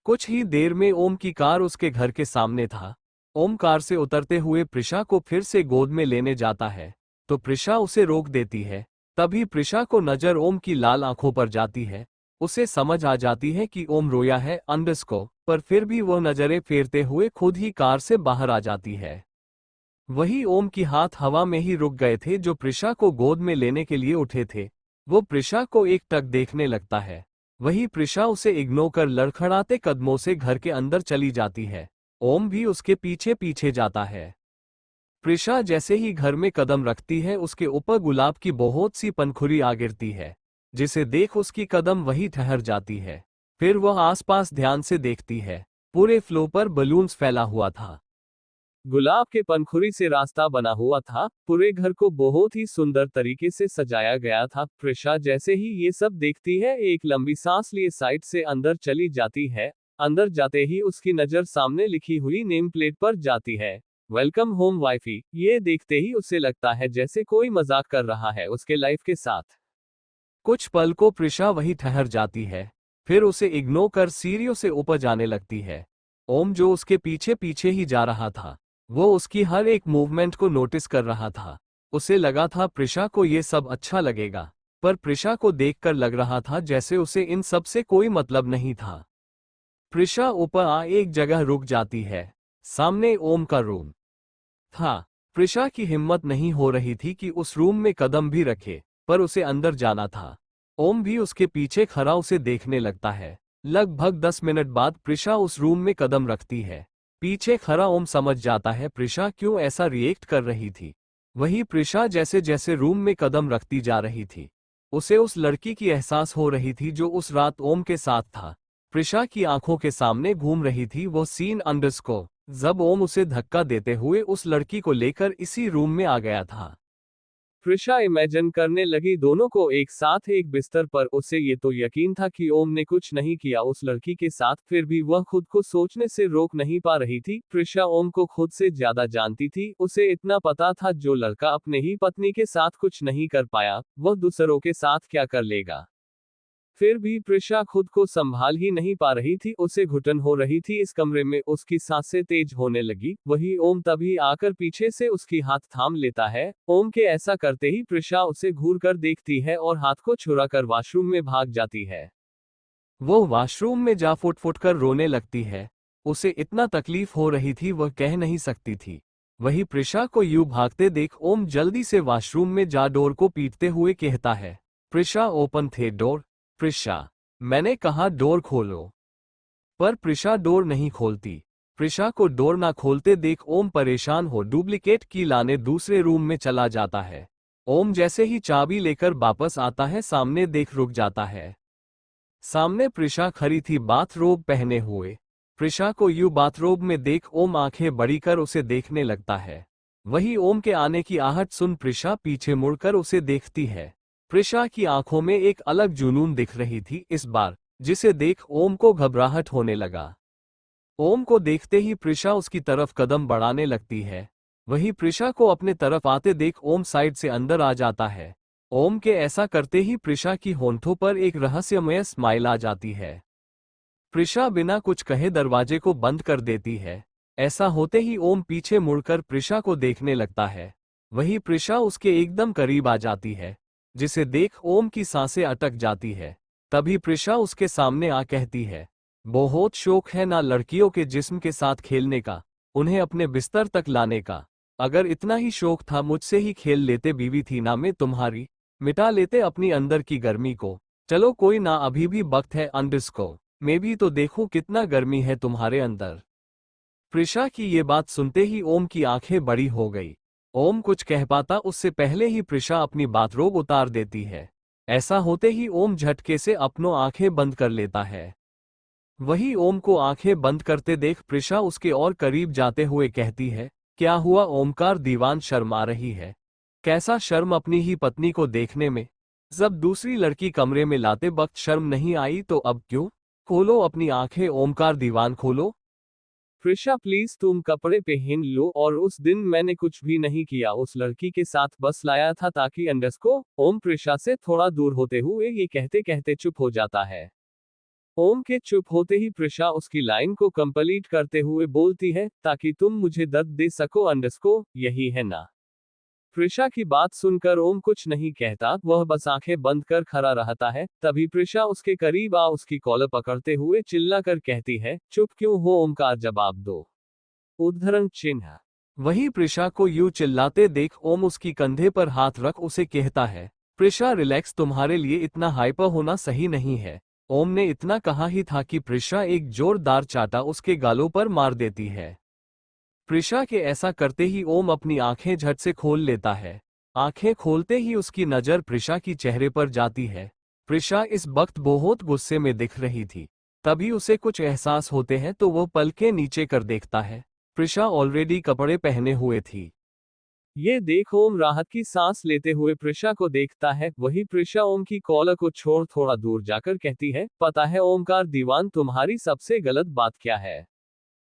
A: कुछ ही देर में ओम की कार उसके घर के सामने था। ओम कार से उतरते हुए प्रिशा को फिर से गोद में लेने जाता है, तो प्रिशा उसे रोक देती है। तभी प्रिशा को नजर ओम की लाल आंखों पर जाती है। उसे समझ आ जाती है कि ओम रोया है अंडरस्को, पर फिर भी वह नजरें फेरते हुए खुद ही कार से बाहर आ जाती है। वही ओम की हाथ हवा में ही रुक गए थे जो प्रिशा को गोद में लेने के लिए उठे थे। वो प्रिशा को एकटक देखने लगता है। वही प्रिशा उसे इग्नोर कर लड़खड़ाते कदमों से घर के अंदर चली जाती है। ओम भी उसके पीछे पीछे जाता है। प्रिशा जैसे ही घर में कदम रखती है उसके ऊपर गुलाब की बहुत सी पंखुड़ी आ गिरती है, जिसे देख उसकी कदम वहीं ठहर जाती है। फिर वह आसपास ध्यान से देखती है। पूरे फ्लो पर बलून्स फैला हुआ था। गुलाब के पंखुड़ी से रास्ता बना हुआ था। पूरे घर को बहुत ही सुंदर तरीके से सजाया गया था। प्रिशा जैसे ही ये सब देखती है एक लंबी सांस लिए साइड से अंदर चली जाती है। अंदर जाते ही उसकी नजर सामने लिखी हुई नेम प्लेट पर जाती है, वेलकम होम वाइफी। ये देखते ही उसे लगता है जैसे कोई मजाक कर रहा है उसके लाइफ के साथ। कुछ पल को प्रिशा वही ठहर जाती है, फिर उसे इग्नोर कर सीढ़ियों से ऊपर जाने लगती है। ओम जो उसके पीछे पीछे ही जा रहा था, वो उसकी हर एक मूवमेंट को नोटिस कर रहा था। उसे लगा था प्रिशा को ये सब अच्छा लगेगा, पर प्रिशा को देखकर लग रहा था जैसे उसे इन सब से कोई मतलब नहीं था। प्रिशा ऊपर आ एक जगह रुक जाती है। सामने ओम का रूम था। प्रिशा की हिम्मत नहीं हो रही थी कि उस रूम में कदम भी रखे, पर उसे अंदर जाना था। ओम भी उसके पीछे खड़ा उसे देखने लगता है। लगभग 10 मिनट बाद प्रिशा उस रूम में कदम रखती है। पीछे खड़ा ओम समझ जाता है प्रिशा क्यों ऐसा रिएक्ट कर रही थी। वही प्रिशा जैसे जैसे रूम में कदम रखती जा रही थी, उसे उस लड़की की एहसास हो रही थी जो उस रात ओम के साथ था। प्रिशा की आंखों के सामने घूम रही थी वो सीन अंडरस्को, जब ओम उसे धक्का देते हुए उस लड़की को लेकर इसी रूम में आ गया था। प्रिशा इमेजिन करने लगी दोनों को एक साथ एक बिस्तर पर। उसे ये तो यकीन था कि ओम ने कुछ नहीं किया उस लड़की के साथ, फिर भी वह खुद को सोचने से रोक नहीं पा रही थी। प्रिशा ओम को खुद से ज्यादा जानती थी। उसे इतना पता था जो लड़का अपने ही पत्नी के साथ कुछ नहीं कर पाया, वह दूसरों के साथ क्या कर लेगा। फिर भी प्रिशा खुद को संभाल ही नहीं पा रही थी, उसे घुटन हो रही थी। इस कमरे में उसकी सांसें तेज होने लगी। वही ओम तभी आकर पीछे से उसकी हाथ थाम लेता है। ओम के ऐसा करते ही प्रिशा उसे घूर कर देखती है और हाथ को छुड़ाकर वॉशरूम में भाग जाती है। वो वॉशरूम में जा फुट फुट कर रोने लगती है। उसे इतना तकलीफ हो रही थी वह कह नहीं सकती थी। वही प्रिशा को यूं भागते देख ओम जल्दी से वॉशरूम में जा डोर को पीटते हुए कहता है, प्रिशा ओपन थे डोर। प्रिशा, मैंने कहा डोर खोलो। पर प्रिशा डोर नहीं खोलती। प्रिशा को डोर ना खोलते देख ओम परेशान हो डुप्लीकेट की लाने दूसरे रूम में चला जाता है। ओम जैसे ही चाबी लेकर वापस आता है सामने देख रुक जाता है। सामने प्रिशा खड़ी थी बाथरोब पहने हुए। प्रिशा को यूं बाथरोब में देख ओम आंखें बड़ी कर उसे देखने लगता है। वही ओम के आने की आहट सुन प्रिशा पीछे मुड़कर उसे देखती है। प्रिशा की आंखों में एक अलग जुनून दिख रही थी इस बार, जिसे देख ओम को घबराहट होने लगा। ओम को देखते ही प्रिशा उसकी तरफ कदम बढ़ाने लगती है। वही प्रिशा को अपने तरफ आते देख ओम साइड से अंदर आ जाता है। ओम के ऐसा करते ही प्रिशा की होंठों पर एक रहस्यमय स्माइल आ जाती है। प्रिशा बिना कुछ कहे दरवाजे को बंद कर देती है। ऐसा होते ही ओम पीछे मुड़कर प्रिशा को देखने लगता है। वही प्रिशा उसके एकदम करीब आ जाती है, जिसे देख ओम की सांसें अटक जाती है। तभी प्रिशा उसके सामने आ कहती है, बहुत शौक है ना लड़कियों के जिस्म के साथ खेलने का, उन्हें अपने बिस्तर तक लाने का। अगर इतना ही शौक था मुझसे ही खेल लेते, बीवी थी ना मैं तुम्हारी, मिटा लेते अपनी अंदर की गर्मी को। चलो कोई ना, अभी भी वक्त है अंडर्स को, मैं भी तो देखूं कितना गर्मी है तुम्हारे अंदर। प्रिशा की ये बात सुनते ही ओम की आंखें बड़ी हो गई। ओम कुछ कह पाता उससे पहले ही प्रिशा अपनी बाथरोब उतार देती है। ऐसा होते ही ओम झटके से अपनों आंखें बंद कर लेता है। वही ओम को आंखें बंद करते देख प्रिशा उसके और करीब जाते हुए कहती है, क्या हुआ ओमकार दीवान, शर्मा रही है? कैसा शर्म अपनी ही पत्नी को देखने में? जब दूसरी लड़की कमरे में लाते वक्त शर्म नहीं आई तो अब क्यों? खोलो अपनी आंखें ओमकार दीवान, खोलो। प्रिशा प्लीज तुम कपड़े पहन लो, और उस दिन मैंने कुछ भी नहीं किया, उस लड़की के साथ बस लाया था ताकि अंडर्स को। ओम प्रिशा से थोड़ा दूर होते हुए ये कहते कहते चुप हो जाता है। ओम के चुप होते ही प्रिशा उसकी लाइन को कंप्लीट करते हुए बोलती है, ताकि तुम मुझे दर्द दे सको अंडर्स को, यही है ना? प्रिशा की बात सुनकर ओम कुछ नहीं कहता, वह बस आंखें बंद कर खड़ा रहता है। तभी प्रिशा उसके करीब आ उसकी कॉलर पकड़ते हुए चिल्लाकर कहती है, चुप क्यों हो ओमकार, जवाब दो। उद्धरण चिन्ह। वही प्रिशा को यूं चिल्लाते देख ओम उसकी कंधे पर हाथ रख उसे कहता है, प्रिशा रिलैक्स, तुम्हारे लिए इतना हाइपर होना सही नहीं है। ओम ने इतना कहा ही था कि प्रिशा एक जोरदार चाटा उसके गालों पर मार देती है। प्रिशा के ऐसा करते ही ओम अपनी आंखें झट से खोल लेता है। आंखें खोलते ही उसकी नजर प्रिशा की चेहरे पर जाती है। प्रिशा इस वक्त बहुत गुस्से में दिख रही थी। तभी उसे कुछ एहसास होते हैं तो वह पलकें नीचे कर देखता है। प्रिशा ऑलरेडी कपड़े पहने हुए थी। ये देख ओम राहत की सांस लेते हुए प्रिशा को देखता है। वही प्रिशा ओम की कॉलर को छोड़ थोड़ा दूर जाकर कहती है, पता है ओमकार दीवान, तुम्हारी सबसे गलत बात क्या है?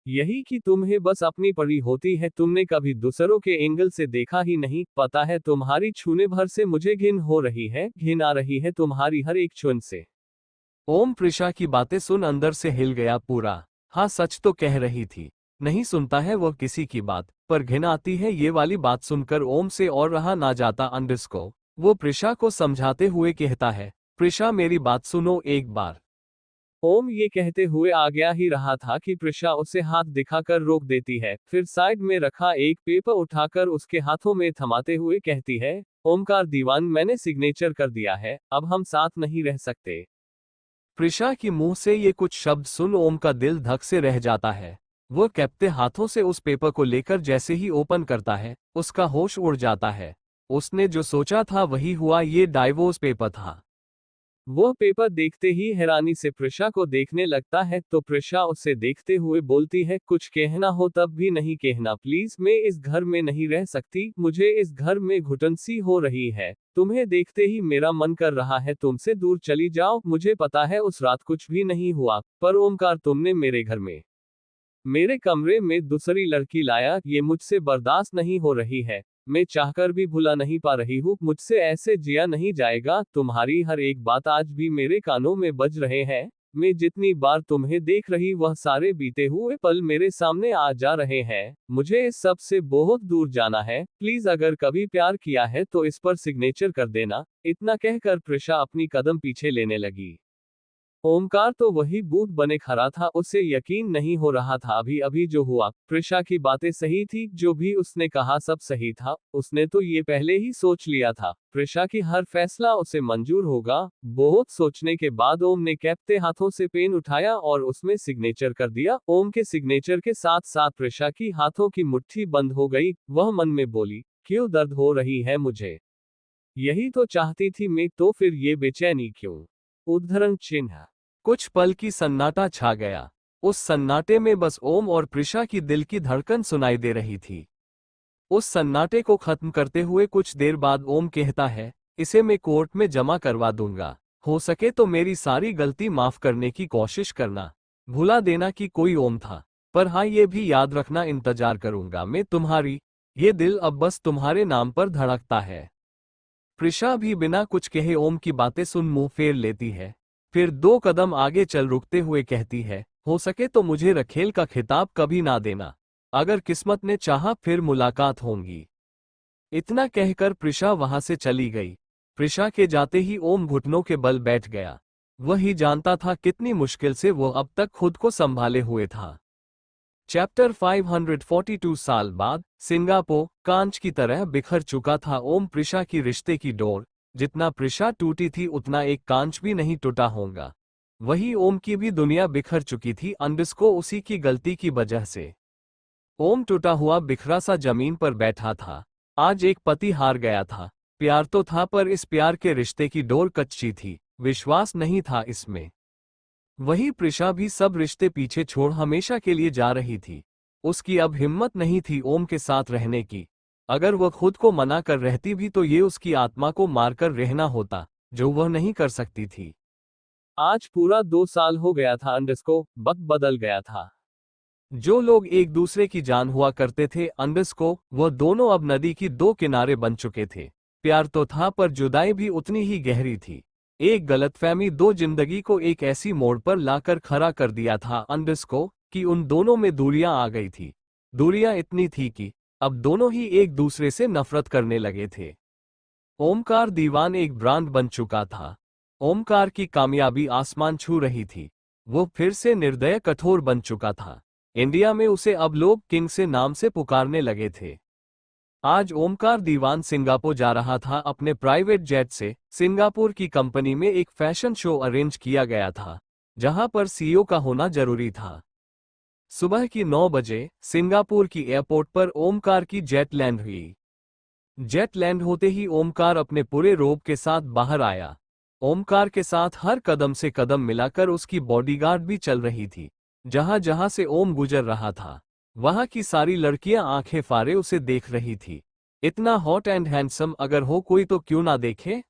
A: यही कि तुम्हें बस अपनी पड़ी होती है, तुमने कभी दूसरों के एंगल से देखा ही नहीं। पता है तुम्हारी छूने भर से मुझे घिन हो रही है, घिन आ रही है तुम्हारी हर एक छुन से। ओम प्रिशा की बातें सुन अंदर से हिल गया पूरा। हाँ सच तो कह रही थी, नहीं सुनता है वह किसी की बात, पर घिन आती है ये वाली बात सुनकर ओम से और रहा ना जाता अंडर्स को। वो प्रिशा को समझाते हुए कहता है, प्रिशा मेरी बात सुनो एक बार। ओम ये कहते हुए आ गया ही रहा था कि प्रिशा उसे हाथ दिखाकर रोक देती है, फिर साइड में रखा एक पेपर उठाकर उसके हाथों में थमाते हुए कहती है, ओमकार दीवान, मैंने सिग्नेचर कर दिया है, अब हम साथ नहीं रह सकते। प्रिशा की मुंह से ये कुछ शब्द सुन ओम का दिल धक से रह जाता है। वो कैप्ते हाथों से उस पेपर को लेकर जैसे ही ओपन करता है, उसका होश उड़ जाता है। उसने जो सोचा था वही हुआ, ये डाइवोर्स पेपर था।
B: वह पेपर देखते ही हैरानी से प्रिशा को देखने लगता है तो प्रिशा उसे देखते हुए बोलती है, कुछ कहना हो तब भी नहीं कहना प्लीज, मैं इस घर में नहीं रह सकती, मुझे इस घर में घुटन सी हो रही है, तुम्हें देखते ही मेरा मन कर रहा है तुमसे दूर चली जाओ, मुझे पता है उस रात कुछ भी नहीं हुआ, पर ओमकार तुमने मेरे घर में मेरे कमरे में दूसरी लड़की लाया, ये मुझसे बर्दाश्त नहीं हो रही है, मैं चाहकर भी भुला नहीं पा रही हूँ, मुझसे ऐसे जिया नहीं जाएगा, तुम्हारी हर एक बात आज भी मेरे कानों में बज रहे हैं, मैं जितनी बार तुम्हें देख रही वह सारे बीते हुए पल मेरे सामने आ जा रहे हैं, मुझे इस सब से बहुत दूर जाना है, प्लीज अगर कभी प्यार किया है तो इस पर सिग्नेचर कर देना। इतना कहकर प्रिशा अपनी कदम पीछे लेने लगी। ओमकार तो वही बूढ़ बने खड़ा था, उसे यकीन नहीं हो रहा था अभी अभी जो हुआ, प्रिशा की बातें सही थी, जो भी उसने कहा सब सही था, उसने तो ये पहले ही सोच लिया था, प्रिशा की हर फैसला उसे मंजूर होगा। बहुत सोचने के बाद ओम ने कैपते हाथों से पेन उठाया और उसमें सिग्नेचर कर दिया। ओम के सिग्नेचर के साथ साथ प्रिशा की हाथों की मुट्ठी बंद हो गई, वह मन में बोली, क्यों दर्द हो रही है मुझे, यही तो चाहती थी मैं, तो फिर ये बेचैनी क्यों। उद्धरण चिन्ह।
A: कुछ पल की सन्नाटा छा गया। उस सन्नाटे में बस ओम और प्रिशा की दिल की धड़कन सुनाई दे रही थी। उस सन्नाटे को खत्म करते हुए कुछ देर बाद ओम कहता है, इसे मैं कोर्ट में जमा करवा दूंगा, हो सके तो मेरी सारी गलती माफ करने की कोशिश करना, भुला देना कि कोई ओम था, पर हाँ ये भी याद रखना इंतजार करूंगा मैं तुम्हारी, ये दिल अब बस तुम्हारे नाम पर धड़कता है। प्रिशा भी बिना कुछ कहे ओम की बातें सुन मुंह फेर लेती है, फिर 2 कदम आगे चल रुकते हुए कहती है, हो सके तो मुझे रखेल का खिताब कभी ना देना, अगर किस्मत ने चाहा फिर मुलाकात होगी। इतना कहकर प्रिशा वहां से चली गई। प्रिशा के जाते ही ओम घुटनों के बल बैठ गया। वही जानता था कितनी मुश्किल से वो अब तक खुद को संभाले हुए था। चैप्टर 542 साल बाद सिंगापुर कांच की तरह बिखर चुका था ओम प्रिशा की रिश्ते की डोर, जितना प्रिशा टूटी थी उतना एक कांच भी नहीं टूटा होगा। वही ओम की भी दुनिया बिखर चुकी थी, अंडरस्को उसी की गलती की वजह से। ओम टूटा हुआ बिखरा सा जमीन पर बैठा था। आज एक पति हार गया था। प्यार तो था पर इस प्यार के रिश्ते की डोर कच्ची थी, विश्वास नहीं था इसमें। वही प्रिशा भी सब रिश्ते पीछे छोड़ हमेशा के लिए जा रही थी। उसकी अब हिम्मत नहीं थी ओम के साथ रहने की। अगर वह खुद को मना कर रहती भी तो ये उसकी आत्मा को मारकर रहना होता, जो वह नहीं कर सकती थी।
B: आज पूरा 2 साल हो गया था, अंडरस्को वक्त बदल गया था।
A: जो लोग एक दूसरे की जान हुआ करते थे अंडरस्को, वह दोनों अब नदी की 2 किनारे बन चुके थे। प्यार तो था पर जुदाई भी उतनी ही गहरी थी। एक गलतफहमी 2 जिंदगी को एक ऐसी मोड़ पर लाकर खड़ा कर दिया था अंडरस्को, कि उन दोनों में दूरियां आ गई थी। दूरियां इतनी थी कि अब दोनों ही एक दूसरे से नफरत करने लगे थे। ओमकार दीवान एक ब्रांड बन चुका था। ओमकार की कामयाबी आसमान छू रही थी। वो फिर से निर्दय कठोर बन चुका था। इंडिया में उसे अब लोग किंग से नाम से पुकारने लगे थे। आज ओमकार दीवान सिंगापुर जा रहा था अपने प्राइवेट जेट से। सिंगापुर की कंपनी में एक फैशन शो अरेंज किया गया था, जहां पर सीईओ का होना जरूरी था। सुबह की 9 बजे सिंगापुर की एयरपोर्ट पर ओमकार की जेट लैंड हुई। जेट लैंड होते ही ओमकार अपने पूरे रोब के साथ बाहर आया। ओमकार के साथ हर कदम से कदम मिलाकर उसकी बॉडीगार्ड भी चल रही थी। जहां जहां से ओम गुजर रहा था, वहां की सारी लड़कियां आंखें फाड़े उसे देख रही थी। इतना हॉट एंड हैंडसम अगर हो कोई तो क्यों ना देखे।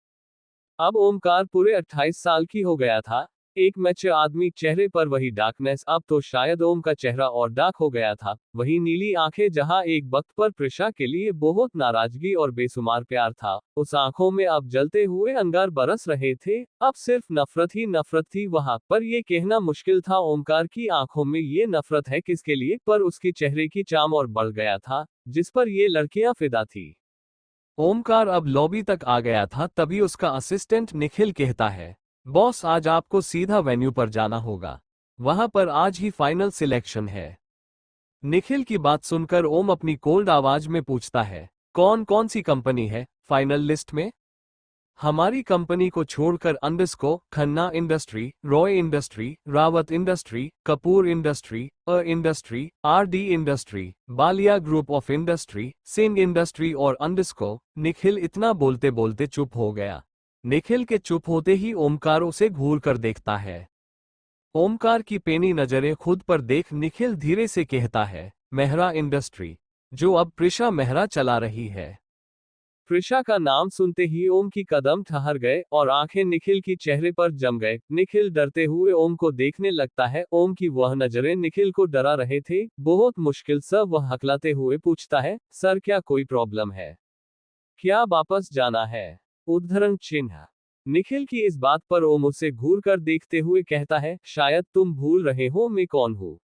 B: अब ओमकार पूरे 28 साल की हो गया था। एक मैच्योर आदमी, चेहरे पर वही डार्कनेस, अब तो शायद ओम का चेहरा और डार्क हो गया था। वही नीली आंखें, जहां एक वक्त पर प्रिशा के लिए बहुत नाराजगी और बेसुमार प्यार था, उस आंखों में अब जलते हुए अंगार बरस रहे थे। अब सिर्फ नफरत ही नफरत थी वहां पर। यह कहना मुश्किल था ओमकार की आंखों में ये नफरत है किसके लिए, पर उसके चेहरे की चाम और बढ़ गया था, जिस पर ये लड़कियां फिदा थी।
A: ओमकार अब लॉबी तक आ गया था, तभी उसका असिस्टेंट निखिल कहता है, बॉस आज आपको सीधा वेन्यू पर जाना होगा, वहां पर आज ही फाइनल सिलेक्शन है। निखिल की बात सुनकर ओम अपनी कोल्ड आवाज में पूछता है, कौन कौन सी कंपनी है फाइनल लिस्ट में? हमारी कंपनी को छोड़कर underscore, Khanna industry, Roy industry, Rawat industry, Kapoor industry, industry, RD industry, Baliya group of industry, Singh industry और अंडरस्को। निखिल इतना बोलते बोलते चुप हो गया। निखिल के चुप होते ही ओमकार उसे घूर कर देखता है। ओमकार की पेनी नजरें खुद पर देख निखिल धीरे से कहता है, मेहरा इंडस्ट्री, जो अब प्रिशा मेहरा चला रही है।
B: प्रिशा का नाम सुनते ही ओम की कदम ठहर गए और आंखें निखिल की चेहरे पर जम गए। निखिल डरते हुए ओम को देखने लगता है। ओम की वह नजरें निखिल को डरा रहे थे। बहुत मुश्किल से वह हकलाते हुए पूछता है, सर क्या कोई प्रॉब्लम है? क्या वापस जाना है? उद्धरण चिन्ह। निखिल की इस बात पर ओम उसे घूर कर देखते हुए कहता है, शायद तुम भूल रहे हो मैं कौन हूँ।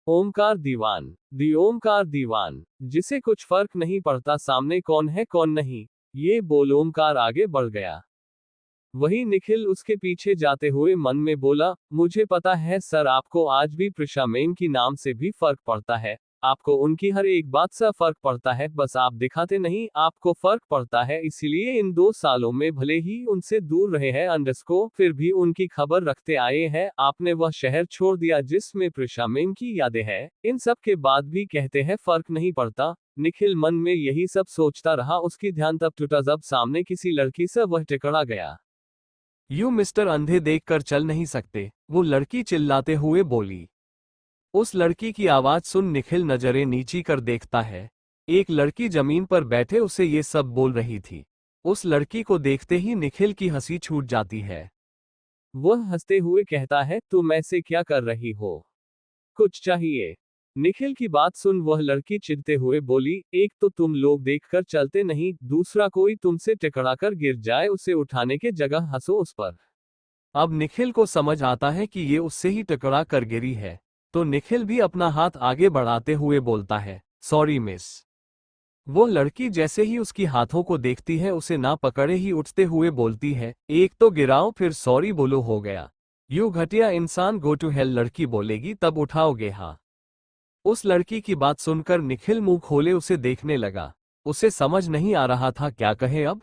B: ओमकार दीवान, दी ओमकार दीवान, जिसे कुछ फर्क नहीं पड़ता सामने कौन है कौन नहीं। ये बोल ओमकार आगे बढ़ गया। वही निखिल उसके पीछे जाते हुए मन में बोला, मुझे पता है सर, आपको आज भी प्रिशा मैम की नाम से भी फर्क पड़ता है। आपको उनकी हर एक बात से फर्क पड़ता है, बस आप दिखाते नहीं। आपको फर्क पड़ता है, इसीलिए इन 2 सालों में भले ही उनसे दूर रहे हैं अंडरस्को, फिर भी उनकी खबर रखते आए हैं। आपने वह शहर छोड़ दिया जिसमें प्रिशा मैम की यादें हैं। इन सब के बाद भी कहते हैं फर्क नहीं पड़ता। निखिल मन में यही सब सोचता रहा। उसकी ध्यान तब टूटा जब सामने किसी लड़की से वह टकरा गया।
A: यू मिस्टर अंधे देखकर चल नहीं सकते, वो लड़की चिल्लाते हुए बोली। उस लड़की की आवाज सुन निखिल नजरें नीची कर देखता है। एक लड़की जमीन पर बैठे उसे ये सब बोल रही थी। उस लड़की को देखते ही निखिल की हंसी छूट जाती है।
B: वह हंसते हुए कहता है, तुम ऐसे क्या कर रही हो? कुछ चाहिए? निखिल की बात सुन वह लड़की चिढ़ते हुए बोली, एक तो तुम लोग देखकर चलते नहीं, दूसरा कोई तुमसे टकराकर गिर जाए उसे उठाने के जगह हंसो उस पर।
A: अब निखिल को समझ आता है कि ये उससे ही टकरा कर गिरी है, तो निखिल भी अपना हाथ आगे बढ़ाते हुए बोलता है, सॉरी मिस। वो लड़की जैसे ही उसकी हाथों को देखती है उसे ना पकड़े ही उठते हुए बोलती है, एक तो गिराओ फिर सॉरी बोलो, हो गया। यू घटिया इंसान, गो टू हेल। लड़की बोलेगी तब उठाओगे? हाँ। उस लड़की की बात सुनकर निखिल मुंह खोले उसे देखने लगा। उसे समझ नहीं आ रहा था क्या कहे अब।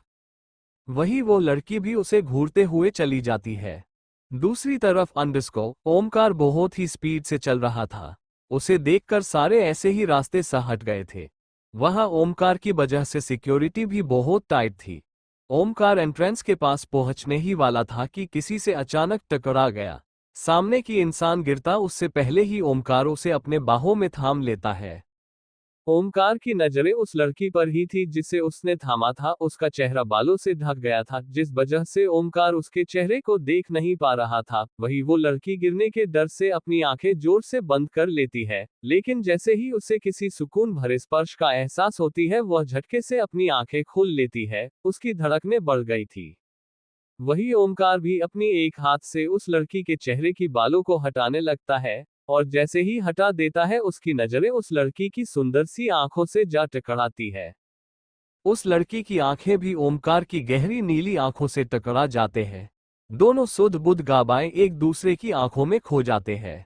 A: वही वो लड़की भी उसे घूरते हुए चली जाती है। दूसरी तरफ अंडरस्को ओमकार बहुत ही स्पीड से चल रहा था। उसे देखकर सारे ऐसे ही रास्ते से हट गए थे। वहां ओमकार की वजह से सिक्योरिटी भी बहुत टाइट थी। ओमकार एंट्रेंस के पास पहुंचने ही वाला था कि किसी से अचानक टकरा गया। सामने की इंसान गिरता उससे पहले ही ओमकार उसे अपने बाहों में थाम लेता है।
B: ओमकार की नजरें उस लड़की पर ही थी जिसे उसने थामा था। उसका चेहरा बालों से ढक गया था, जिस वजह से ओमकार उसके चेहरे को देख नहीं पा रहा था। वही वो लड़की गिरने के डर से अपनी आंखें जोर से बंद कर लेती है, लेकिन जैसे ही उसे किसी सुकून भरे स्पर्श का एहसास होती है वह झटके से अपनी आंखें खोल लेती है। उसकी धड़कनें बढ़ गई थी। वही ओमकार भी अपनी एक हाथ से उस लड़की के चेहरे की बालों को हटाने लगता है, और जैसे ही हटा देता है उसकी नजरें उस लड़की की सुंदर सी आंखों से जा टकराती है।
A: उस लड़की की आंखें भी ओमकार की गहरी नीली आंखों से टकरा जाते हैं। दोनों सुध बुध गाबाएं एक दूसरे की आंखों में खो जाते हैं।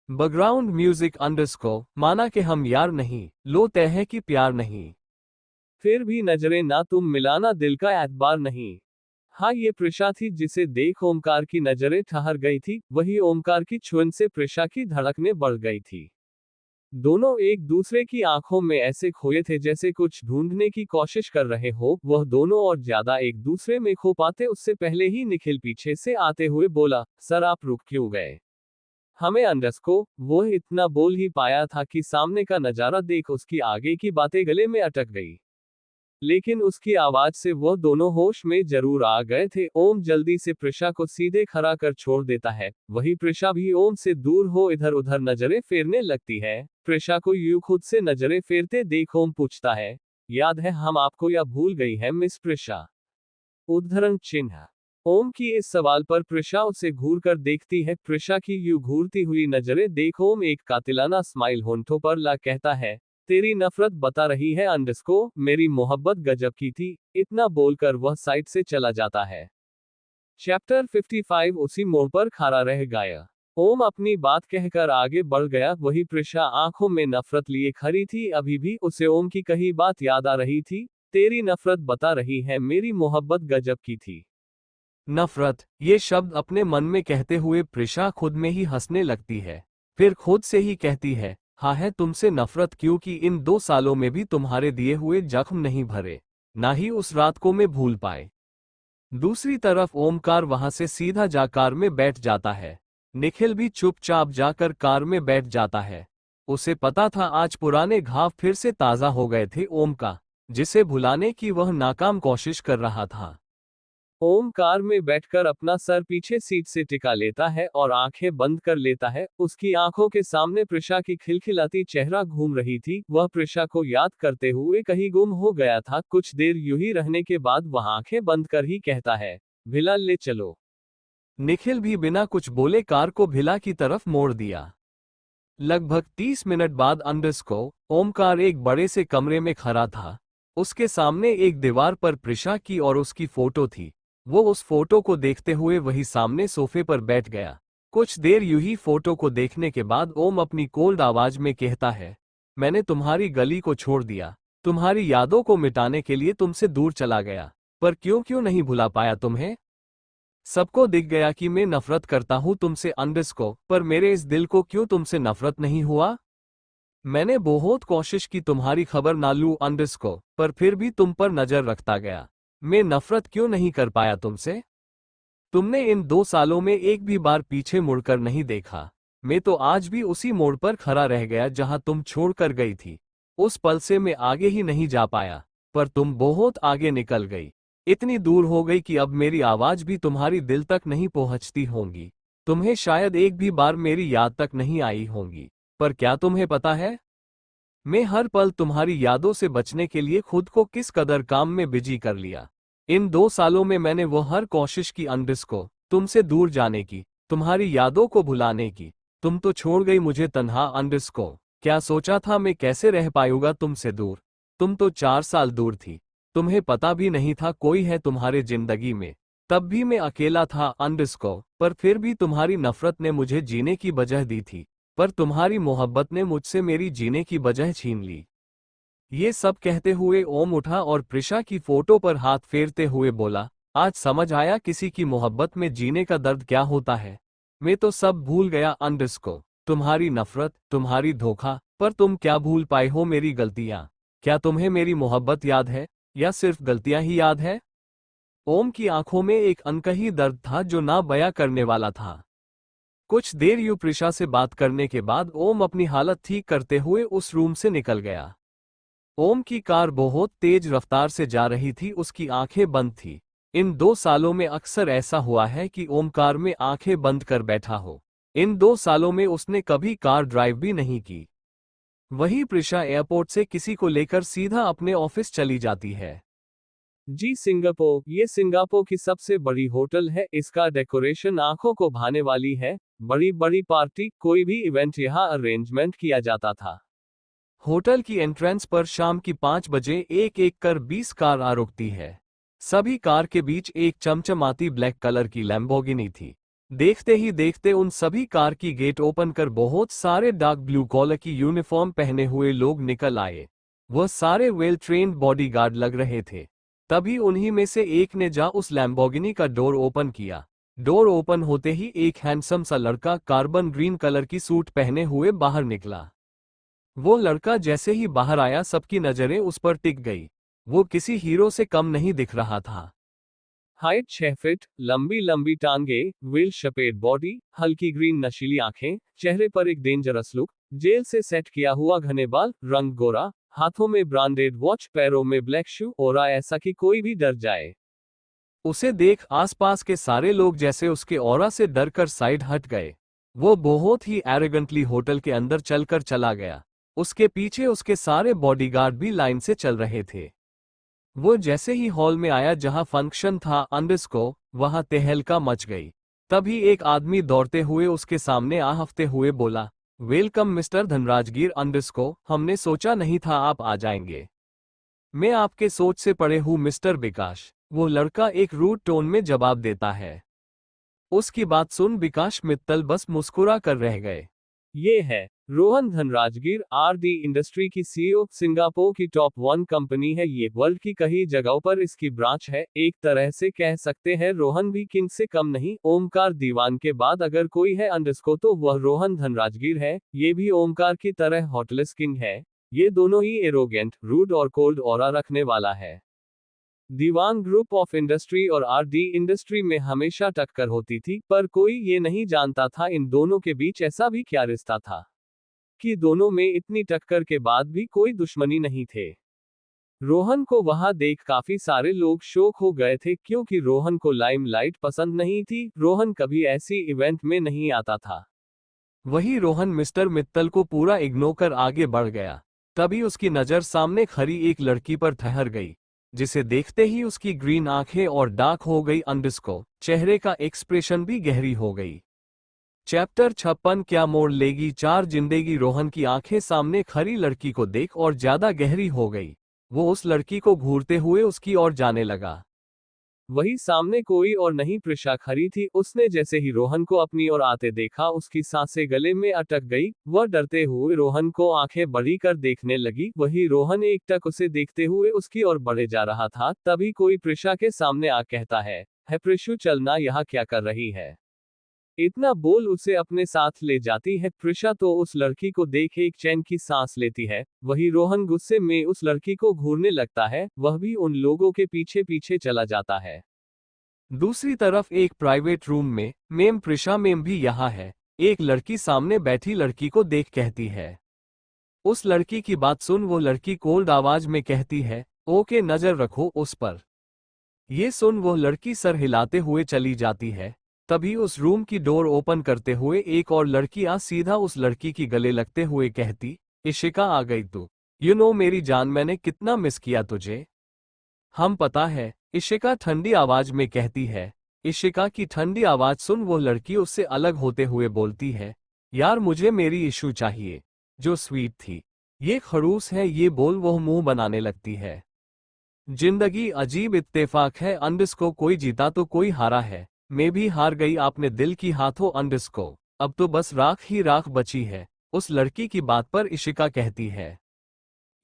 A: बैकग्राउंड म्यूजिक अंडरस्को, माना कि हम यार नहीं, लो तय है कि प्यार नहीं।
B: फिर भी नजरें ना तुम मिलाना दिल का एतबार नहीं। हाँ, ये प्रिशा थी जिसे देख ओमकार की नजरें ठहर गई थी। वही ओमकार की छुअन से प्रिशा की धड़कनें बढ़ गई थी। दोनों एक दूसरे की आंखों में ऐसे खोए थे जैसे कुछ ढूंढने की कोशिश कर रहे हो। वह दोनों और ज्यादा एक दूसरे में खो पाते उससे पहले ही निखिल पीछे से आते हुए बोला, सर आप रुक क्यों गए? हमें अंडरस्को। वो इतना बोल ही पाया था कि सामने का नजारा देख उसकी आगे की बातें गले में अटक गई, लेकिन उसकी आवाज से वह दोनों होश में जरूर आ गए थे। ओम जल्दी से प्रिशा को सीधे खड़ा कर छोड़ देता है। वही प्रिशा भी ओम से दूर हो इधर उधर नजरें फेरने लगती है। प्रिशा को यूं खुद से नजरें फेरते देख ओम पूछता है, याद है हम आपको या भूल गई है मिस प्रिशा? उद्धरण चिन्ह। ओम की इस सवाल पर प्रिशा उसे घूर कर देखती है। प्रिशा की यूं घूरती हुई नजरें देख ओम एक कातिलाना स्माइल होंठों पर ला कहता है, तेरी नफरत बता रही है अंडरस्को, मेरी मोहब्बत गजब की थी। इतना बोलकर वह साइड से चला जाता है। चैप्टर 55 उसी मोड़ पर खड़ा रह गया। ओम अपनी बात कहकर आगे बढ़ गया। वही प्रिशा आंखों में नफरत लिए खड़ी थी। अभी भी उसे ओम की कही बात याद आ रही थी। तेरी नफरत बता रही है मेरी मोहब्बत गजब की थी।
A: नफरत, ये शब्द अपने मन में कहते हुए प्रिशा खुद में ही हंसने लगती है। फिर खुद से ही कहती है, हाँ है तुमसे नफरत, क्योंकि इन 2 सालों में भी तुम्हारे दिए हुए जख्म नहीं भरे, ना ही उस रात को मैं भूल पाए। दूसरी तरफ ओमकार वहां से सीधा जा कार में बैठ जाता है। निखिल भी चुपचाप जाकर कार में बैठ जाता है। उसे पता था आज पुराने घाव फिर से ताजा हो गए थे ओम का, जिसे भुलाने की वह नाकाम कोशिश कर रहा था।
B: ओम कार में बैठकर अपना सर पीछे सीट से टिका लेता है और आंखें बंद कर लेता है। उसकी आंखों के सामने प्रिशा की खिलखिलाती चेहरा घूम रही थी। वह प्रिशा को याद करते हुए कहीं गुम हो गया था। कुछ देर यूं ही रहने के बाद वह आंखें बंद कर ही कहता है, भिला ले चलो।
A: निखिल भी बिना कुछ बोले कार को भिला की तरफ मोड़ दिया। लगभग 30 मिनट बाद अंडरस्को ओमकार एक बड़े से कमरे में खड़ा था। उसके सामने एक दीवार पर प्रिशा की और उसकी फोटो थी। वो उस फोटो को देखते हुए वही सामने सोफे पर बैठ गया। कुछ देर यूं ही फोटो को देखने के बाद ओम अपनी कोल्ड आवाज में कहता है, मैंने तुम्हारी गली को छोड़ दिया, तुम्हारी यादों को मिटाने के लिए तुमसे दूर चला गया, पर क्यों क्यों नहीं भुला पाया तुम्हें? सबको दिख गया कि मैं नफरत करता हूं तुमसे अंडरस्को, पर मेरे इस दिल को क्यों तुमसे नफरत नहीं हुआ? मैंने बहुत कोशिश की तुम्हारी खबर ना लूं अंडरस्को, पर फिर भी तुम पर नजर रखता गया। मैं नफरत क्यों नहीं कर पाया तुमसे? तुमने इन 2 सालों में एक भी बार पीछे मुड़कर नहीं देखा। मैं तो आज भी उसी मोड़ पर खड़ा रह गया जहां तुम छोड़कर गई थी। उस पल से मैं आगे ही नहीं जा पाया, पर तुम बहुत आगे निकल गई। इतनी दूर हो गई कि अब मेरी आवाज भी तुम्हारी दिल तक नहीं पहुंचती होंगी। तुम्हें शायद एक भी बार मेरी याद तक नहीं आई होंगी। पर क्या तुम्हें पता है, मैं हर पल तुम्हारी यादों से बचने के लिए खुद को किस कदर काम में बिजी कर लिया। इन 2 सालों में मैंने वो हर कोशिश की अंडरस्को, तुमसे दूर जाने की, तुम्हारी यादों को भुलाने की। तुम तो छोड़ गई मुझे तन्हा अंडरस्को। क्या सोचा था मैं कैसे रह पाऊंगा तुमसे दूर? तुम तो 4 साल दूर थी। तुम्हें पता भी नहीं था कोई है तुम्हारे जिंदगी में। तब भी मैं अकेला था अंडरस्को, पर फिर भी तुम्हारी नफरत ने मुझे जीने की वजह दी थी। पर तुम्हारी मोहब्बत ने मुझसे मेरी जीने की वजह छीन ली। ये सब कहते हुए ओम उठा और प्रिशा की फोटो पर हाथ फेरते हुए बोला, आज समझ आया किसी की मोहब्बत में जीने का दर्द क्या होता है। मैं तो सब भूल गया अंडरस्को, तुम्हारी नफरत, तुम्हारी धोखा, पर तुम क्या भूल पाए हो मेरी गलतियां? क्या तुम्हें मेरी मोहब्बत याद है, या सिर्फ गलतियां ही याद है? ओम की आंखों में एक अनकही दर्द था जो ना बयां करने वाला था। कुछ देर यूं प्रिशा से बात करने के बाद ओम अपनी हालत ठीक करते हुए उस रूम से निकल गया। ओम की कार बहुत तेज रफ्तार से जा रही थी, उसकी आंखें बंद थी। इन 2 सालों में अक्सर ऐसा हुआ है कि ओम कार में आंखें बंद कर बैठा हो। इन 2 सालों में उसने कभी कार ड्राइव भी नहीं की। वही प्रिशा एयरपोर्ट से किसी को लेकर सीधा अपने ऑफिस चली जाती है।
B: जी सिंगापुर, ये सिंगापुर की सबसे बड़ी होटल है। इसका डेकोरेशन आंखों को भाने वाली है। बड़ी बड़ी पार्टी, कोई भी इवेंट यहाँ अरेंजमेंट किया जाता था।
A: होटल की एंट्रेंस पर शाम की 5 बजे एक एक कर 20 कार आ रुकती है। सभी कार के बीच एक चमचमाती ब्लैक कलर की लैम्बोर्गिनी थी। देखते ही देखते उन सभी कार की गेट ओपन कर बहुत सारे डार्क ब्लू कॉलर की यूनिफॉर्म पहने हुए लोग निकल आए। वह सारे वेल ट्रेन्ड बॉडीगार्ड लग रहे थे। तभी उन्हीं में से एक ने जा उस लैम्बोर्गिनी का डोर ओपन किया। डोर ओपन होते ही एक हैंडसम सा लड़का कार्बन ग्रीन कलर की सूट पहने हुए बाहर निकला। वो लड़का जैसे ही बाहर आया सबकी नजरें उस पर टिक गई। वो किसी हीरो से कम नहीं दिख रहा था।
B: हाइट 6 फीट, लंबी लंबी टांगे, वेल शेपेड बॉडी, हल्की ग्रीन नशीली आंखें, चेहरे पर एक डेंजरस लुक, जेल से सेट किया हुआ घने बाल, रंग गोरा, हाथों में ब्रांडेड वॉच, पैरों में ब्लैक शू, और ऐसा कि कोई भी डर जाए।
A: उसे देख आसपास के सारे लोग जैसे उसके ऑरा से डरकर साइड हट गए। वो बहुत ही एरोगेंटली होटल के अंदर चलकर चला गया। उसके पीछे उसके सारे बॉडीगार्ड भी लाइन से चल रहे थे। वो जैसे ही हॉल में आया जहां फंक्शन था अंडरस्को, वहां तहलका मच गई। तभी एक आदमी दौड़ते हुए उसके सामने आहफते हुए बोला, वेलकम मिस्टर धनराजगीर अंडरस्को, हमने सोचा नहीं था आप आ जाएंगे। मैं आपके सोच से पड़े हूँ मिस्टर विकास, वो लड़का एक रूड टोन में जवाब देता है। उसकी बात सुन विकास मित्तल बस मुस्कुरा कर रह गए।
B: ये है रोहन धनराजगीर, आरडी इंडस्ट्री की सीईओ। सिंगापुर की टॉप 1 कंपनी है ये। वर्ल्ड की कई जगहों पर इसकी ब्रांच है। एक तरह से कह सकते हैं रोहन भी किंग से कम नहीं। ओमकार दीवान के बाद अगर कोई है अंडरस्को तो वह रोहन धनराजगीर है। ये भी ओमकार की तरह हॉटलेस किंग है। ये दोनों ही एरोगेंट, रूड और कोल्ड ऑरा रखने वाला है। दीवान ग्रुप ऑफ इंडस्ट्री और आरडी इंडस्ट्री में हमेशा टक्कर होती थी, पर कोई ये नहीं जानता था इन दोनों के बीच ऐसा भी क्या रिश्ता था कि दोनों में इतनी टक्कर के बाद भी कोई दुश्मनी नहीं थे। रोहन को वहां देख काफी सारे लोग शॉक हो गए थे, क्योंकि रोहन को लाइमलाइट पसंद नहीं थी। रोहन कभी ऐसी इवेंट में नहीं आता था।
A: वही रोहन मिस्टर मित्तल को पूरा इग्नोर कर आगे बढ़ गया। तभी उसकी नजर सामने खड़ी एक लड़की पर ठहर गई, जिसे देखते ही उसकी ग्रीन आंखें और डार्क हो गई अंडरस्को चेहरे का एक्सप्रेशन भी गहरी हो गई। चैप्टर 56 क्या मोड़ लेगी चार जिंदगी। रोहन की आंखें सामने खड़ी लड़की को देख और ज्यादा गहरी हो गई। वो उस लड़की को घूरते हुए उसकी ओर जाने लगा।
B: वही सामने कोई और नहीं प्रिशा खड़ी थी। उसने जैसे ही रोहन को अपनी ओर आते देखा, उसकी सांसें गले में अटक गई। वह डरते हुए रोहन को आंखें बड़ी कर देखने लगी। वही रोहन एकटक उसे देखते हुए उसकी ओर बढ़े जा रहा था। तभी कोई प्रिशा के सामने आ कहता है प्रिशु चलना, यहाँ क्या कर रही है। इतना बोल उसे अपने साथ ले जाती है। प्रिशा तो उस लड़की को देख एक चैन की सांस लेती है। वही रोहन गुस्से में उस लड़की को घूरने लगता है। वह भी उन लोगों के पीछे पीछे चला जाता है।
A: दूसरी तरफ एक प्राइवेट रूम में मैम प्रिशा मैम भी यहाँ है। एक लड़की सामने बैठी लड़की को देख कहती है। उस लड़की की बात सुन वो लड़की कोल्ड आवाज में कहती है ओके नजर रखो उस पर। ये सुन वो लड़की सर हिलाते हुए चली जाती है। तभी उस रूम की डोर ओपन करते हुए एक और लड़की आ सीधा उस लड़की की गले लगते हुए कहती इशिका आ गई तू। यू नो मेरी जान मैंने कितना मिस किया तुझे। हम पता है, इशिका ठंडी आवाज में कहती है। इशिका की ठंडी आवाज सुन वो लड़की उससे अलग होते हुए बोलती है यार मुझे मेरी इशू चाहिए, जो स्वीट थी। ये खड़ूस है। ये बोल वो मुंह बनाने लगती है। जिंदगी अजीब इत्तेफाक है अंडरस्को कोई जीता तो कोई हारा है। मैं भी हार गई आपने दिल की हाथों अंडरस्को। अब तो बस राख ही राख बची है। उस लड़की की बात पर इशिका कहती है।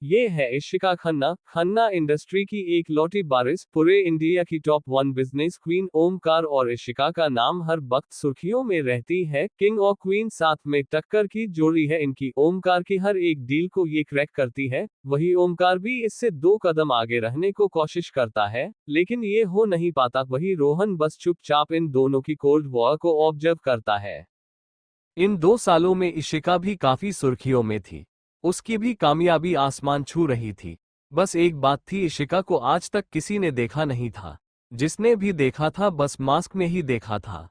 B: ये है इशिका खन्ना। खन्ना इंडस्ट्री की एक लौटी बारिश, पूरे इंडिया की टॉप 1 बिजनेस क्वीन। ओमकार और इशिका का नाम हर वक्त सुर्खियों में रहती है। किंग और क्वीन साथ में टक्कर की जोड़ी है इनकी। ओमकार की हर एक डील को ये क्रैक करती है। वही ओमकार भी इससे 2 कदम आगे रहने को कोशिश करता है, लेकिन ये हो नहीं पाता। वही रोहन बस चुपचाप इन दोनों की कोल्ड वॉर को ऑब्जर्व करता है।
A: इन 2 सालों में इशिका भी काफी सुर्खियों में थी। उसकी भी कामयाबी आसमान छू रही थी। बस एक बात थी, इशिका को आज तक किसी ने देखा नहीं था। जिसने भी देखा था बस मास्क में ही देखा था।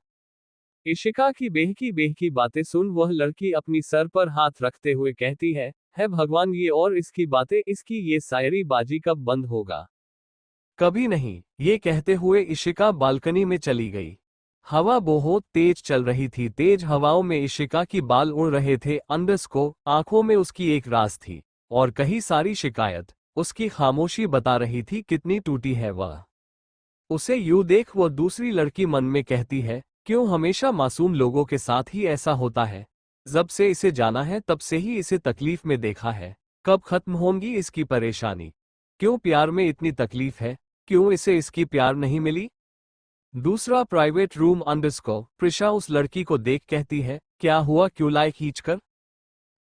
B: इशिका की बेहकी बातें सुन वह लड़की अपनी सर पर हाथ रखते हुए कहती है भगवान ये और इसकी बातें, इसकी ये शायरी बाजी कब बंद होगा।
A: कभी नहीं, ये कहते हुए इशिका बालकनी में चली गई। हवा बहुत तेज चल रही थी। तेज हवाओं में इशिका की बाल उड़ रहे थे। अंडरस्को आंखों में उसकी एक राज थी और कहीं सारी शिकायत। उसकी खामोशी बता रही थी कितनी टूटी है वह। उसे यूं देख वो दूसरी लड़की मन में कहती है क्यों हमेशा मासूम लोगों के साथ ही ऐसा होता है। जब से इसे जाना है तब से ही इसे तकलीफ में देखा है। कब खत्म होंगी इसकी परेशानी। क्यों प्यार में इतनी तकलीफ है। क्यों इसे इसकी प्यार नहीं मिली। दूसरा प्राइवेट रूम अंडरस्को प्रिशा उस लड़की को देख कहती है क्या हुआ क्यों लाइक खींचकर।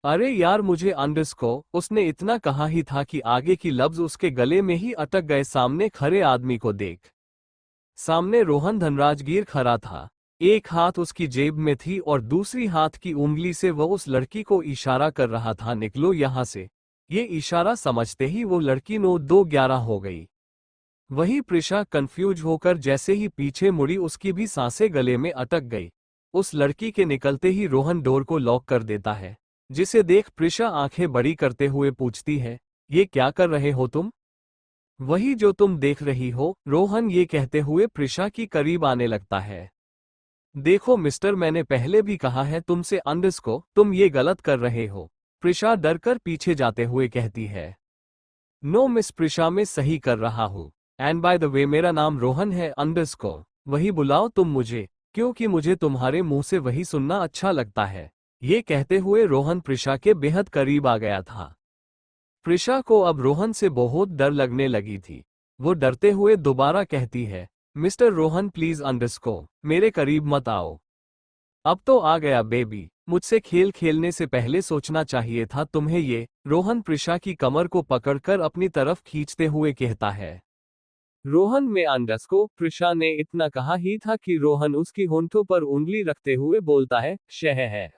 A: अरे यार मुझे अंडरस्को, उसने इतना कहा ही था कि आगे की लफ्ज उसके गले में ही अटक गए सामने खड़े आदमी को देख। सामने रोहन धनराजगीर खड़ा था। एक हाथ उसकी जेब में थी और दूसरी हाथ की उंगली से वह उस लड़की को इशारा कर रहा था निकलो यहां से। ये इशारा समझते ही वो लड़की 9-2-11 हो गई। वही प्रिशा कंफ्यूज होकर जैसे ही पीछे मुड़ी उसकी भी सांसें गले में अटक गई। उस लड़की के निकलते ही रोहन डोर को लॉक कर देता है, जिसे देख प्रिशा आंखें बड़ी करते हुए पूछती है ये क्या कर रहे हो तुम। वही जो तुम देख रही हो, रोहन ये कहते हुए प्रिशा की करीब आने लगता है। देखो मिस्टर मैंने पहले भी कहा है तुमसे अंडरस्को, तुम ये गलत कर रहे हो। प्रिशा डरकर पीछे जाते हुए कहती है नो मिस प्रिशा मैं सही कर रहा हूँ। एंड बाय द वे मेरा नाम रोहन है अंडरस्को। वही बुलाओ तुम मुझे, क्योंकि मुझे तुम्हारे मुंह से वही सुनना अच्छा लगता है। ये कहते हुए रोहन प्रिशा के बेहद करीब आ गया था। प्रिशा को अब रोहन से बहुत डर लगने लगी थी। वो डरते हुए दोबारा कहती है मिस्टर रोहन प्लीज अंडरस्को मेरे करीब मत आओ। अब तो आ गया बेबी, मुझसे खेल खेलने से पहले सोचना चाहिए था तुम्हें ये। रोहन प्रिशा की कमर को पकड़कर अपनी तरफ खींचते हुए कहता है।
B: रोहन में अंडरस्को। प्रिशा ने इतना कहा ही था कि रोहन उसकी होंठों पर उंगली रखते हुए बोलता है, शह है।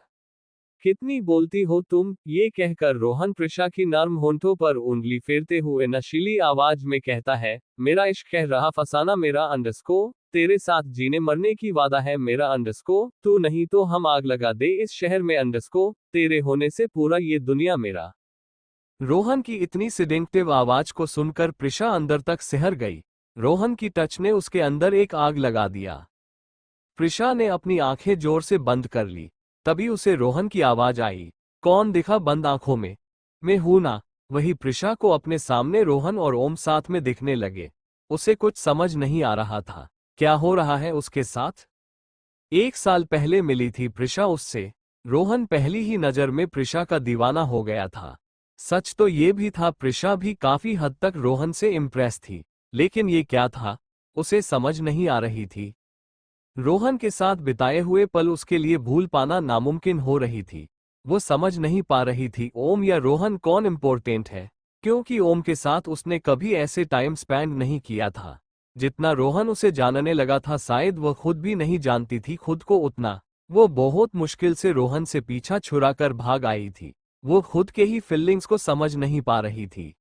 B: कितनी बोलती हो तुम, ये कहकर रोहन प्रिशा की नर्म होंठों पर उंगली फेरते हुए नशीली आवाज में कहता है, मेरा इश्क कह रहा फसाना मेरा अंडरस्को, तेरे साथ जीने मरने की वादा है मेरा अंडरस्को, तू नहीं तो हम आग लगा दे इस शहर में अंडरस्को, तेरे होने से पूरा ये दुनिया मेरा।
A: रोहन की इतनी सिडेंटिव आवाज को सुनकर प्रिशा अंदर तक सिहर गई। रोहन की टच ने उसके अंदर एक आग लगा दिया। प्रिशा ने अपनी आंखें जोर से बंद कर ली। तभी उसे रोहन की आवाज आई, कौन दिखा बंद आंखों में? मैं हूं ना। वही प्रिशा को अपने सामने रोहन और ओम साथ में दिखने लगे। उसे कुछ समझ नहीं आ रहा था, क्या हो रहा है उसके साथ। 1 साल पहले मिली थी प्रिशा उससे। रोहन पहली ही नजर में प्रिशा का दीवाना हो गया था। सच तो ये भी था, प्रिशा भी काफी हद तक रोहन से इम्प्रेस थी, लेकिन ये क्या था, उसे समझ नहीं आ रही थी। रोहन के साथ बिताए हुए पल उसके लिए भूल पाना नामुमकिन हो रही थी। वो समझ नहीं पा रही थी ओम या रोहन कौन इम्पोर्टेंट है, क्योंकि ओम के साथ उसने कभी ऐसे टाइम स्पेंड नहीं किया था जितना रोहन उसे जानने लगा था। शायद वह खुद भी नहीं जानती थी खुद को उतना। वो बहुत मुश्किल से रोहन से पीछा छुड़ाकर भाग आई थी। वो खुद के ही फीलिंग्स को समझ नहीं पा रही थी।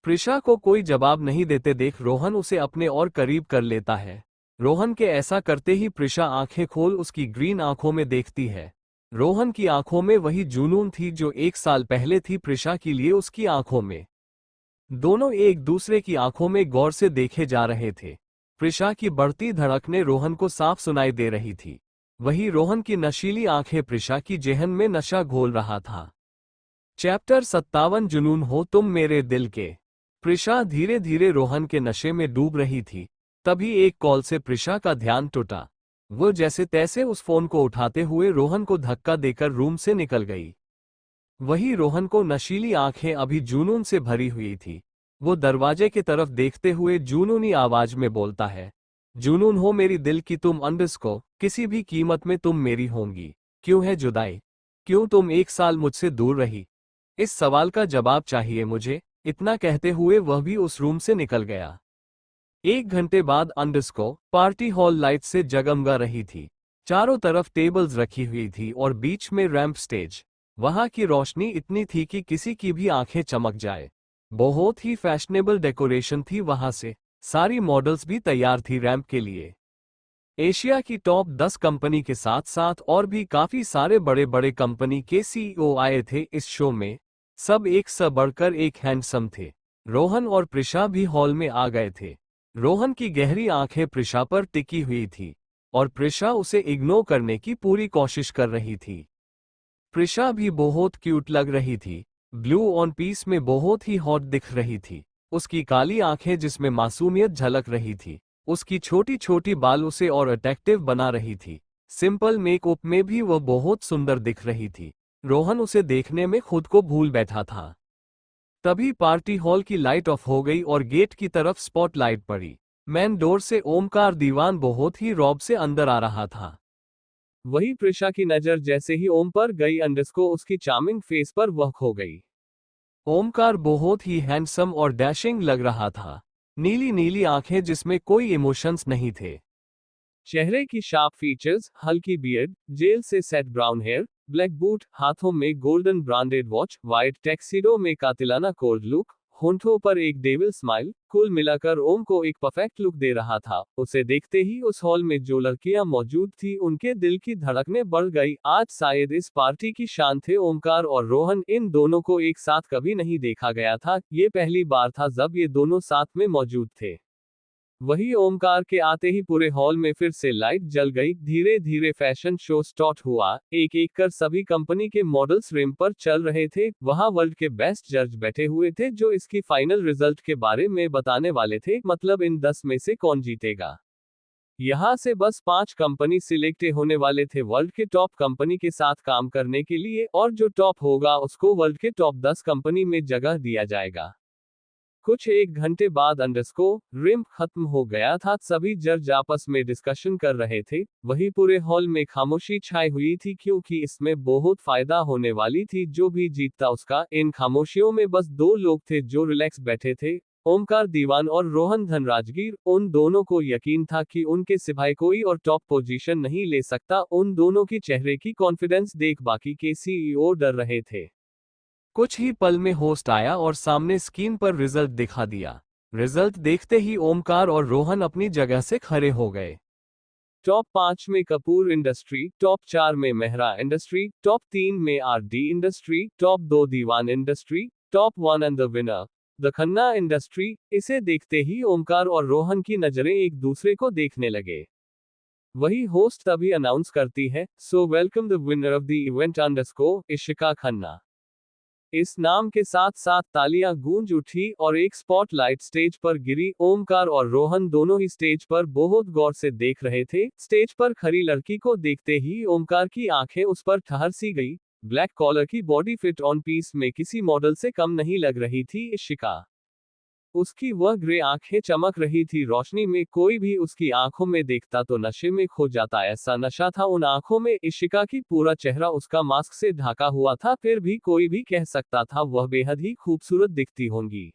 A: प्रिशा को कोई जवाब नहीं देते देख रोहन उसे अपने और करीब कर लेता है। रोहन के ऐसा करते ही प्रिशा आंखें खोल उसकी ग्रीन आंखों में देखती है। रोहन की आंखों में वही जुनून थी जो 1 साल पहले थी प्रिशा के लिए उसकी आंखों में। दोनों एक दूसरे की आंखों में गौर से देखे जा रहे थे। प्रिशा की बढ़ती धड़कनें रोहन को साफ सुनाई दे रही थी। वही रोहन की नशीली आंखें प्रिशा की जेहन में नशा घोल रहा था। चैप्टर 57 जुनून हो तुम मेरे दिल के। प्रिशा धीरे धीरे रोहन के नशे में डूब रही थी। तभी एक कॉल से प्रिशा का ध्यान टूटा। वो जैसे तैसे उस फोन को उठाते हुए रोहन को धक्का देकर रूम से निकल गई। वही रोहन को नशीली आंखें अभी जुनून से भरी हुई थी। वो दरवाजे की तरफ देखते हुए जुनूनी आवाज में बोलता है, जुनून हो मेरी दिल की तुम अंडरस्को, किसी भी कीमत में तुम मेरी होंगी। क्यों है जुदाई? क्यों तुम 1 साल मुझसे दूर रही? इस सवाल का जवाब चाहिए मुझे। इतना कहते हुए वह भी उस रूम से निकल गया। 1 घंटे बाद अंडरस्को पार्टी हॉल लाइट से जगमगा रही थी। चारों तरफ टेबल्स रखी हुई थी और बीच में रैंप स्टेज। वहां की रोशनी इतनी थी कि किसी की भी आंखें चमक जाए। बहुत ही फैशनेबल डेकोरेशन थी वहां से। सारी मॉडल्स भी तैयार थी रैंप के लिए। एशिया की टॉप 10 कंपनी के साथ साथ और भी काफी सारे बड़े बड़े कंपनी के सीईओ आए थे इस शो में। सब एक से बढ़कर एक हैंडसम थे। रोहन और प्रिशा भी हॉल में आ गए थे। रोहन की गहरी आंखें प्रिशा पर टिकी हुई थी और प्रिशा उसे इग्नोर करने की पूरी कोशिश कर रही थी। प्रिशा भी बहुत क्यूट लग रही थी। ब्लू ऑन पीस में बहुत ही हॉट दिख रही थी। उसकी काली आंखें जिसमें मासूमियत झलक रही थी। उसकी छोटी छोटी बाल उसे और अट्रैक्टिव बना रही थी। सिंपल मेकअप में भी वह बहुत सुंदर दिख रही थी। रोहन उसे देखने में खुद को भूल बैठा था। तभी पार्टी हॉल की लाइट ऑफ हो गई और गेट की तरफ स्पॉटलाइट पड़ी। मेन डोर से ओमकार दीवान बहुत ही रौब से अंदर आ रहा था।
B: वही प्रिशा की नजर जैसे ही ओम पर गई अंडरस्को उसकी चार्मिंग फेस पर वह खो गई।
A: ओमकार बहुत ही हैंडसम और डैशिंग लग रहा था। नीली नीली आंखें जिसमें कोई इमोशंस नहीं थे।
B: चेहरे की शार्प फीचर्स, हल्की बियर्ड, जेल से set brown hair, black boot, हाथों में golden branded watch, white tuxedo में कातिलाना कोल्ड लुक, होंठों पर एक डेविल स्माइल, कुल मिलाकर ओम को एक परफेक्ट लुक दे रहा था। उसे देखते ही उस हॉल में जो लड़कियां मौजूद थी उनके दिल की धड़कनें बढ़ गई। आज शायद इस पार्टी की शान थे ओमकार और रोहन। इन दोनों को एक साथ कभी नहीं देखा गया था। ये पहली बार था जब ये दोनों साथ में मौजूद थे। वही ओमकार के आते ही पूरे हॉल में फिर से लाइट जल गई। धीरे धीरे फैशन शो स्टार्ट हुआ। एक एक कर सभी कंपनी के मॉडल्स रिम पर चल रहे थे। वहां वर्ल्ड के बेस्ट जज बैठे हुए थे जो इसकी फाइनल रिजल्ट के बारे में बताने वाले थे, मतलब इन 10 में से कौन जीतेगा। यहाँ से बस 5 कंपनी सिलेक्ट होने वाले थे वर्ल्ड के टॉप कंपनी के साथ काम करने के लिए, और जो टॉप होगा उसको वर्ल्ड के टॉप 10 कंपनी में जगह दिया जाएगा। कुछ 1 घंटे बाद अंडरस्को रिम खत्म हो गया था। सभी जज आपस में डिस्कशन कर रहे थे। वही पूरे हॉल में खामोशी छाई हुई थी क्योंकि इसमें बहुत फायदा होने वाली थी। जो भी जीतता उसका। इन खामोशियों में बस 2 लोग थे जो रिलैक्स बैठे थे। ओमकार दीवान और रोहन धनराजगीर, उन दोनों को यकीन था कि उनके सिवाय कोई और टॉप पोजीशन नहीं ले सकता। उन दोनों की चेहरे की कॉन्फिडेंस देख बाकी के सीईओ डर रहे थे।
A: कुछ ही पल में होस्ट आया और सामने स्क्रीन पर रिजल्ट दिखा दिया। रिजल्ट देखते ही ओमकार और रोहन अपनी जगह से खड़े हो गए।
B: टॉप 5 में कपूर इंडस्ट्री, टॉप 4 में मेहरा इंडस्ट्री, टॉप 3 में RD industry, top 2 Diwan industry, top 1 and the winner the Khanna industry. इसे देखते ही ओमकार और रोहन की नजरें एक दूसरे को देखने लगे। वही होस्ट तभी अनाउंस करती है, so welcome the winner of the event underscore Ishika Khanna. इस नाम के साथ साथ तालियां गूंज उठी और एक स्पॉटलाइट स्टेज पर गिरी। ओमकार और रोहन दोनों ही स्टेज पर बहुत गौर से देख रहे थे। स्टेज पर खड़ी लड़की को देखते ही ओमकार की आंखें उस पर ठहर सी गई। ब्लैक कॉलर की बॉडी फिट ऑन पीस में किसी मॉडल से कम नहीं लग रही थी इशिका। उसकी वह ग्रे आंखें चमक रही थी रोशनी में। कोई भी उसकी आंखों में देखता तो नशे में खो जाता, ऐसा नशा था उन आंखों में। इशिका की पूरा चेहरा उसका मास्क से ढका हुआ था, फिर भी कोई भी कह सकता था वह बेहद ही खूबसूरत दिखती होंगी।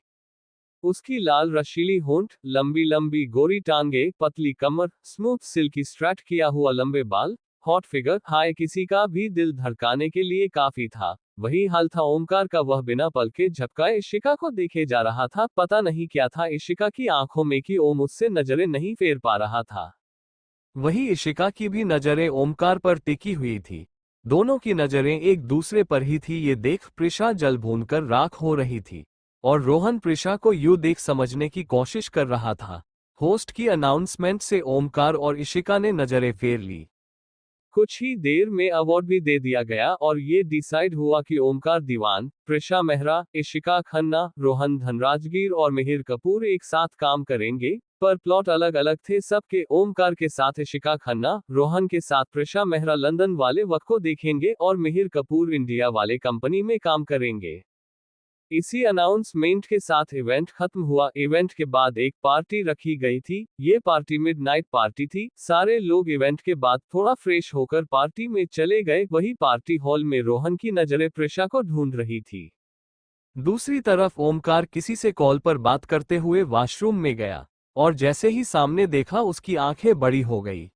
B: उसकी लाल रशीली होंठ, लंबी लंबी गोरी टांगे, पतली कमर, स्मूथ सिल्की स्ट्रैट किया हुआ लंबे बाल, हॉट फिगर, हाय किसी का भी दिल धड़काने के लिए काफी था। वही हाल था ओमकार का, वह बिना पल के झपकाए इशिका को देखे जा रहा था। पता नहीं क्या था इशिका की आंखों में कि ओम उससे नजरें नहीं फेर पा रहा था।
A: वही इशिका की भी नजरें ओमकार पर टिकी हुई थी। दोनों की नजरें एक दूसरे पर ही थी। ये देख प्रिशा जल भूनकर राख हो रही थी और रोहन प्रिशा को यूं देख समझने की कोशिश कर रहा था। होस्ट की अनाउंसमेंट से ओमकार और इशिका ने नजरें फेर ली।
B: कुछ ही देर में अवार्ड भी दे दिया गया और ये डिसाइड हुआ कि ओमकार दीवान, प्रिशा मेहरा, इशिका खन्ना, रोहन धनराजगीर और मिहिर कपूर एक साथ काम करेंगे। पर प्लॉट अलग अलग थे सबके। ओमकार के साथ इशिका खन्ना, रोहन के साथ प्रिशा मेहरा लंदन वाले वक्त को देखेंगे और मिहिर कपूर इंडिया वाले कंपनी में काम करेंगे। इसी अनाउंसमेंट के साथ इवेंट खत्म हुआ। इवेंट के बाद एक पार्टी रखी गई थी। ये पार्टी मिडनाइट पार्टी थी। सारे लोग इवेंट के बाद थोड़ा फ्रेश होकर पार्टी में चले गए। वही पार्टी हॉल में रोहन की नजरें प्रिशा को ढूंढ रही थी।
A: दूसरी तरफ ओमकार किसी से कॉल पर बात करते हुए वॉशरूम में गया और जैसे ही सामने देखा उसकी आंखें बड़ी हो गई।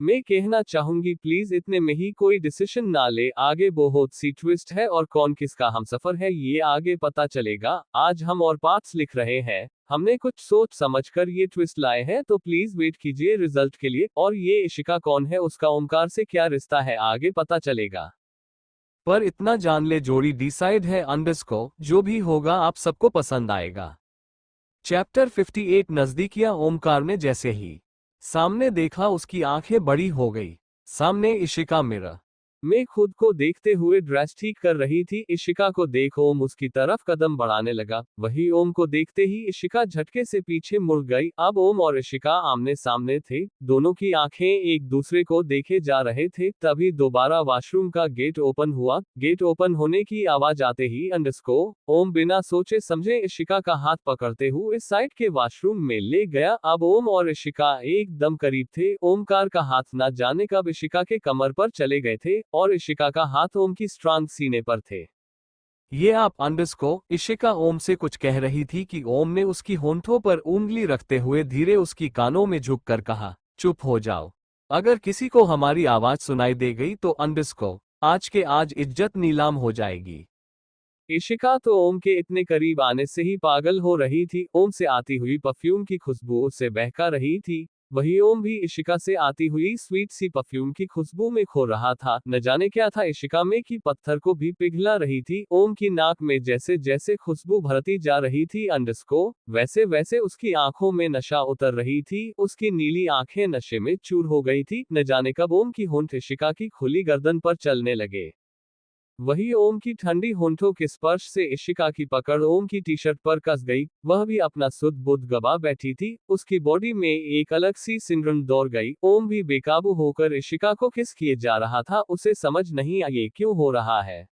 B: मैं कहना चाहूंगी प्लीज इतने में ही कोई डिसीजन ना ले, आगे बहुत सी ट्विस्ट है और कौन किसका हमसफर है ये आगे पता चलेगा। आज हम और पार्ट्स लिख रहे हैं, हमने कुछ सोच समझकर ये ट्विस्ट लाए हैं, तो प्लीज वेट कीजिए रिजल्ट के लिए। और ये इशिका कौन है, उसका ओमकार से क्या रिश्ता है, आगे पता चलेगा।
A: पर इतना जान ले जोड़ी डिसाइड है अंडरस्कोर, जो भी होगा आप सबको पसंद आएगा। चैप्टर 58 नजदीकियां ओमकार ने जैसे ही सामने देखा उसकी आंखें बड़ी हो गई। सामने इशिका मिरर
B: मैं खुद को देखते हुए ड्रेस ठीक कर रही थी। इशिका को देख ओम उसकी तरफ कदम बढ़ाने लगा। वही ओम को देखते ही इशिका झटके से पीछे मुड़ गई। अब ओम और इशिका आमने सामने थे। दोनों की आंखें एक दूसरे को देखे जा रहे थे। तभी दोबारा वॉशरूम का गेट ओपन हुआ। गेट ओपन होने की आवाज आते ही अंडरस्कोर ओम बिना सोचे समझे इशिका का हाथ पकड़ते हुए इस साइड के वॉशरूम में ले गया। अब ओम और इशिका एकदम करीब थे। ओमकार का हाथ न जाने कब इशिका के कमर पर चले गए थे और इशिका का हाथ ओम की स्ट्रांग सीने पर थे।
A: ये आप अंडरस्कोर इशिका ओम से कुछ कह रही थी कि ओम ने उसकी होंठों पर उंगली रखते हुए धीरे उसकी कानों में झुककर कहा, चुप हो जाओ। अगर किसी को हमारी आवाज सुनाई दे गई तो अंडरस्कोर आज के आज इज्जत नीलाम हो जाएगी।
B: इशिका तो ओम के इतने करीब आने से ही पागल हो रही थी। ओम से आती हुई परफ्यूम की खुशबू उससे बहका रही थी। वही ओम भी इशिका से आती हुई स्वीट सी परफ्यूम की खुशबू में खो रहा था। न जाने क्या था इशिका में कि पत्थर को भी पिघला रही थी। ओम की नाक में जैसे जैसे खुशबू भरती जा रही थी अंडरस्कोर वैसे वैसे उसकी आंखों में नशा उतर रही थी। उसकी नीली आंखें नशे में चूर हो गई थी। न जाने कब ओम की होंठ इशिका की खुली गर्दन पर चलने लगे। वही ओम की ठंडी होंठों के स्पर्श से इशिका की पकड़ ओम की टी शर्ट पर कस गई। वह भी अपना सुध बुध गवा बैठी थी। उसकी बॉडी में एक अलग सी सिमरन दौड़ गई। ओम भी बेकाबू होकर इशिका को किस किए जा रहा था। उसे समझ नहीं आई ये क्यों हो रहा है।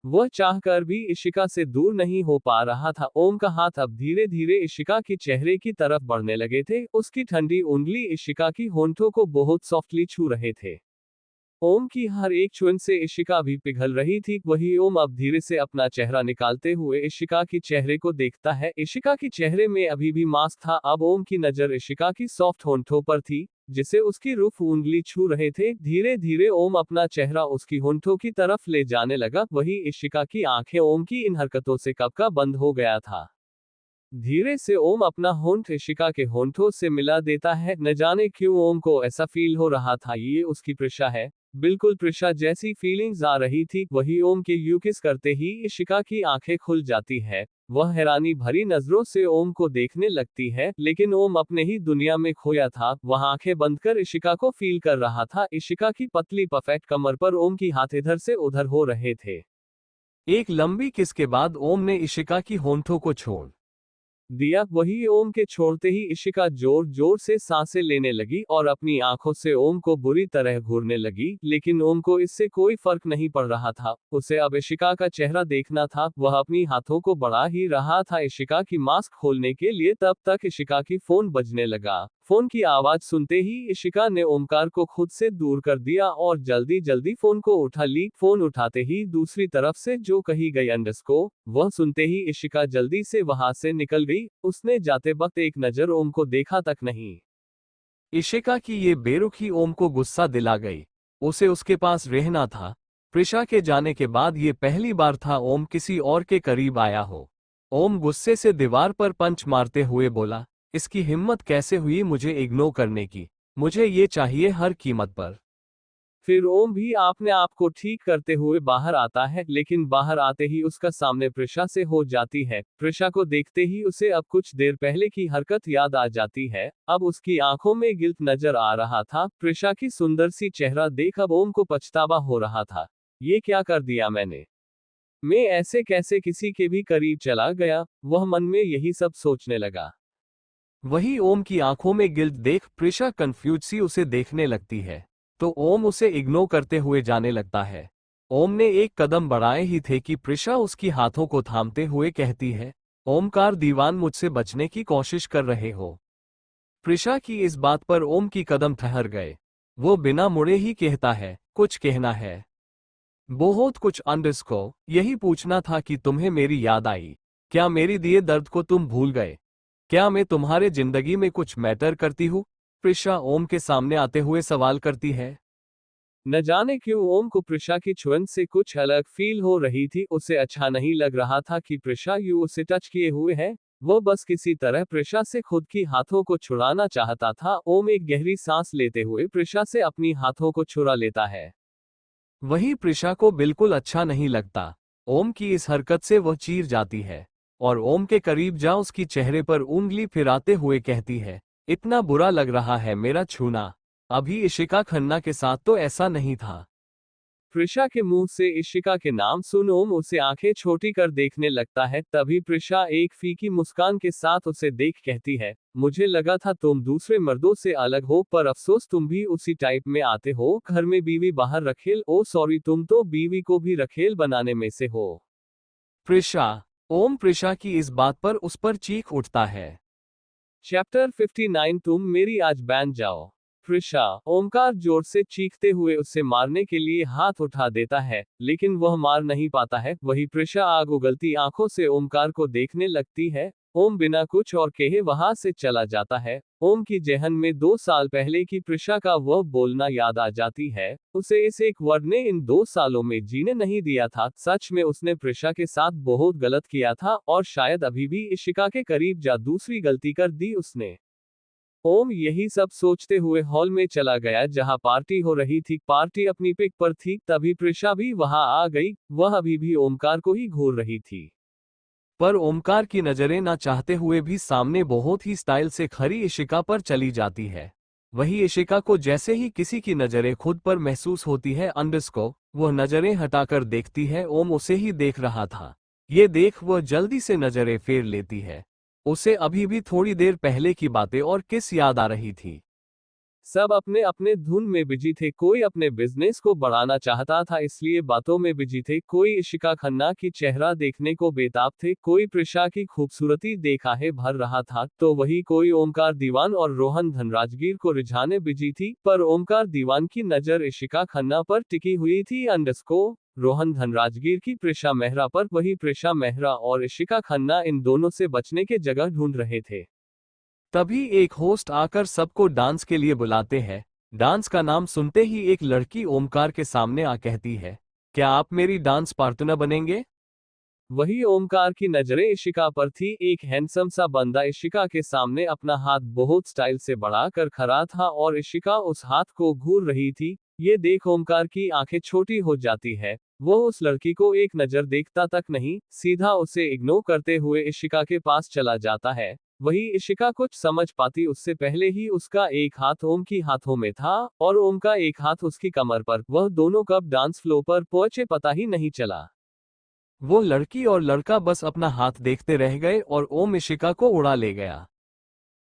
B: वह चाहकर भी इशिका से दूर नहीं हो पा रहा था। ओम का हाथ अब धीरे धीरे इशिका के चेहरे की तरफ बढ़ने लगे थे। उसकी ठंडी उंगली इशिका की होंठों को बहुत सॉफ्टली छू रहे थे। ओम की हर एक चुन से इशिका भी पिघल रही थी। वही ओम अब धीरे से अपना चेहरा निकालते हुए इशिका की चेहरे को देखता है। इशिका की चेहरे में अभी भी मास्क था। अब ओम की नजर इशिका की सॉफ्ट होंठों पर थी, जिसे उसकी रूफ उंगली छू रहे थे। धीरे धीरे ओम अपना चेहरा उसकी होंठों की तरफ ले जाने लगा। वही इशिका की आंखें ओम की इन हरकतों से कब का बंद हो गया था। धीरे से ओम अपना होंठ इशिका के होंठों से मिला देता है। न जाने क्यों ओम को ऐसा फील हो रहा था ये उसकी प्रिशा है। बिल्कुल प्रिशा जैसी फीलिंग्स आ रही थी। वही ओम के यू किस करते ही इशिका की आंखें खुल जाती है। वह हैरानी भरी नजरों से ओम को देखने लगती है, लेकिन ओम अपने ही दुनिया में खोया था। वह आंखें बंद कर इशिका को फील कर रहा था। इशिका की पतली परफेक्ट कमर पर ओम की हाथ इधर से उधर हो रहे थे।
A: एक लंबी किस के बाद ओम ने इशिका की होंठों को छोड़
B: दिया। वही ओम के छोड़ते ही इशिका जोर जोर से सांसें लेने लगी और अपनी आंखों से ओम को बुरी तरह घूरने लगी, लेकिन ओम को इससे कोई फर्क नहीं पड़ रहा था। उसे अब इशिका का चेहरा देखना था। वह अपनी हाथों को बढ़ा ही रहा था इशिका की मास्क खोलने के लिए। तब तक इशिका की फोन बजने लगा। फोन की आवाज सुनते ही इशिका ने ओमकार को खुद से दूर कर दिया और जल्दी जल्दी फोन को उठा ली। फोन उठाते ही दूसरी तरफ से जो कही गई अंडरस्को, वह सुनते ही इशिका जल्दी से वहां से निकल गई। उसने जाते वक्त एक नजर ओम को देखा तक नहीं।
A: इशिका की ये बेरुखी ओम को गुस्सा दिला गई। उसे उसके पास रहना था। प्रिशा के जाने के बाद ये पहली बार था ओम किसी और के करीब आया हो। ओम गुस्से से दीवार पर पंच मारते हुए बोला, इसकी हिम्मत कैसे हुई मुझे इग्नोर करने की? मुझे ये चाहिए हर कीमत पर।
B: फिर ओम भी अपने आप को ठीक करते हुए बाहर आता है, लेकिन बाहर आते ही उसका सामने प्रिशा से हो जाती है। प्रिशा को देखते ही उसे अब कुछ देर पहले की हरकत याद आ जाती है। अब उसकी आंखों में गिल्ट नजर आ रहा था। प्रिशा की सुंदर सी चेहरा देख अब ओम को पछतावा हो रहा था। ये क्या कर दिया मैंने? मैं ऐसे कैसे किसी के भी करीब चला गया? वह मन में यही सब सोचने लगा।
A: वही ओम की आंखों में गिल्ट देख प्रिशा कंफ्यूज सी उसे देखने लगती है, तो ओम उसे इग्नोर करते हुए जाने लगता है। ओम ने एक कदम बढ़ाए ही थे कि प्रिशा उसकी हाथों को थामते हुए कहती है, ओमकार दीवान मुझसे बचने की कोशिश कर रहे हो? प्रिशा की इस बात पर ओम की कदम ठहर गए। वो बिना मुड़े ही कहता है, कुछ कहना है? बहुत कुछ अंडरस्को, यही पूछना था कि तुम्हें मेरी याद आई। क्या मेरी दिए दर्द को तुम भूल गए? क्या मैं तुम्हारे जिंदगी में कुछ मैटर करती हूँ? प्रिशा ओम के सामने आते हुए सवाल करती है।
B: न जाने क्यों ओम को प्रिशा की छुअन से कुछ अलग फील हो रही थी। उसे अच्छा नहीं लग रहा था कि प्रिशा यूं उसे टच किए हुए है। वो बस किसी तरह प्रिशा से खुद की हाथों को छुड़ाना चाहता था। ओम एक गहरी सांस लेते हुए प्रिशा से अपनी हाथों को छुड़ा लेता है।
A: वही प्रिशा को बिल्कुल अच्छा नहीं लगता। ओम की इस हरकत से वह चीर जाती है और ओम के करीब जा उसकी चेहरे पर उंगली फिराते हुए कहती है, इतना बुरा लग रहा है मेरा छूना? अभी इशिका खन्ना के साथ तो ऐसा नहीं था।
B: प्रिशा के मुंह से इशिका के नाम सुन ओम उसे आंखें छोटी कर देखने लगता है। तभी प्रिशा एक फीकी मुस्कान के साथ उसे देख कहती है, मुझे लगा था तुम दूसरे मर्दों से अलग हो, पर अफसोस तुम भी उसी टाइप में आते हो। घर में बीवी बाहर रखेल, ओ सॉरी, तुम तो बीवी को भी रखेल बनाने में से हो।
A: प्रिशा। ओम प्रिशा की इस बात पर उस पर चीख उठता है।
B: चैप्टर 59 तुम मेरी आज बैन जाओ। प्रिशा। ओमकार जोर से चीखते हुए उसे मारने के लिए हाथ उठा देता है, लेकिन वह मार नहीं पाता है। वही प्रिशा आग उगलती आंखों से ओमकार को देखने लगती है। ओम बिना कुछ और कहे वहां से चला जाता है। ओम की जेहन में 2 साल पहले की प्रिशा का वह बोलना याद आ जाती है। उसे इस एक वर्ड ने इन 2 सालों में जीने नहीं दिया था। सच में उसने प्रिशा के साथ बहुत गलत किया था, और शायद अभी भी इशिका के करीब जा दूसरी गलती कर दी उसने। ओम यही सब सोचते हुए हॉल में चला गया जहां पार्टी हो रही थी। पार्टी अपनी पिक पर थी। तभी प्रिशा भी वहां आ गई। वह अभी भी ओमकार को ही घूर रही थी।
A: पर ओमकार की नजरें ना चाहते हुए भी सामने बहुत ही स्टाइल से खड़ी इशिका पर चली जाती है। वही इशिका को जैसे ही किसी की नजरें खुद पर महसूस होती है अंडरस्को, वह नजरें हटाकर देखती है। ओम उसे ही देख रहा था। ये देख वह जल्दी से नजरें फेर लेती है। उसे अभी भी थोड़ी देर पहले की बातें और किस याद आ रही थी।
B: सब अपने अपने धुन में बिजी थे, कोई अपने बिजनेस को बढ़ाना चाहता था इसलिए बातों में बिजी थे, कोई इशिका खन्ना की चेहरा देखने को बेताब थे, कोई प्रिशा की खूबसूरती देखाहे भर रहा था, तो वही कोई ओमकार दीवान और रोहन धनराजगीर को रिझाने बिजी थी, पर ओमकार दीवान की नजर इशिका खन्ना पर टिकी हुई थी। रोहन धनराजगीर की प्रिशा मेहरा पर, वही प्रिशा मेहरा और इशिका खन्ना इन दोनों से बचने के जगह ढूंढ रहे थे।
A: तभी एक होस्ट आकर सबको डांस के लिए बुलाते हैं। डांस का नाम सुनते ही एक लड़की ओमकार के सामने आ कहती है, क्या आप मेरी डांस पार्टनर बनेंगे?
B: वही ओमकार की नजरें इशिका पर थी। एक हैंडसम सा बंदा इशिका के सामने अपना हाथ बहुत स्टाइल से बढ़ाकर खड़ा था और इशिका उस हाथ को घूर रही थी। ये देख ओमकार की आंखें छोटी हो जाती है। वो उस लड़की को एक नजर देखता तक नहीं, सीधा उसे इग्नोर करते हुए इशिका के पास चला जाता है। वही इशिका कुछ समझ पाती उससे पहले ही उसका एक हाथ ओम की हाथों में था और ओम का एक हाथ उसकी कमर पर। वह दोनों कब डांस फ्लोर पर पहुंचे पता ही नहीं चला।
A: वो लड़की और लड़का बस अपना हाथ देखते रह गए और ओम इशिका को उड़ा ले गया।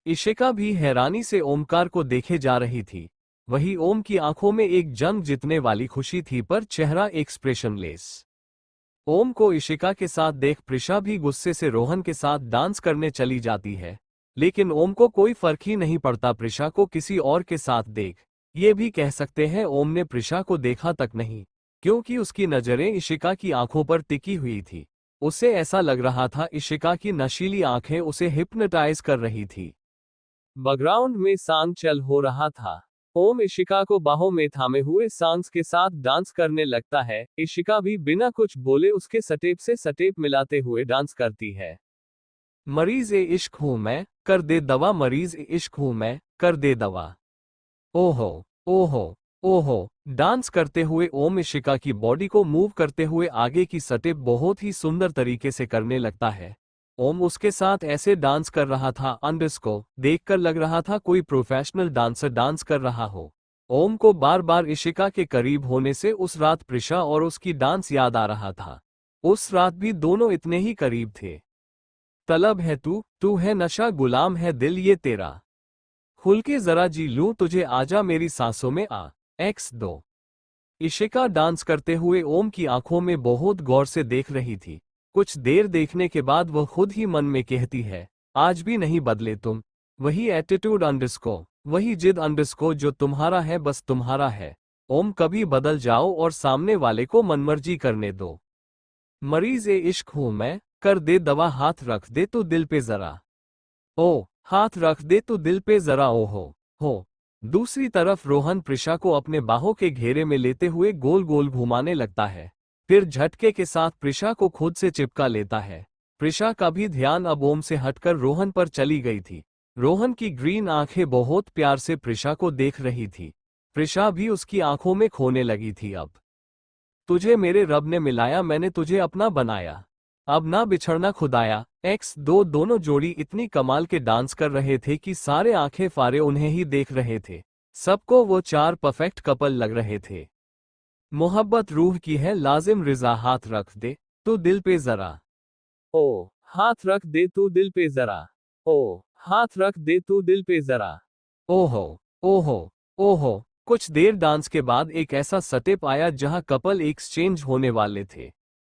A: इशिका भी हैरानी से ओमकार को देखे जा रही थी। वही ओम की आंखों में एक जंग जीतने वाली खुशी थी पर चेहरा एक्सप्रेशनलेस। ओम को इशिका के साथ देख प्रिशा भी गुस्से से रोहन के साथ डांस करने चली जाती है, लेकिन ओम को कोई फर्क ही नहीं पड़ता प्रिशा को किसी और के साथ देख। ये भी कह सकते हैं ओम ने प्रिशा को देखा तक नहीं, क्योंकि उसकी नजरें इशिका की आंखों पर टिकी हुई थी। उसे ऐसा लग रहा था इशिका की नशीली आंखें उसे हिप्नोटाइज कर रही थी।
B: बैकग्राउंड में सॉन्ग चल हो रहा था। ओम इशिका को बाहों में थामे हुए सॉन्ग्स के साथ डांस करने लगता है। इशिका भी बिना कुछ बोले उसके स्टेप से स्टेप मिलाते हुए डांस करती है।
A: मरीज ए इश्क हूं मैं, कर दे दवा, मरीज ए इश्क हूं मैं, कर दे दवा। ओहो ओहो ओहो। डांस करते हुए ओम इशिका की बॉडी को मूव करते हुए आगे की स्टेप बहुत ही सुंदर तरीके से करने लगता है। ओम उसके साथ ऐसे डांस कर रहा था को देखकर लग रहा था कोई प्रोफेशनल डांसर डांस कर रहा हो। ओम को बार बार इशिका के करीब होने से उस रात प्रिशा और उसकी डांस याद आ रहा था। उस रात भी दोनों इतने ही करीब थे। तलब है तू है नशा, गुलाम है दिल ये तेरा, खुल के जरा जी लूं तुझे, आजा मेरी सांसों में आ। X2। इशिका डांस करते हुए ओम की आंखों में बहुत गौर से देख रही थी। कुछ देर देखने के बाद वह खुद ही मन में कहती है, आज भी नहीं बदले तुम। वही एटीट्यूड वही जिद जो तुम्हारा है बस तुम्हारा है। ओम कभी बदल जाओ और सामने वाले को मनमर्जी करने दो। मरीज ए इश्क हूं मैं, कर दे दवा, हाथ रख दे तो दिल पे जरा। ओ हाथ रख दे तो दिल पे जरा, ओ हो। दूसरी तरफ रोहन प्रिशा को अपने बाहों के घेरे में लेते हुए गोल गोल घुमाने लगता है, फिर झटके के साथ प्रिशा को खुद से चिपका लेता है। प्रिशा का भी ध्यान अब ओम से हटकर रोहन पर चली गई थी। रोहन की ग्रीन आंखें बहुत प्यार से प्रिशा को देख रही थी। प्रिशा भी उसकी आंखों में खोने लगी थी। अब तुझे मेरे रब ने मिलाया, मैंने तुझे अपना बनाया, अब ना बिछड़ना खुदाया। X2 दोनों जोड़ी इतनी कमाल के डांस कर रहे थे कि सारे आंखें फारे उन्हें ही देख रहे थे। सबको वो चार परफेक्ट कपल लग रहे थे। मोहब्बत रूह की है लाजिम रिजा, हाथ रख दे तो दिल पे जरा।
B: ओ हाथ रख दे तू दिल पे जरा। ओ हाथ रख दे तू दिल पे जरा।
A: ओहो ओहो ओहो। कुछ देर डांस के बाद एक ऐसा स्टेप आया जहां कपल एक्सचेंज होने वाले थे।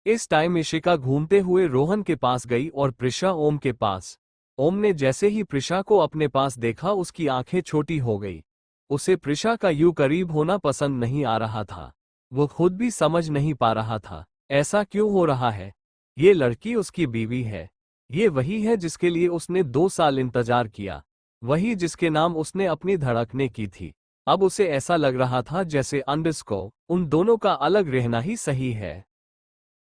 A: इस टाइम इशिका घूमते हुए रोहन के पास गई और प्रिशा ओम के पास। ओम ने जैसे ही प्रिशा को अपने पास देखा उसकी आंखें छोटी हो गई। उसे प्रिशा का यूं करीब होना पसंद नहीं आ रहा था। वो खुद भी समझ नहीं पा रहा था ऐसा क्यों हो रहा है। ये लड़की उसकी बीवी है। ये वही है जिसके लिए उसने 2 साल इंतजार किया, वही जिसके नाम उसने अपनी धड़कने की थी। अब उसे ऐसा लग रहा था जैसे को उन दोनों का अलग रहना ही सही है।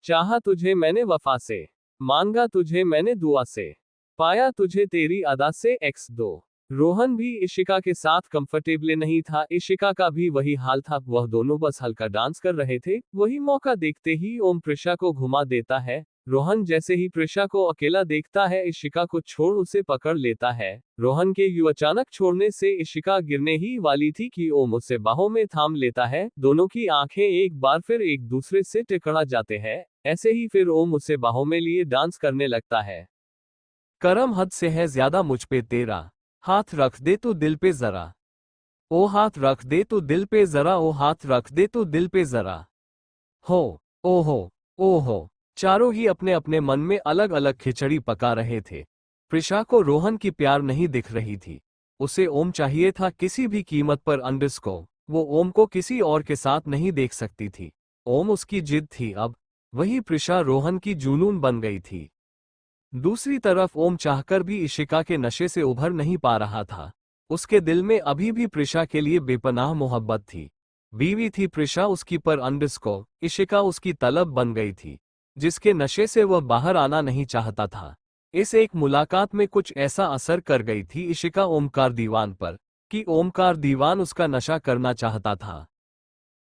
B: चाहा तुझे मैंने वफा से, मांगा तुझे मैंने दुआ से, पाया तुझे तेरी अदा से। X2। रोहन भी इशिका के साथ कंफर्टेबल नहीं था। इशिका का भी वही हाल था। वह दोनों बस हल्का डांस कर रहे थे। वही मौका देखते ही ओम प्रिशा को घुमा देता है। रोहन जैसे ही प्रिशा को अकेला देखता है इशिका को छोड़ उसे पकड़ लेता है। रोहन के यू अचानक छोड़ने से इशिका गिरने ही वाली थी कि ओम उसे बाहों में थाम लेता है। दोनों की आंखें एक बार फिर एक दूसरे से टकरा जाते हैं। ऐसे ही फिर ओम उसे बाहों में लिए डांस करने लगता है।
A: करम हद से है ज्यादा मुझ पे तेरा, हाथ रख दे तो दिल पे जरा। ओ हाथ रख दे तो दिल पे जरा, ओ हाथ रख दे तो दिल पे जरा। हो, ओहो, ओहो। चारों ही अपने अपने मन में अलग अलग खिचड़ी पका रहे थे। प्रिशा को रोहन की प्यार नहीं दिख रही थी। उसे ओम चाहिए था किसी भी कीमत पर। को वो ओम को किसी और के साथ नहीं देख सकती थी। ओम उसकी जिद थी। अब वही प्रिशा रोहन की जुनून बन गई थी। दूसरी तरफ ओम चाहकर भी इशिका के नशे से उभर नहीं पा रहा था। उसके दिल में अभी भी प्रिशा के लिए बेपनाह मोहब्बत थी। बीवी थी प्रिशा उसकी, पर को इशिका उसकी तलब बन गई थी, जिसके नशे से वह बाहर आना नहीं चाहता था। इस एक मुलाकात में कुछ ऐसा असर कर गई थी इशिका ओमकार दीवान पर, कि ओमकार दीवान उसका नशा करना चाहता था।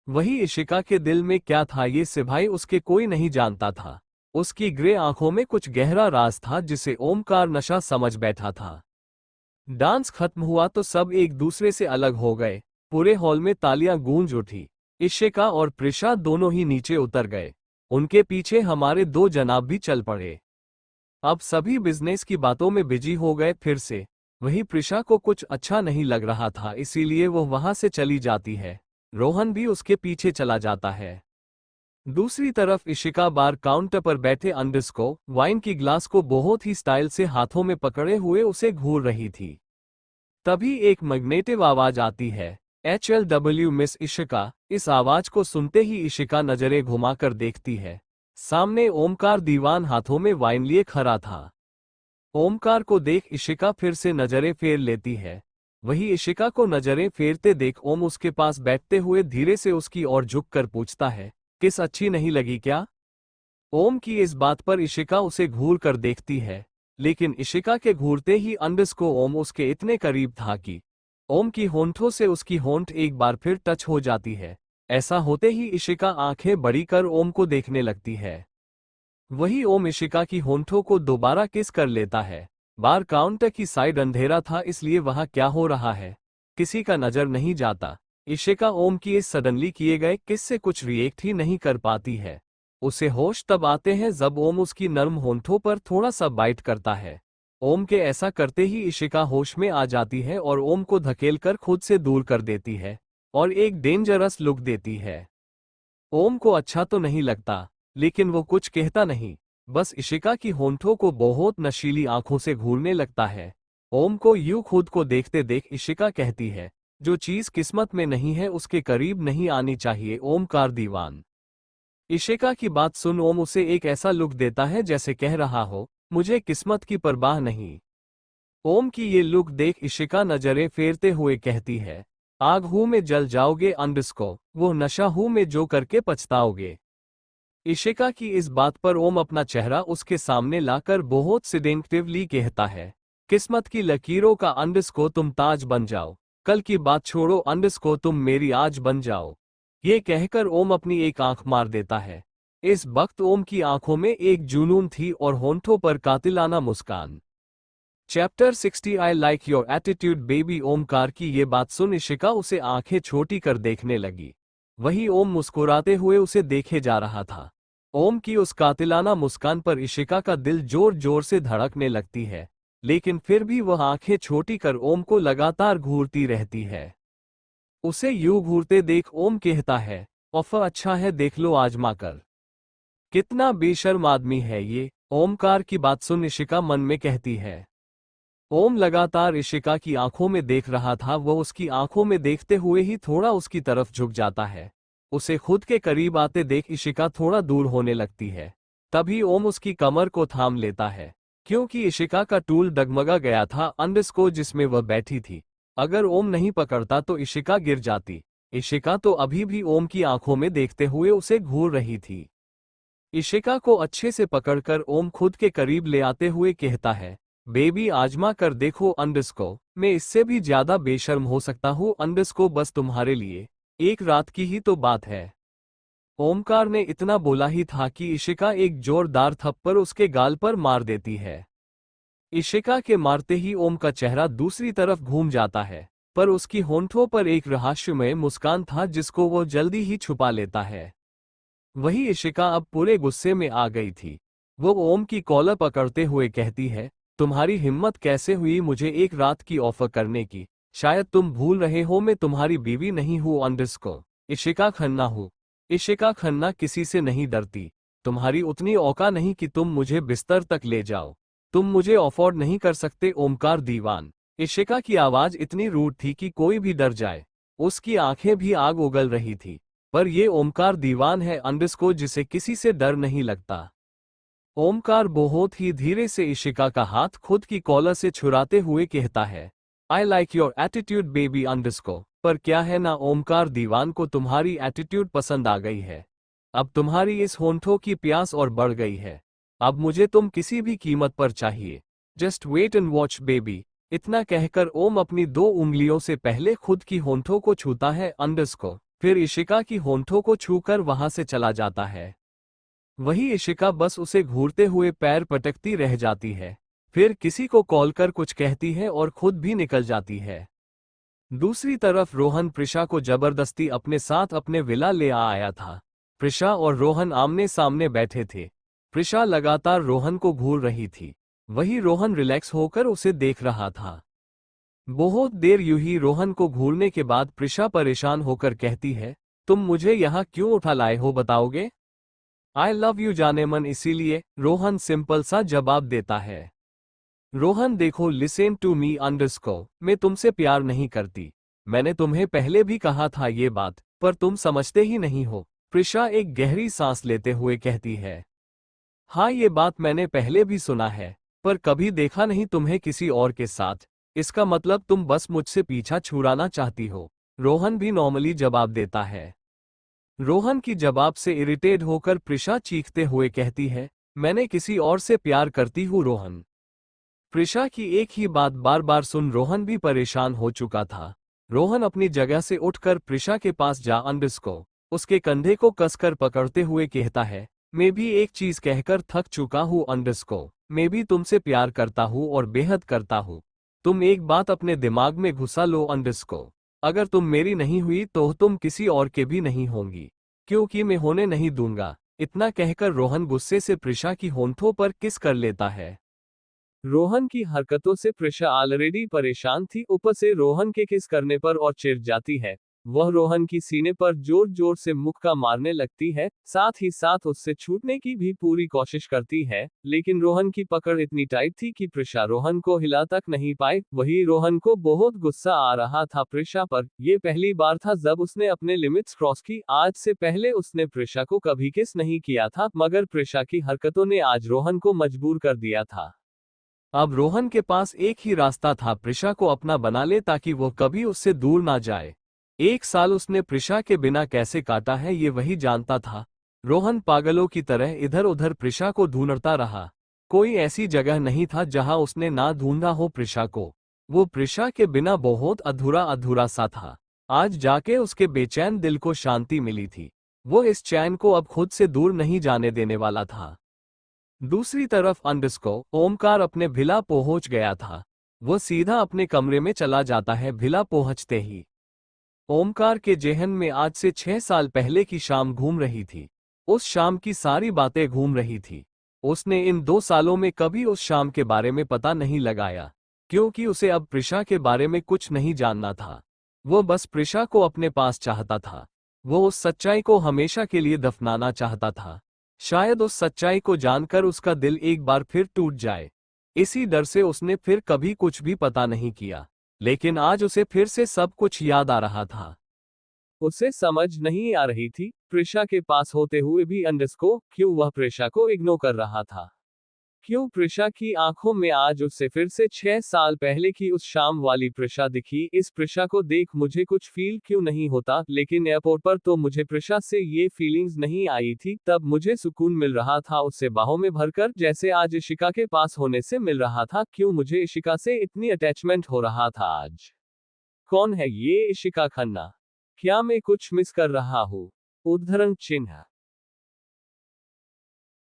A: वही इशिका के दिल में क्या था ये सिवाय उसके कोई नहीं जानता था। उसकी ग्रे आंखों में कुछ गहरा राज था जिसे ओमकार नशा समझ बैठा था। डांस खत्म हुआ तो सब एक दूसरे से अलग हो गए। पूरे हॉल में तालियां गूंज उठी। इशिका और प्रिशा दोनों ही नीचे उतर गए। उनके पीछे हमारे दो जनाब भी चल पड़े। अब सभी बिजनेस की बातों में बिजी हो गए फिर से। वही प्रिशा को कुछ अच्छा नहीं लग रहा था, इसीलिए वो वहां से चली जाती है। रोहन भी उसके पीछे चला जाता है। दूसरी तरफ इशिका बार काउंटर पर बैठे को वाइन की ग्लास को बहुत ही स्टाइल से हाथों में पकड़े हुए उसे घूर रही थी। तभी एक मैग्नेटिव आवाज आती है, HLW मिस इशिका। इस आवाज को सुनते ही इशिका नजरें घुमाकर देखती है। सामने ओमकार दीवान हाथों में वाइन लिए खड़ा था। ओमकार को देख इशिका फिर से नजरें फेर लेती है। वही इशिका को नजरें फेरते देख ओम उसके पास बैठते हुए धीरे से उसकी ओर झुककर पूछता है, किस अच्छी नहीं लगी क्या? ओम की इस बात पर इशिका उसे घूर कर देखती है, लेकिन इशिका के घूरते ही को ओम उसके इतने करीब था कि ओम की होंठों से उसकी होंठ एक बार फिर टच हो जाती है। ऐसा होते ही इशिका आंखें बड़ी कर ओम को देखने लगती है। वही ओम इशिका की होंठों को दोबारा किस कर लेता है। बार काउंटर की साइड अंधेरा था, इसलिए वहां क्या हो रहा है किसी का नजर नहीं जाता। इशिका ओम की इस सडनली किए गए किस से कुछ रिएक्ट ही नहीं कर पाती है। उसे होश तब आते हैं जब ओम उसकी नर्म होंठों पर थोड़ा सा बाइट करता है। ओम के ऐसा करते ही इशिका होश में आ जाती है और ओम को धकेलकर खुद से दूर कर देती है और एक डेंजरस लुक देती है। ओम को अच्छा तो नहीं लगता, लेकिन वो कुछ कहता नहीं, बस इशिका की होंठों को बहुत नशीली आंखों से घूरने लगता है। ओम को यूं खुद को देखते देख इशिका कहती है, जो चीज किस्मत में नहीं है उसके करीब नहीं आनी चाहिए ओमकार दीवान। इशिका की बात सुन ओम उसे एक ऐसा लुक देता है जैसे कह रहा हो, मुझे किस्मत की परवाह नहीं। ओम की ये लुक देख इशिका नजरें फेरते हुए कहती है, आग हूं में जल जाओगे को वो नशा हूं में जो करके पछताओगे। इशिका की इस बात पर ओम अपना चेहरा उसके सामने लाकर बहुत सिडेंटिवली कहता है, किस्मत की लकीरों का को तुम ताज बन जाओ, कल की बात छोड़ो को तुम मेरी आज बन जाओ। ये कहकर ओम अपनी एक आंख मार देता है। इस वक्त ओम की आंखों में एक जुनून थी और होंठों पर कातिलाना मुस्कान। Chapter 60 I like your attitude baby. Omkar की ये बात सुन इशिका उसे आंखें छोटी कर देखने लगी। वही ओम मुस्कुराते हुए उसे देखे जा रहा था। ओम की उस कातिलाना मुस्कान पर इशिका का दिल जोर जोर से धड़कने लगती है, लेकिन फिर भी वह आंखें छोटी कर ओम को लगातार घूरती रहती है। उसे यूं घूरते देख ओम कहता है, ऑफर अच्छा है, देख लो आजमा कर। कितना बेशर्म आदमी है ये। ओमकार की बात सुन इशिका मन में कहती है। ओम लगातार इशिका की आंखों में देख रहा था। वह उसकी आंखों में देखते हुए ही थोड़ा उसकी तरफ झुक जाता है। उसे खुद के करीब आते देख इशिका थोड़ा दूर होने लगती है। तभी ओम उसकी कमर को थाम लेता है, क्योंकि इशिका का टूल डगमगा गया था को जिसमें वह बैठी थी। अगर ओम नहीं पकड़ता तो इशिका गिर जाती। इशिका तो अभी भी ओम की आंखों में देखते हुए उसे घूर रही थी। इशिका को अच्छे से पकड़कर ओम खुद के करीब ले आते हुए कहता है, बेबी आजमा कर देखो को, मैं इससे भी ज्यादा बेशर्म हो सकता हूँ को, बस तुम्हारे लिए एक रात की ही तो बात है। ओमकार ने इतना बोला ही था कि इशिका एक जोरदार थप्पड़ उसके गाल पर मार देती है। इशिका के मारते ही ओम का चेहरा दूसरी तरफ घूम जाता है, पर उसकी होंठों पर एक रहस्यमय मुस्कान था जिसको वो जल्दी ही छुपा लेता है। वही इशिका अब पूरे गुस्से में आ गई थी। वो ओम की कॉलर पकड़ते हुए कहती है, तुम्हारी हिम्मत कैसे हुई मुझे एक रात की ऑफर करने की? शायद तुम भूल रहे हो मैं तुम्हारी बीवी नहीं हूँ अंडरस्कोर इशिका खन्ना हूँ। इशिका खन्ना किसी से नहीं डरती। तुम्हारी उतनी औकात नहीं कि तुम मुझे बिस्तर तक ले जाओ। तुम मुझे अफोर्ड नहीं कर सकते ओमकार दीवान। इशिका की आवाज इतनी रूड थी कि कोई भी डर जाए। उसकी आंखें भी आग उगल रही थी। पर ये ओमकार दीवान है अंडरस्कोर जिसे किसी से डर नहीं लगता। ओमकार बहुत ही धीरे से इशिका का हाथ खुद की कॉलर से छुड़ाते हुए कहता है, आई like your attitude baby underscore. पर क्या है ना ओमकार दीवान को तुम्हारी एटीट्यूड पसंद आ गई है। अब तुम्हारी इस होंठों की प्यास और बढ़ गई है। अब मुझे तुम किसी भी कीमत पर चाहिए। Just wait and watch baby. इतना कहकर ओम अपनी 2 उंगलियों से पहले खुद की होंठों को छूता है अंडरस्कोर, फिर इशिका की होंठों को छूकर वहां से चला जाता है। वही इशिका बस उसे घूरते हुए पैर पटकती रह जाती है। फिर किसी को कॉल कर कुछ कहती है और खुद भी निकल जाती है। दूसरी तरफ रोहन प्रिशा को जबरदस्ती अपने साथ अपने विला ले आया था। प्रिशा और रोहन आमने सामने बैठे थे। प्रिशा लगातार रोहन को घूर रही थी। वही रोहन रिलैक्स होकर उसे देख रहा था। बहुत देर यूं ही रोहन को घूरने के बाद प्रिशा परेशान होकर कहती है, तुम मुझे यहाँ क्यों उठा लाए हो बताओगे? आई लव यू जाने मन इसीलिए, रोहन सिंपल सा जवाब देता है। रोहन देखो लिसन टू मी अंडरस्कोर, मैं तुमसे प्यार नहीं करती। मैंने तुम्हें पहले भी कहा था ये बात, पर तुम समझते ही नहीं हो। प्रिशा एक गहरी सांस लेते हुए कहती है, हाँ ये बात मैंने पहले भी सुना है, पर कभी देखा नहीं तुम्हें किसी और के साथ। इसका मतलब तुम बस मुझसे पीछा छुड़ाना चाहती हो। रोहन भी नॉर्मली जवाब देता है। रोहन की जवाब से इरिटेट होकर प्रिशा चीखते हुए कहती है, मैंने किसी और से प्यार करती हूँ रोहन। प्रिशा की एक ही बात बार बार सुन रोहन भी परेशान हो चुका था। रोहन अपनी जगह से उठकर प्रिशा के पास जा अंडरस्कोर उसके कंधे को कसकर पकड़ते हुए कहता है, मैं भी एक चीज कहकर थक चुका हूँ अंडरस्कोर, मैं भी तुमसे प्यार करता हूँ और बेहद करता हूँ। तुम एक बात अपने दिमाग में घुसा लो अंडरस्कोर, अगर तुम मेरी नहीं हुई तो तुम किसी और के भी नहीं होंगी, क्योंकि मैं होने नहीं दूंगा। इतना कहकर रोहन गुस्से से प्रिशा की होंठों पर किस कर लेता है। रोहन की हरकतों से प्रिशा ऑलरेडी परेशान थी, ऊपर से रोहन के किस करने पर और चिढ़ जाती है। वह रोहन की सीने पर जोर जोर से मुक्का मारने लगती है, साथ ही साथ उससे छूटने की भी पूरी कोशिश करती है, लेकिन रोहन की पकड़ इतनी टाइट थी कि प्रिशा रोहन को हिला तक नहीं पाई। वही रोहन को बहुत गुस्सा आ रहा था प्रिशा पर। यह पहली बार था जब उसने अपने लिमिट्स क्रॉस की। आज से पहले उसने प्रिशा को कभी किस नहीं किया था, मगर प्रिशा की हरकतों ने आज रोहन को मजबूर कर दिया था। अब रोहन के पास एक ही रास्ता था, प्रिशा को अपना बना ले ताकि वो कभी उससे दूर ना जाए। 1 साल उसने प्रिशा के बिना कैसे काटा है ये वही जानता था। रोहन पागलों की तरह इधर उधर प्रिशा को ढूंढता रहा। कोई ऐसी जगह नहीं था जहां उसने ना ढूंढा हो प्रिशा को। वो प्रिशा के बिना बहुत अधूरा अधूरा सा था। आज जाके उसके बेचैन दिल को शांति मिली थी। वो इस चैन को अब खुद से दूर नहीं जाने देने वाला था। दूसरी तरफ अंडरस्कोर ओमकार अपने भिला पहुंच गया था। वो सीधा अपने कमरे में चला जाता है। भिला पहुंचते ही ओमकार के जेहन में आज से 6 साल पहले की शाम घूम रही थी। उस शाम की सारी बातें घूम रही थी। उसने इन 2 सालों में कभी उस शाम के बारे में पता नहीं लगाया, क्योंकि उसे अब प्रिशा के बारे में कुछ नहीं जानना था। वो बस प्रिशा को अपने पास चाहता था। वो उस सच्चाई को हमेशा के लिए दफनाना चाहता था। शायद उस सच्चाई को जानकर उसका दिल एक बार फिर टूट जाए। इसी डर से उसने फिर कभी कुछ भी पता नहीं किया, लेकिन आज उसे फिर से सब कुछ याद आ रहा था। उसे समझ नहीं आ रही थी, प्रिशा के पास होते हुए भी अंडरस्कोर क्यों वह प्रिशा को इग्नोर कर रहा था। क्यों प्रिशा की आंखों में आज उससे फिर से 6 साल पहले की उस शाम वाली प्रिशा दिखी। इस प्रिशा को देख मुझे कुछ फील क्यों नहीं होता, लेकिन एयरपोर्ट पर तो मुझे प्रिशा से ये फीलिंग्स नहीं आई थी। तब मुझे सुकून मिल रहा था उससे बाहों में भरकर, जैसे आज इशिका के पास होने से मिल रहा था। क्यों मुझे इशिका से इतनी अटैचमेंट हो रहा था आज? कौन है ये इशिका खन्ना? क्या मैं कुछ मिस कर रहा हूँ? उद्धरण चिन्ह।